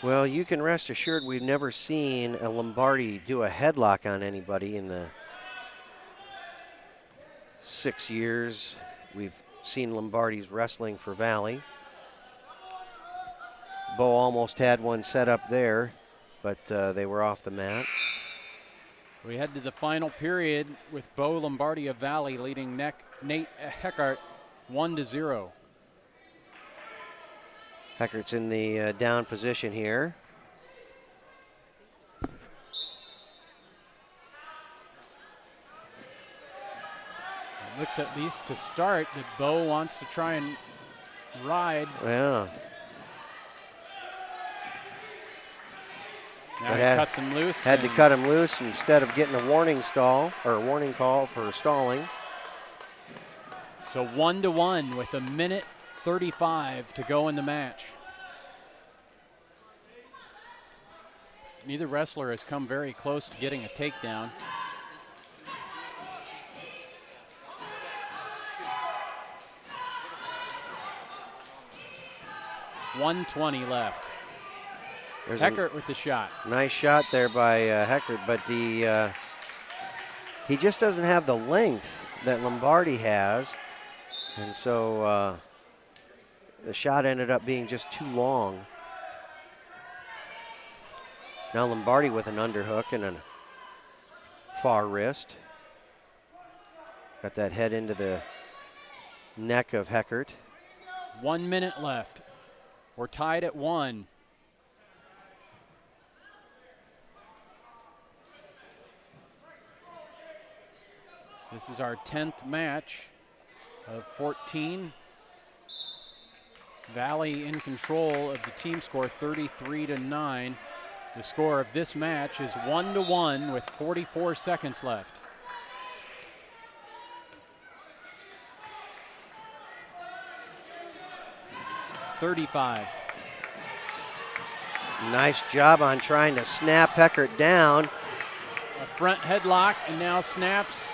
Well, you can rest assured we've never seen a Lombardi do a headlock on anybody in the 6 years we've seen Lombardi's wrestling for Valley. Bo almost had one set up there, but they were off the mat. We head to the final period with Bo Lombardi of Valley leading Nate Heckart 1-0. Heckart's in the down position here. It looks at least to start that Bo wants to try and ride. Yeah. Now he cuts him loose. Had to cut him loose instead of getting a warning stall or a warning call for stalling. So 1-1 with 1:35 to go in the match. Neither wrestler has come very close to getting a takedown. .120 left. There's Heckart with the shot. Nice shot there by Heckart, but he just doesn't have the length that Lombardi has, and so the shot ended up being just too long. Now Lombardi with an underhook and a far wrist. Got that head into the neck of Heckart. 1 minute left. We're tied at 1. This is our 10th match of 14. Valley in control of the team score 33-9. The score of this match is 1-1 with 44 seconds left. .35. Nice job on trying to snap Heckart down. A front headlock and now snaps.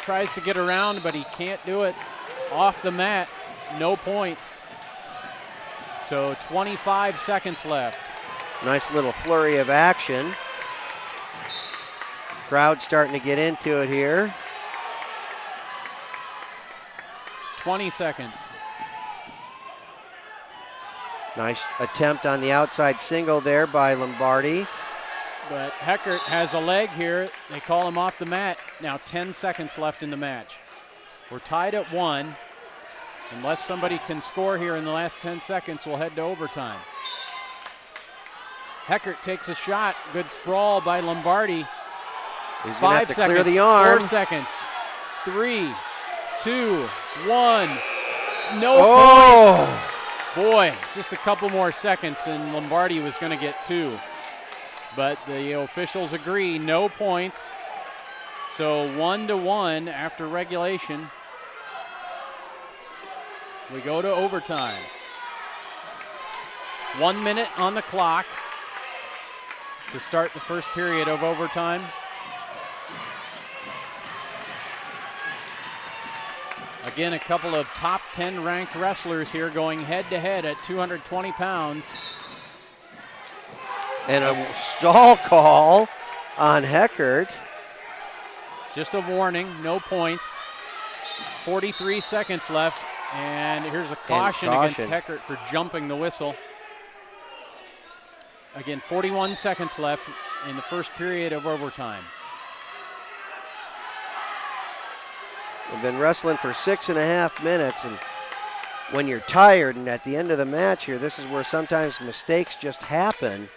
Tries to get around, but he can't do it. Off the mat, no points. So 25 seconds left. Nice little flurry of action. Crowd starting to get into it here. 20 seconds. Nice attempt on the outside single there by Lombardi. But Heckart has a leg here. They call him off the mat. Now 10 seconds left in the match. We're tied at 1. Unless somebody can score here in the last 10 seconds, we'll head to overtime. Heckart takes a shot. Good sprawl by Lombardi. He's 5 seconds. Clear the arm. 4 seconds. 3, 2, 1. No points. Boy, just a couple more seconds and Lombardi was going to get 2. But the officials agree, no points. So 1-1 after regulation. We go to overtime. 1 minute on the clock to start the first period of overtime. Again, a couple of top 10 ranked wrestlers here going head to head at 220 pounds. And a stall call on Heckart. Just a warning, no points. 43 seconds left, and here's a caution against Heckart for jumping the whistle. Again, 41 seconds left in the first period of overtime. We've been wrestling for 6.5 minutes, and when you're tired and at the end of the match here, this is where sometimes mistakes just happen.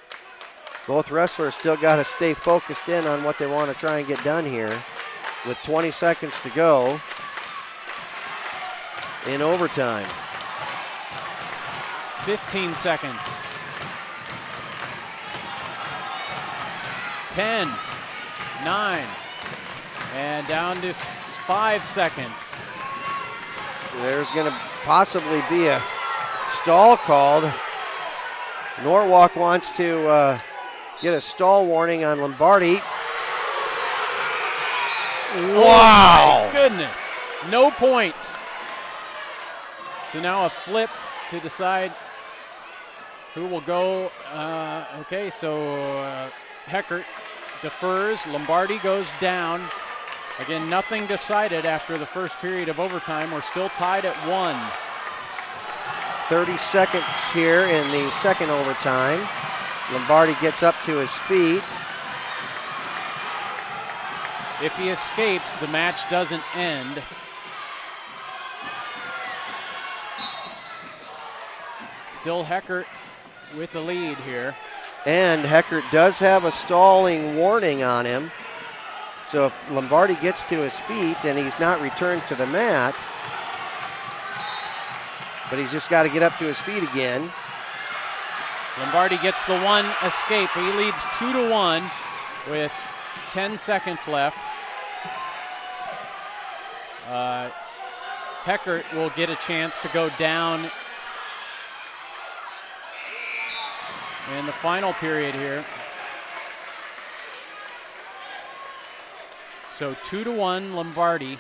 Both wrestlers still got to stay focused in on what they want to try and get done here with 20 seconds to go in overtime. 15 seconds. 10, 9, and down to 5 seconds. There's going to possibly be a stall called. Norwalk wants to get a stall warning on Lombardi. Wow! Oh my goodness, no points. So now a flip to decide who will go. Okay, so Heckart defers. Lombardi goes down. Again, nothing decided after the first period of overtime. We're still tied at 1. 30 seconds here in the second overtime. Lombardi gets up to his feet. If he escapes, the match doesn't end. Still Heckert with the lead here. And Heckert does have a stalling warning on him. So if Lombardi gets to his feet and he's not returned to the mat, but he's just got to get up to his feet again. Lombardi gets the one escape. He leads 2-1 with 10 seconds left. Heckert will get a chance to go down in the final period here. So 2-1 Lombardi.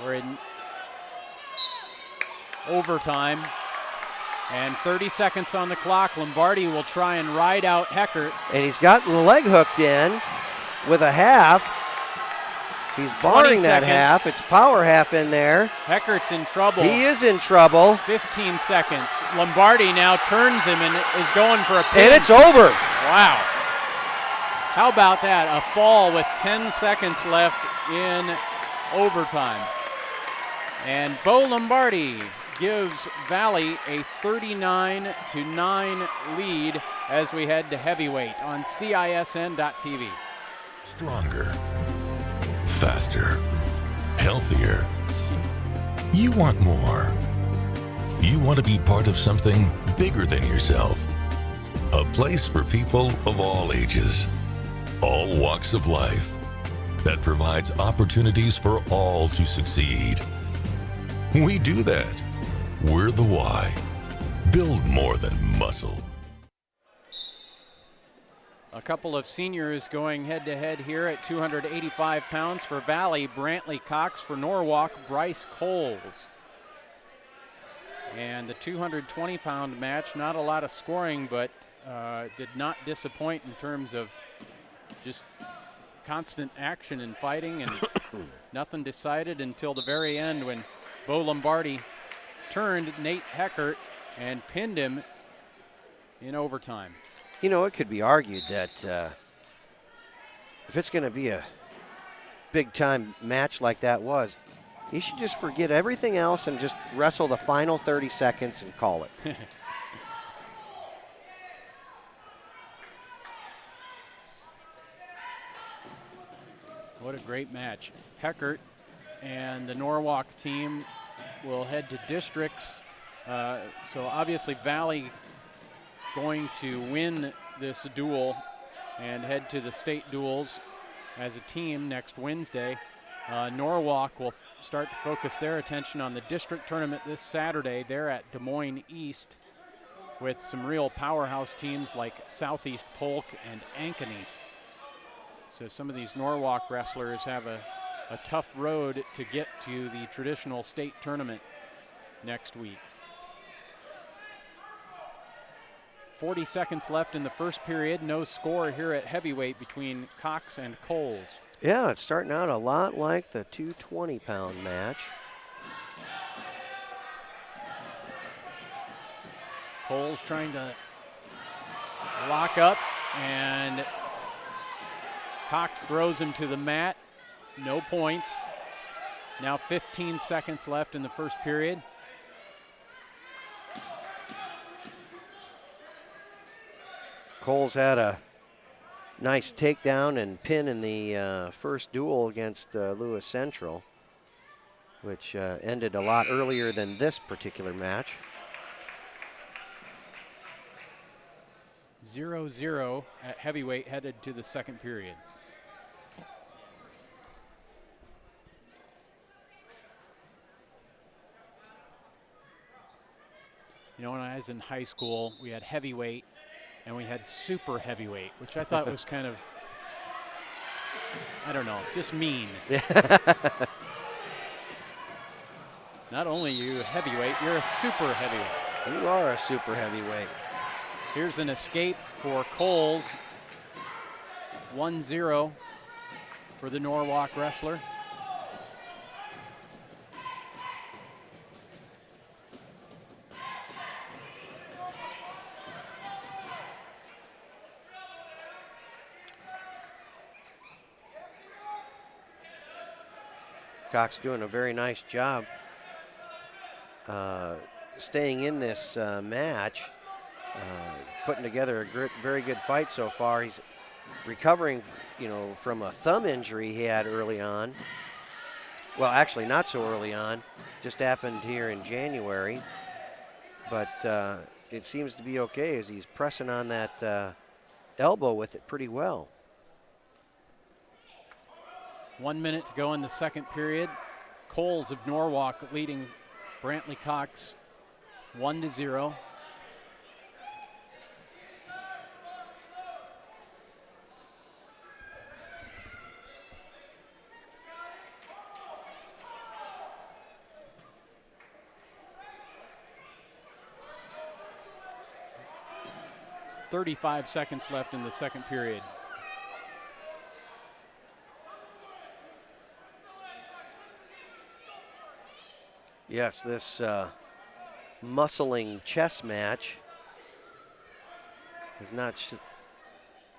We're in overtime and 30 seconds on the clock. Lombardi will try and ride out Heckert. And he's got the leg hooked in with a half. He's barring that half. It's power half in there. Heckert's in trouble. He is in trouble. 15 seconds. Lombardi now turns him and is going for a pin. And it's over. Wow. How about that? A fall with 10 seconds left in overtime. And Bo Lombardi gives Valley a 39-9 lead as we head to heavyweight on CISN.TV. Stronger, faster, healthier. You want more. You want to be part of something bigger than yourself. A place for people of all ages, all walks of life, that provides opportunities for all to succeed. We do that. We're the why. Build more than muscle. A couple of seniors going head-to-head here at 285 pounds for Valley. Brantley Cox for Norwalk, Bryce Coles. And the 220-pound match, not a lot of scoring, but did not disappoint in terms of just constant action and fighting, and nothing decided until the very end when Bo Lombardi turned Nate Heckert and pinned him in overtime. You know, it could be argued that if it's going to be a big-time match like that was, you should just forget everything else and just wrestle the final 30 seconds and call it. What a great match. Heckert and the Norwalk team will head to districts. So obviously Valley going to win this duel and head to the state duels as a team next Wednesday. Norwalk will start to focus their attention on the district tournament this Saturday. They're at Des Moines East with some real powerhouse teams like Southeast Polk and Ankeny. So some of these Norwalk wrestlers have a tough road to get to the traditional state tournament next week. 40 seconds left in the first period. No score here at heavyweight between Cox and Coles. Yeah, it's starting out a lot like the 220-pound match. Coles trying to lock up, and Cox throws him to the mat. No points. Now 15 seconds left in the first period. Coles had a nice takedown and pin in the first duel against Lewis Central, which ended a lot earlier than this particular match. 0-0 at heavyweight headed to the second period. You know, when I was in high school, we had heavyweight and we had super heavyweight, which I thought was kind of, I don't know, just mean. Not only are you heavyweight, you're a super heavyweight. You are a super heavyweight. Here's an escape for Coles. 1-0 for the Norwalk wrestler. Cox doing a very nice job staying in this match, putting together a very good fight so far. He's recovering, from a thumb injury he had early on. Well, actually not so early on, just happened here in January. But it seems to be okay as he's pressing on that elbow with it pretty well. 1 minute to go in the second period. Coles of Norwalk leading Brantley Cox 1-0. .35 seconds left in the second period. Yes, this muscling chess match has not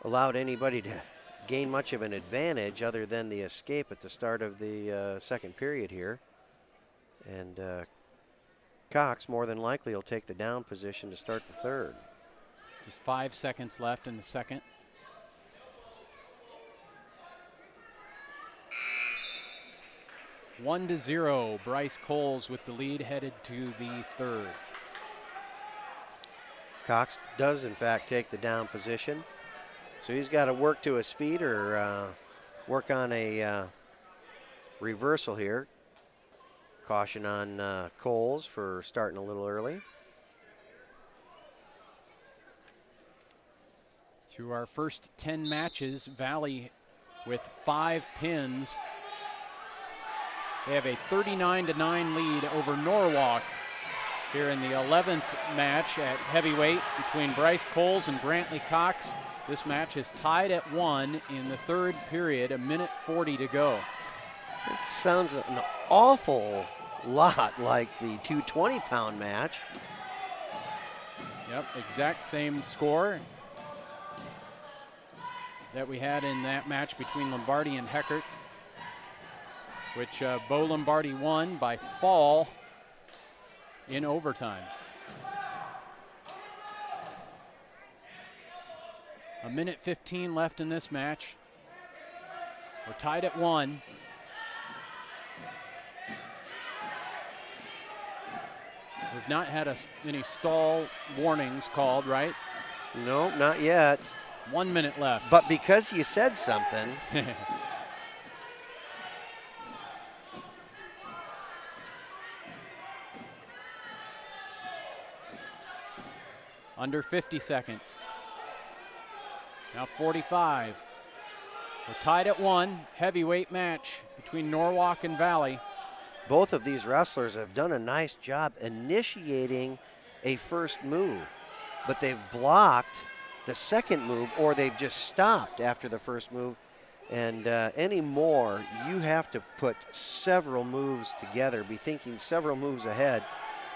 allowed anybody to gain much of an advantage other than the escape at the start of the second period here. And Cox more than likely will take the down position to start the third. Just 5 seconds left in the second. One to 0, Bryce Coles with the lead headed to the third. Cox does in fact take the down position. So he's got to work to his feet or work on a reversal here. Caution on Coles for starting a little early. Through our first 10 matches, Valley with 5 pins. They have a 39-9 lead over Norwalk here in the 11th match at heavyweight between Bryce Coles and Brantley Cox. This match is tied at 1 in the third period, 1:40 to go. It sounds an awful lot like the 220-pound match. Yep, exact same score that we had in that match between Lombardi and Heckert, which Bo Lombardi won by fall in overtime. 1:15 left in this match. We're tied at 1. We've not had any stall warnings called, right? No, not yet. 1 minute left. But because you said something. Under 50 seconds. Now 45. We're tied at 1. Heavyweight match between Norwalk and Valley. Both of these wrestlers have done a nice job initiating a first move, but they've blocked the second move or they've just stopped after the first move. And anymore, you have to put several moves together, be thinking several moves ahead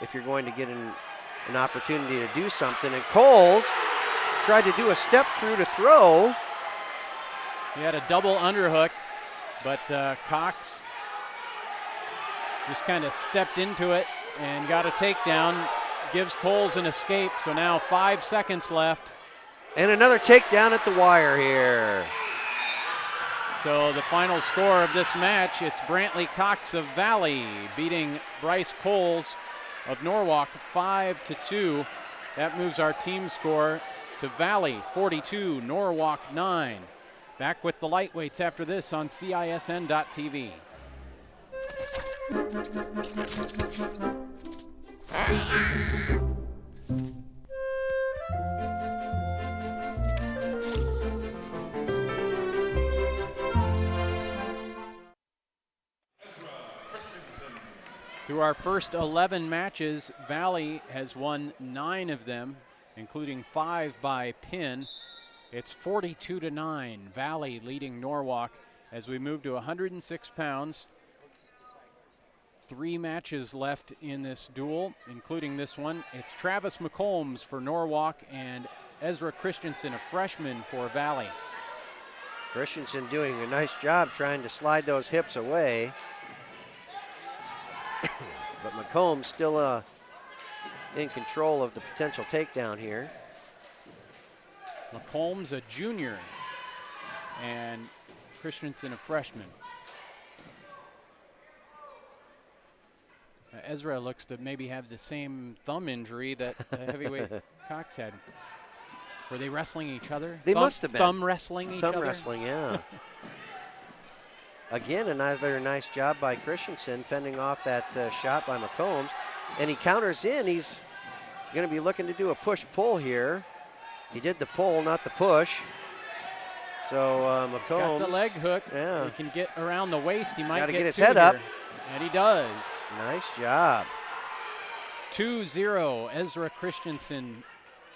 if you're going to get an opportunity to do something. And Coles tried to do a step through to throw. He had a double underhook, but Cox just kind of stepped into it and got a takedown, gives Coles an escape. So now 5 seconds left. And another takedown at the wire here. So the final score of this match, it's Brantley Cox of Valley beating Bryce Coles of Norwalk 5-2. That moves our team score to Valley 42, Norwalk 9. Back with the lightweights after this on CISN.TV. Through our first 11 matches, Valley has won 9 of them, including 5 by pin. It's 42-9. Valley leading Norwalk as we move to 106 pounds. 3 matches left in this duel, including this one. It's Travis McCombs for Norwalk and Ezra Christensen, a freshman, for Valley. Christensen doing a nice job trying to slide those hips away. But McCombs still in control of the potential takedown here. McCombs, a junior, and Christensen, a freshman. Ezra looks to maybe have the same thumb injury that heavyweight Cox had. Were they wrestling each other? They must have been. Thumb wrestling each other? Thumb wrestling, yeah. Again, another nice job by Christensen fending off that shot by McCombs. And he counters in. He's going to be looking to do a push-pull here. He did the pull, not the push. So McCombs. He's got the leg hook. Yeah. He can get around the waist. He might get his two head here. up. And he does. Nice job. 2-0. Ezra Christensen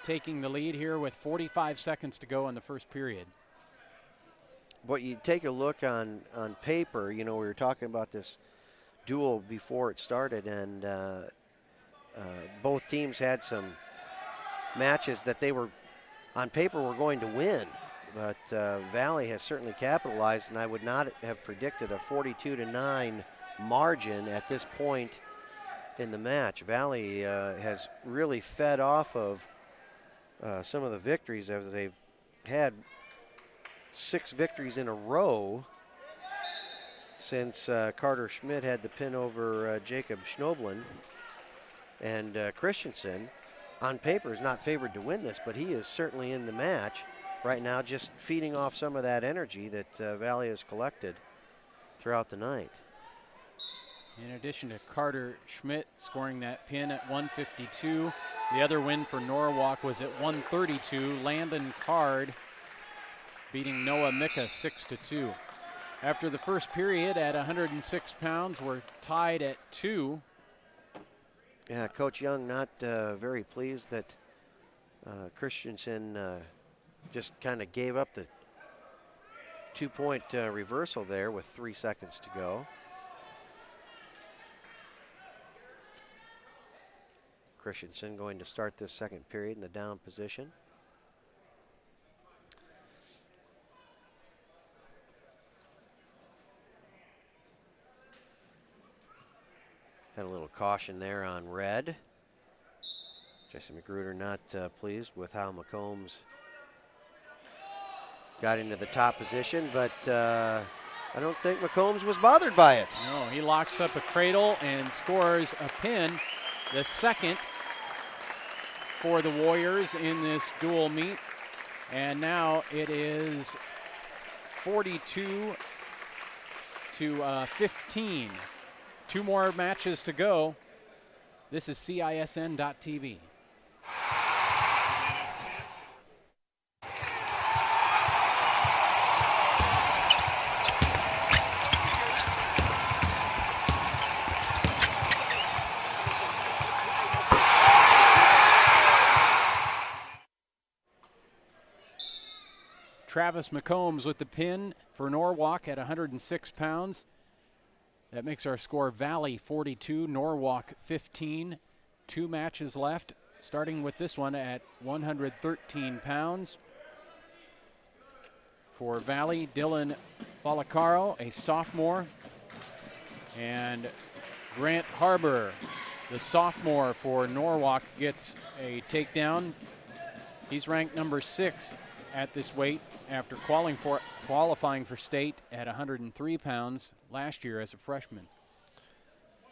taking the lead here with 45 seconds to go in the first period. But you take a look on paper, you know, we were talking about this duel before it started, and both teams had some matches that they were, on paper, were going to win. But Valley has certainly capitalized, and I would not have predicted a 42-9 margin at this point in the match. Valley has really fed off of some of the victories, as they've had 6 victories in a row since Carter Schmidt had the pin over Jacob Schnoblin. And Christensen, on paper, is not favored to win this, but he is certainly in the match right now, just feeding off some of that energy that Valley has collected throughout the night. In addition to Carter Schmidt scoring that pin at 152, the other win for Norwalk was at 132. Landon Card beating Noah Micka 6-2. After the first period at 106 pounds, we're tied at 2. Yeah, Coach Young not very pleased that Christensen just kind of gave up the 2-point reversal there with 3 seconds to go. Christensen going to start this second period in the down position. Had a little caution there on red. Jesse Magruder not pleased with how McCombs got into the top position, but I don't think McCombs was bothered by it. No, he locks up a cradle and scores a pin, the second for the Warriors in this dual meet. And now it is 42-15. 2 more matches to go. This is CISN.TV. Travis McCombs with the pin for Norwalk at 106 pounds. That makes our score Valley 42, Norwalk 15. 2 matches left, starting with this one at 113 pounds. For Valley, Dylan Falacaro, a sophomore, and Grant Harbor, the sophomore for Norwalk, gets a takedown. He's ranked number 6 at this weight after qualifying for state at 103 pounds last year as a freshman.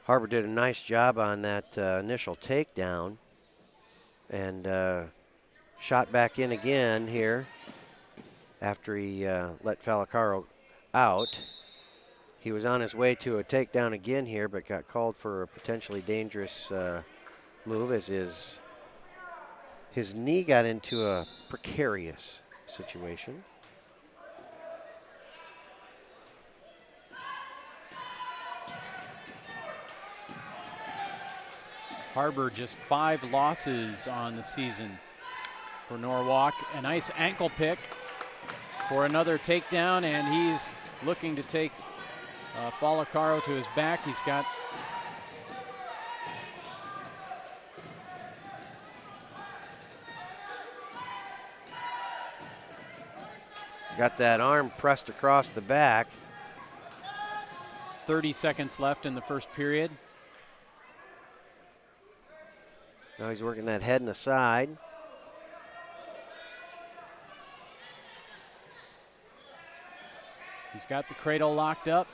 Harbor did a nice job on that initial takedown and shot back in again here after he let Falacaro out. He was on his way to a takedown again here, but got called for a potentially dangerous move as his knee got into a precarious situation. Harbor just 5 losses on the season for Norwalk. A nice ankle pick for another takedown, and he's looking to take Falacaro to his back. He's got that arm pressed across the back. 30 seconds left in the first period. Now he's working that head and the side. He's got the cradle locked up.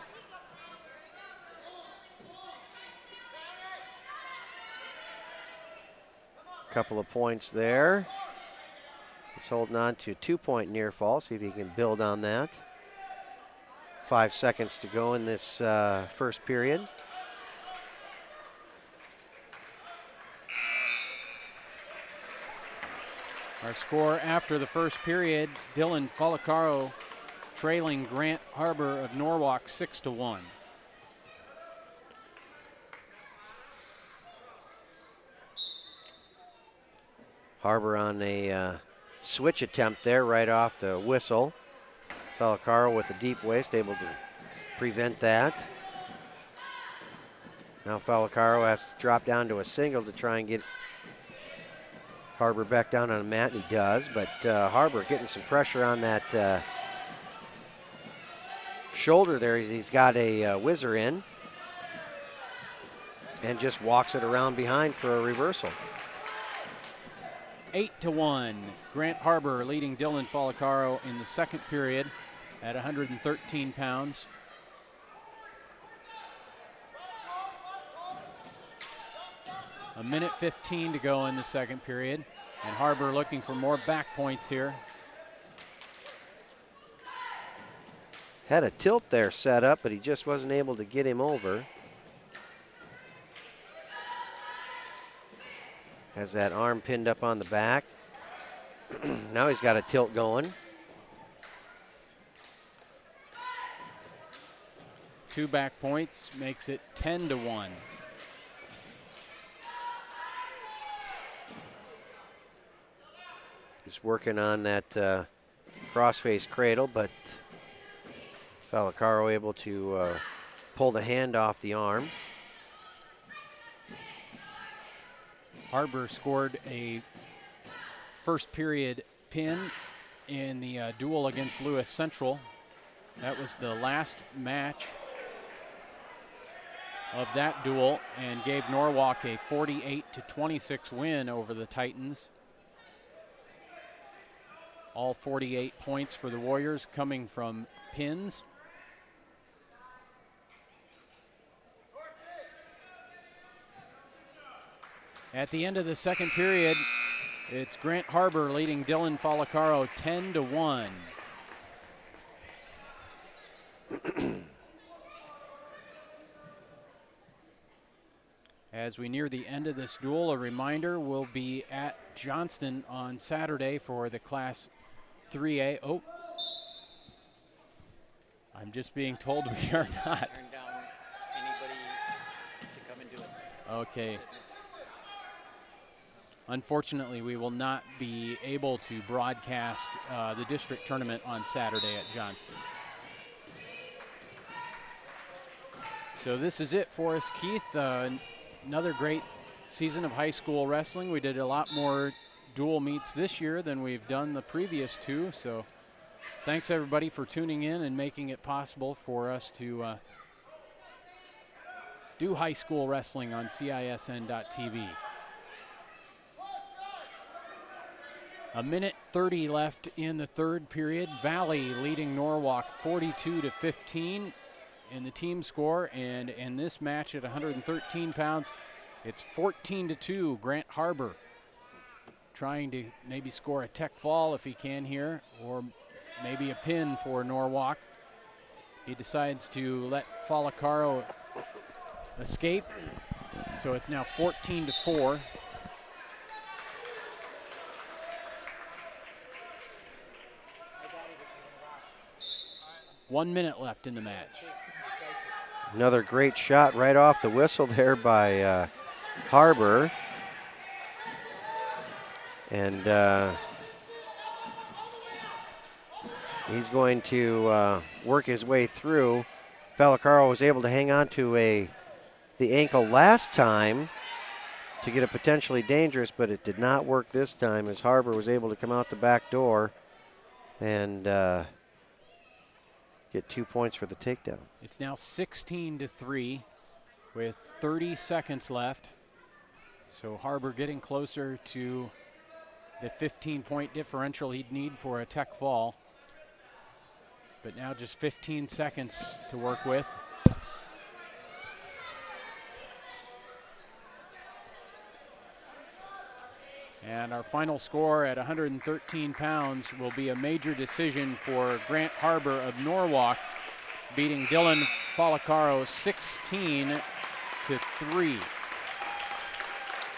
Couple of points there. He's holding on to a 2-point near fall. See if he can build on that. 5 seconds to go in this first period. Our score after the first period, Dylan Falacaro trailing Grant Harbor of Norwalk 6-1. Harbor on a switch attempt there right off the whistle. Falacaro with the deep waist, able to prevent that. Now Falacaro has to drop down to a single to try and get Harbor back down on the mat, and he does, but Harbor getting some pressure on that shoulder there. He's got a whizzer in and just walks it around behind for a reversal. 8-1. Grant Harbor leading Dylan Falacaro in the second period at 113 pounds. A minute 15 to go in the second period, and Harbor looking for more back points here. Had a tilt there set up, but he just wasn't able to get him over. Has that arm pinned up on the back. Now he's got a tilt going. 2 back points makes it 10-1. He's working on that crossface cradle, but Falacaro able to pull the hand off the arm. Harbor scored a first period pin in the duel against Lewis Central. That was the last match of that duel and gave Norwalk a 48-26 win over the Titans. All 48 points for the Warriors coming from pins. At the end of the second period, it's Grant Harbor leading Dylan Falacaro 10-1. As we near the end of this duel, a reminder, we'll be at Johnston on Saturday for the Class 3A. Oh, I'm just being told we are not. Turn down anybody to come and do it. Okay. Unfortunately, we will not be able to broadcast the district tournament on Saturday at Johnston. So this is it for us, Keith. Another great season of high school wrestling. We did a lot more dual meets this year than we've done the previous two. So thanks everybody for tuning in and making it possible for us to do high school wrestling on CISN.TV. A minute 30 left in the third period. Valley leading Norwalk 42-15 in the team score, and in this match at 113 pounds, it's 14-2. Grant Harbor trying to maybe score a tech fall if he can here, or maybe a pin for Norwalk. He decides to let Falacaro escape, so it's now 14-4. One minute left in the match. Another great shot right off the whistle there by Harbor. And He's going to work his way through. Falacaro was able to hang on to the ankle last time to get it potentially dangerous, but it did not work this time as Harbor was able to come out the back door and get 2 points for the takedown. It's now 16-3 with 30 seconds left. So Harbor getting closer to the 15-point differential he'd need for a tech fall. But now just 15 seconds to work with. And our final score at 113 pounds will be a major decision for Grant Harbor of Norwalk, beating Dylan Falacaro 16-3.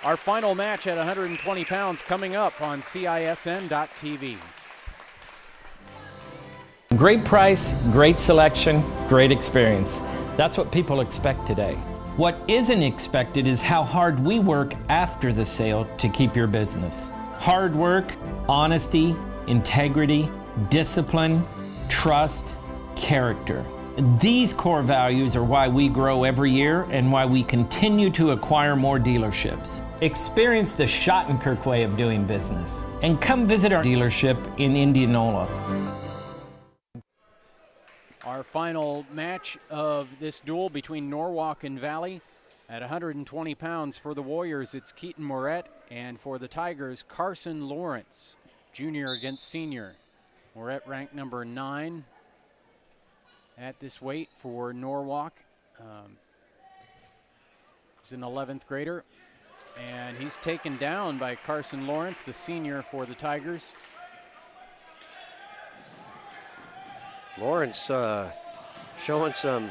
Our final match at 120 pounds coming up on CISN.TV. Great price, great selection, great experience. That's what people expect today. What isn't expected is how hard we work after the sale to keep your business. Hard work, honesty, integrity, discipline, trust, character. These core values are why we grow every year and why we continue to acquire more dealerships. Experience the Schottenkirk way of doing business and come visit our dealership in Indianola. Our final match of this duel between Norwalk and Valley at 120 pounds. For the Warriors, it's Keaton Moret, and for the Tigers, Carson Lawrence, junior against senior. Moret ranked number 9 at this weight for Norwalk. He's an 11th grader, and he's taken down by Carson Lawrence, the senior for the Tigers. Lawrence showing some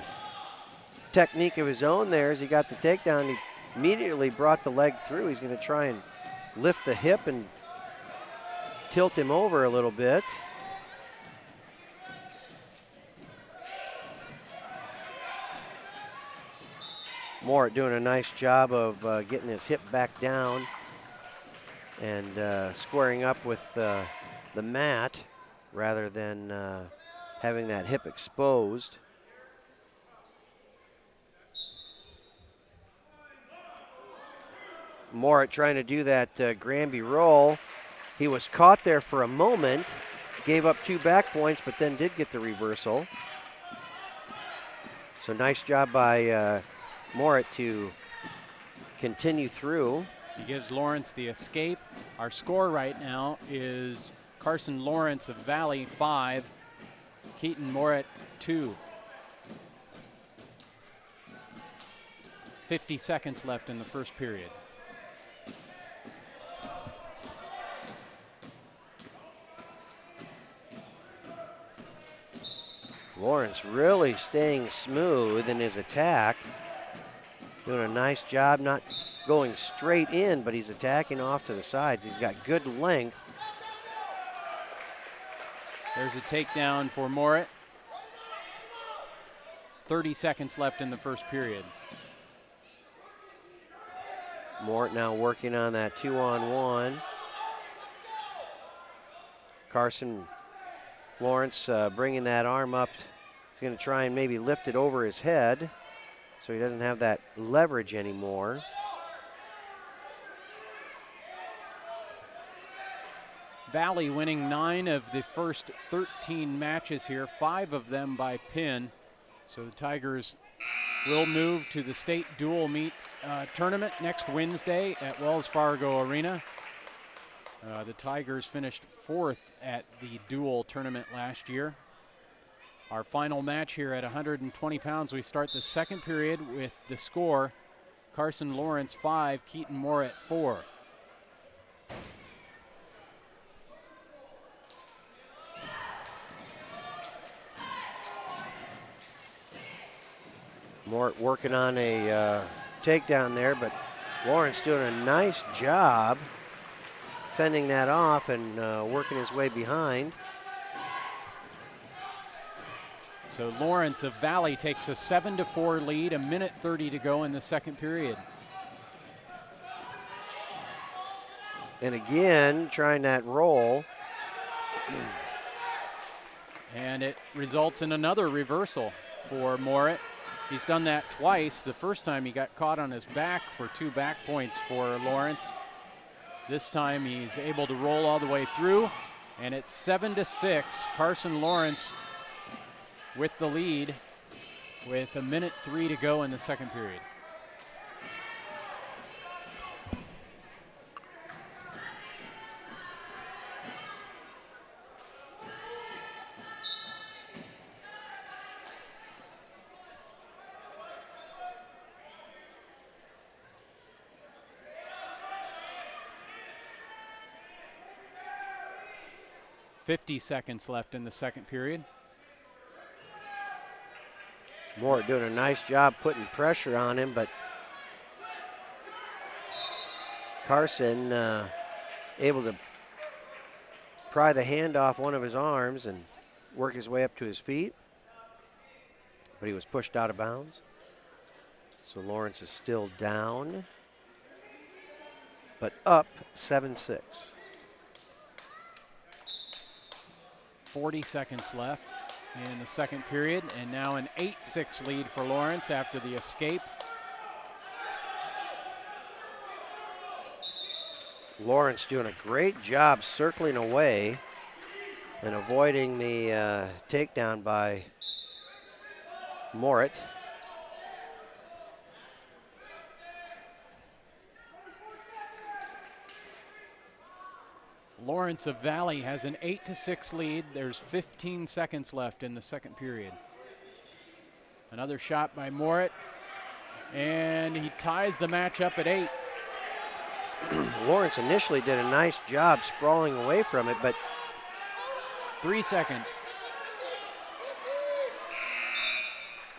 technique of his own there as he got the takedown. He immediately brought the leg through. He's going to try and lift the hip and tilt him over a little bit. Moore doing a nice job of getting his hip back down and squaring up with the mat rather than having that hip exposed. Morat trying to do that Granby roll. He was caught there for a moment, gave up 2 back points, but then did get the reversal. So nice job by Morat to continue through. He gives Lawrence the escape. Our score right now is Carson Lawrence of Valley 5, Keaton Morat 2. 50 seconds left in the first period. Lawrence really staying smooth in his attack. Doing a nice job, not going straight in, but he's attacking off to the sides. He's got good length. There's a takedown for Morat. 30 seconds left in the first period. Morat now working on that 2-on-1. Carson Lawrence bringing that arm up. He's going to try and maybe lift it over his head so he doesn't have that leverage anymore. Valley winning 9 of the first 13 matches here, 5 of them by pin. So the Tigers will move to the state dual meet tournament next Wednesday at Wells Fargo Arena. The Tigers finished 4th at the dual tournament last year. Our final match here at 120 pounds, we start the second period with the score, Carson Lawrence 5, Keaton Morat 4. Morat working on a takedown there, but Lawrence doing a nice job fending that off and working his way behind. So Lawrence of Valley takes a 7-4 lead, 1:30 to go in the second period. And again, trying that roll. And it results in another reversal for Morit. He's done that twice. The first time he got caught on his back for 2 back points for Lawrence. This time he's able to roll all the way through, and it's 7-6. Carson Lawrence with the lead with 1:03 to go in the second period. .50 seconds left in the second period. Moore doing a nice job putting pressure on him, but Carson able to pry the hand off one of his arms and work his way up to his feet, but he was pushed out of bounds. So Lawrence is still down, but up 7-6. 40 seconds left in the second period, and now an 8-6 lead for Lawrence after the escape. Lawrence doing a great job circling away and avoiding the takedown by Morit. Lawrence of Valley has an 8-6 lead. There's 15 seconds left in the second period. Another shot by Morit, and he ties the match up at 8. Lawrence initially did a nice job sprawling away from it, but 3 seconds.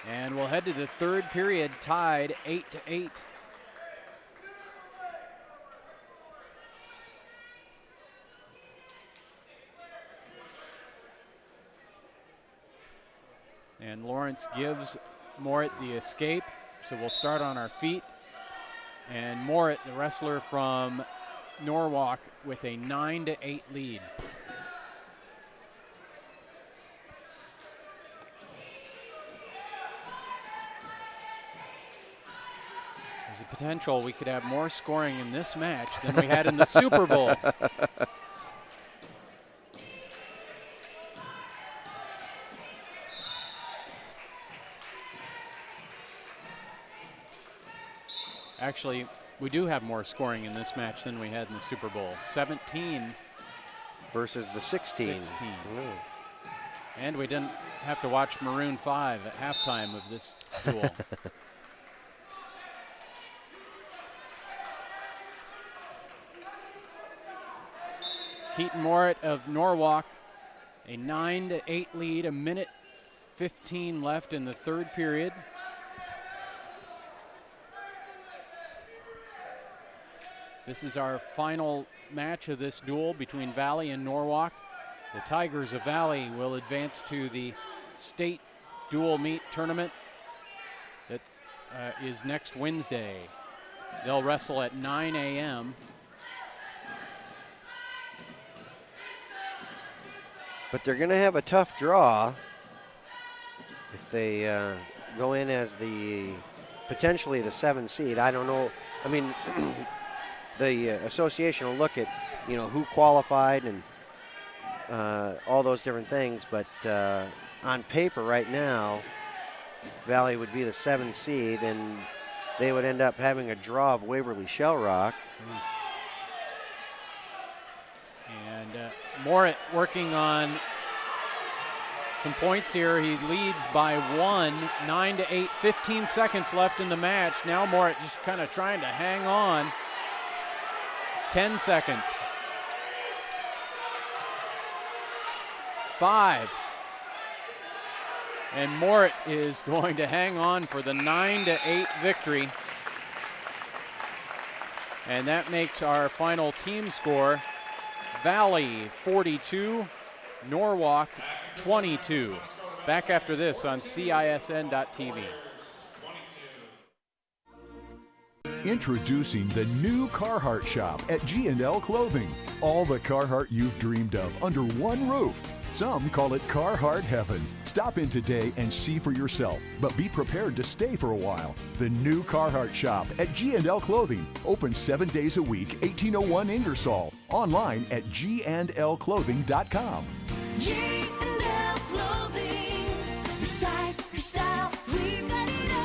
And we'll head to the third period tied 8-8. And Lawrence gives Morit the escape, so we'll start on our feet. And Morit, the wrestler from Norwalk, with a 9-8 lead. There's a potential we could have more scoring in this match than we had in the Super Bowl. Actually, we do have more scoring in this match than we had in the Super Bowl. 17 versus the 16. And we didn't have to watch Maroon 5 at halftime of this duel. Keaton Morit of Norwalk, a 9-8 lead, 1:15 left in the third period. This is our final match of this duel between Valley and Norwalk. The Tigers of Valley will advance to the state dual meet tournament that is next Wednesday. They'll wrestle at 9 a.m. But they're going to have a tough draw if they go in as potentially the 7 seed. I don't know. I mean, the association will look at, who qualified and all those different things. But on paper right now, Valley would be the 7th seed, and they would end up having a draw of Waverly Shell Rock. And Morit working on some points here. He leads by 1, 9-8, 15 seconds left in the match. Now Morit just kind of trying to hang on. 10 seconds. 5. And Morit is going to hang on for the 9-8 victory. And that makes our final team score Valley 42, Norwalk 22. Back after this on CISN.TV. Introducing the new Carhartt shop at G&L Clothing. All the Carhartt you've dreamed of under one roof. Some call it Carhartt Heaven. Stop in today and see for yourself, but be prepared to stay for a while. The new Carhartt shop at G&L Clothing, open 7 days a week, 1801 Ingersoll. Online at gndlclothing.com. G&L Clothing. Your size, your style, we've got it all.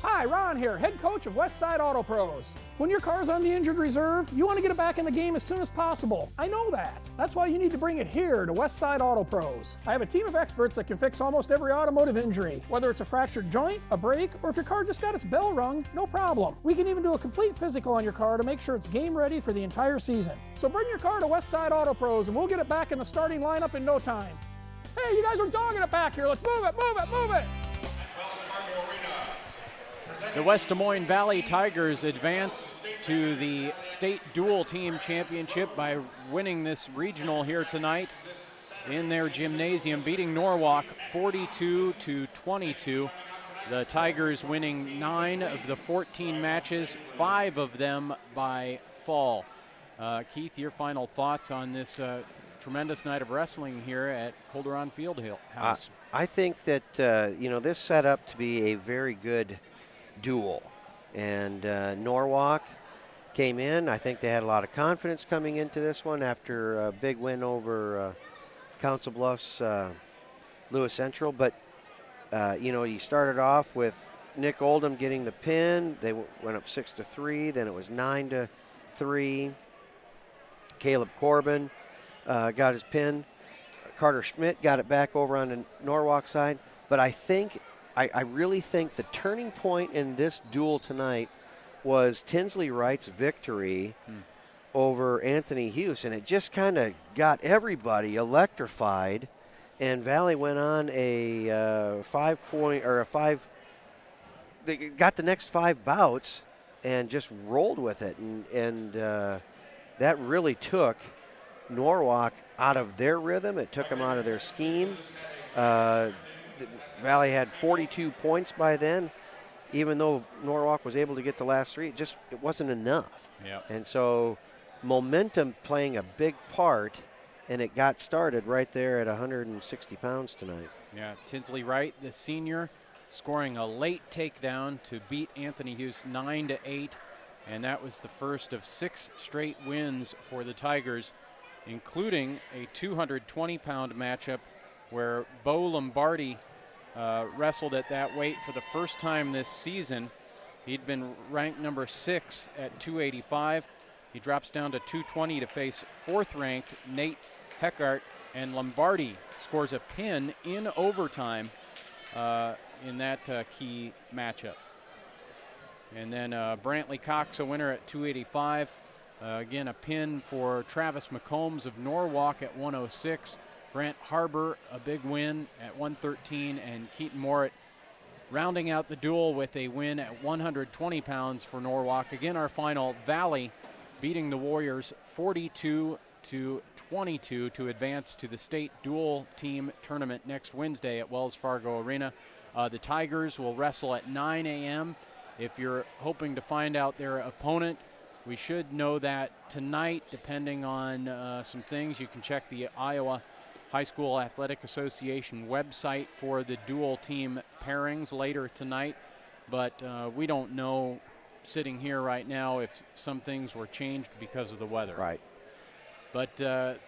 Hi, Ron here, head coach of Westside Auto Pros. When your car's on the injured reserve, you want to get it back in the game as soon as possible. I know that. That's why you need to bring it here to Westside Auto Pros. I have a team of experts that can fix almost every automotive injury, whether it's a fractured joint, a brake, or if your car just got its bell rung, no problem. We can even do a complete physical on your car to make sure it's game ready for the entire season. So bring your car to Westside Auto Pros and we'll get it back in the starting lineup in no time. Hey, you guys are dogging it back here. Let's move it, move it, move it. The West Des Moines Valley Tigers advance to the state dual team championship by winning this regional here tonight in their gymnasium, beating Norwalk 42-22. The Tigers winning 9 of the 14 matches, 5 of them by fall. Keith, your final thoughts on this tremendous night of wrestling here at Calderon Fieldhouse? I think that, this set up to be a very good duel. And Norwalk came in. I think they had a lot of confidence coming into this one after a big win over Council Bluffs Lewis Central. But, you started off with Nick Oldham getting the pin. They went up 6-3. Then it was 9-3. Caleb Corbin got his pin. Carter Schmidt got it back over on the Norwalk side. But I really think the turning point in this duel tonight was Tinsley Wright's victory over Anthony Hughes, and it just kind of got everybody electrified. And Valley went on a 5-point or a 5. They got the next 5 bouts and just rolled with it, and that really took Norwalk out of their rhythm. It took them out of their scheme. Valley had 42 points by then. Even though Norwalk was able to get the last 3, it wasn't enough. Yep. And so momentum playing a big part, and it got started right there at 160 pounds tonight. Yeah, Tinsley Wright, the senior, scoring a late takedown to beat Anthony Hughes 9-8, and that was the first of 6 straight wins for the Tigers, including a 220-pound matchup where Bo Lombardi wrestled at that weight for the first time this season. He'd been ranked number 6 at 285. He drops down to 220 to face 4th-ranked Nate Heckart, and Lombardi scores a pin in overtime in that key matchup. And then Brantley Cox, a winner at 285. Again, a pin for Travis McCombs of Norwalk at 106. Grant Harbor, a big win at 113, and Keaton Morit rounding out the duel with a win at 120 pounds for Norwalk. Again, our final, Valley beating the Warriors 42-22 to advance to the state dual team tournament next Wednesday at Wells Fargo Arena. The Tigers will wrestle at 9 a.m. If you're hoping to find out their opponent, we should know that tonight, depending on some things. You can check the Iowa High School Athletic Association website for the dual team pairings later tonight, but we don't know sitting here right now if some things were changed because of the weather. Right. But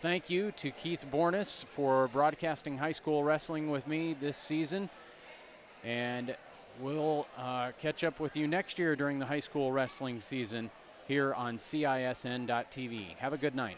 thank you to Keith Bornes for broadcasting high school wrestling with me this season, and we'll catch up with you next year during the high school wrestling season here on CISN.TV. Have a good night.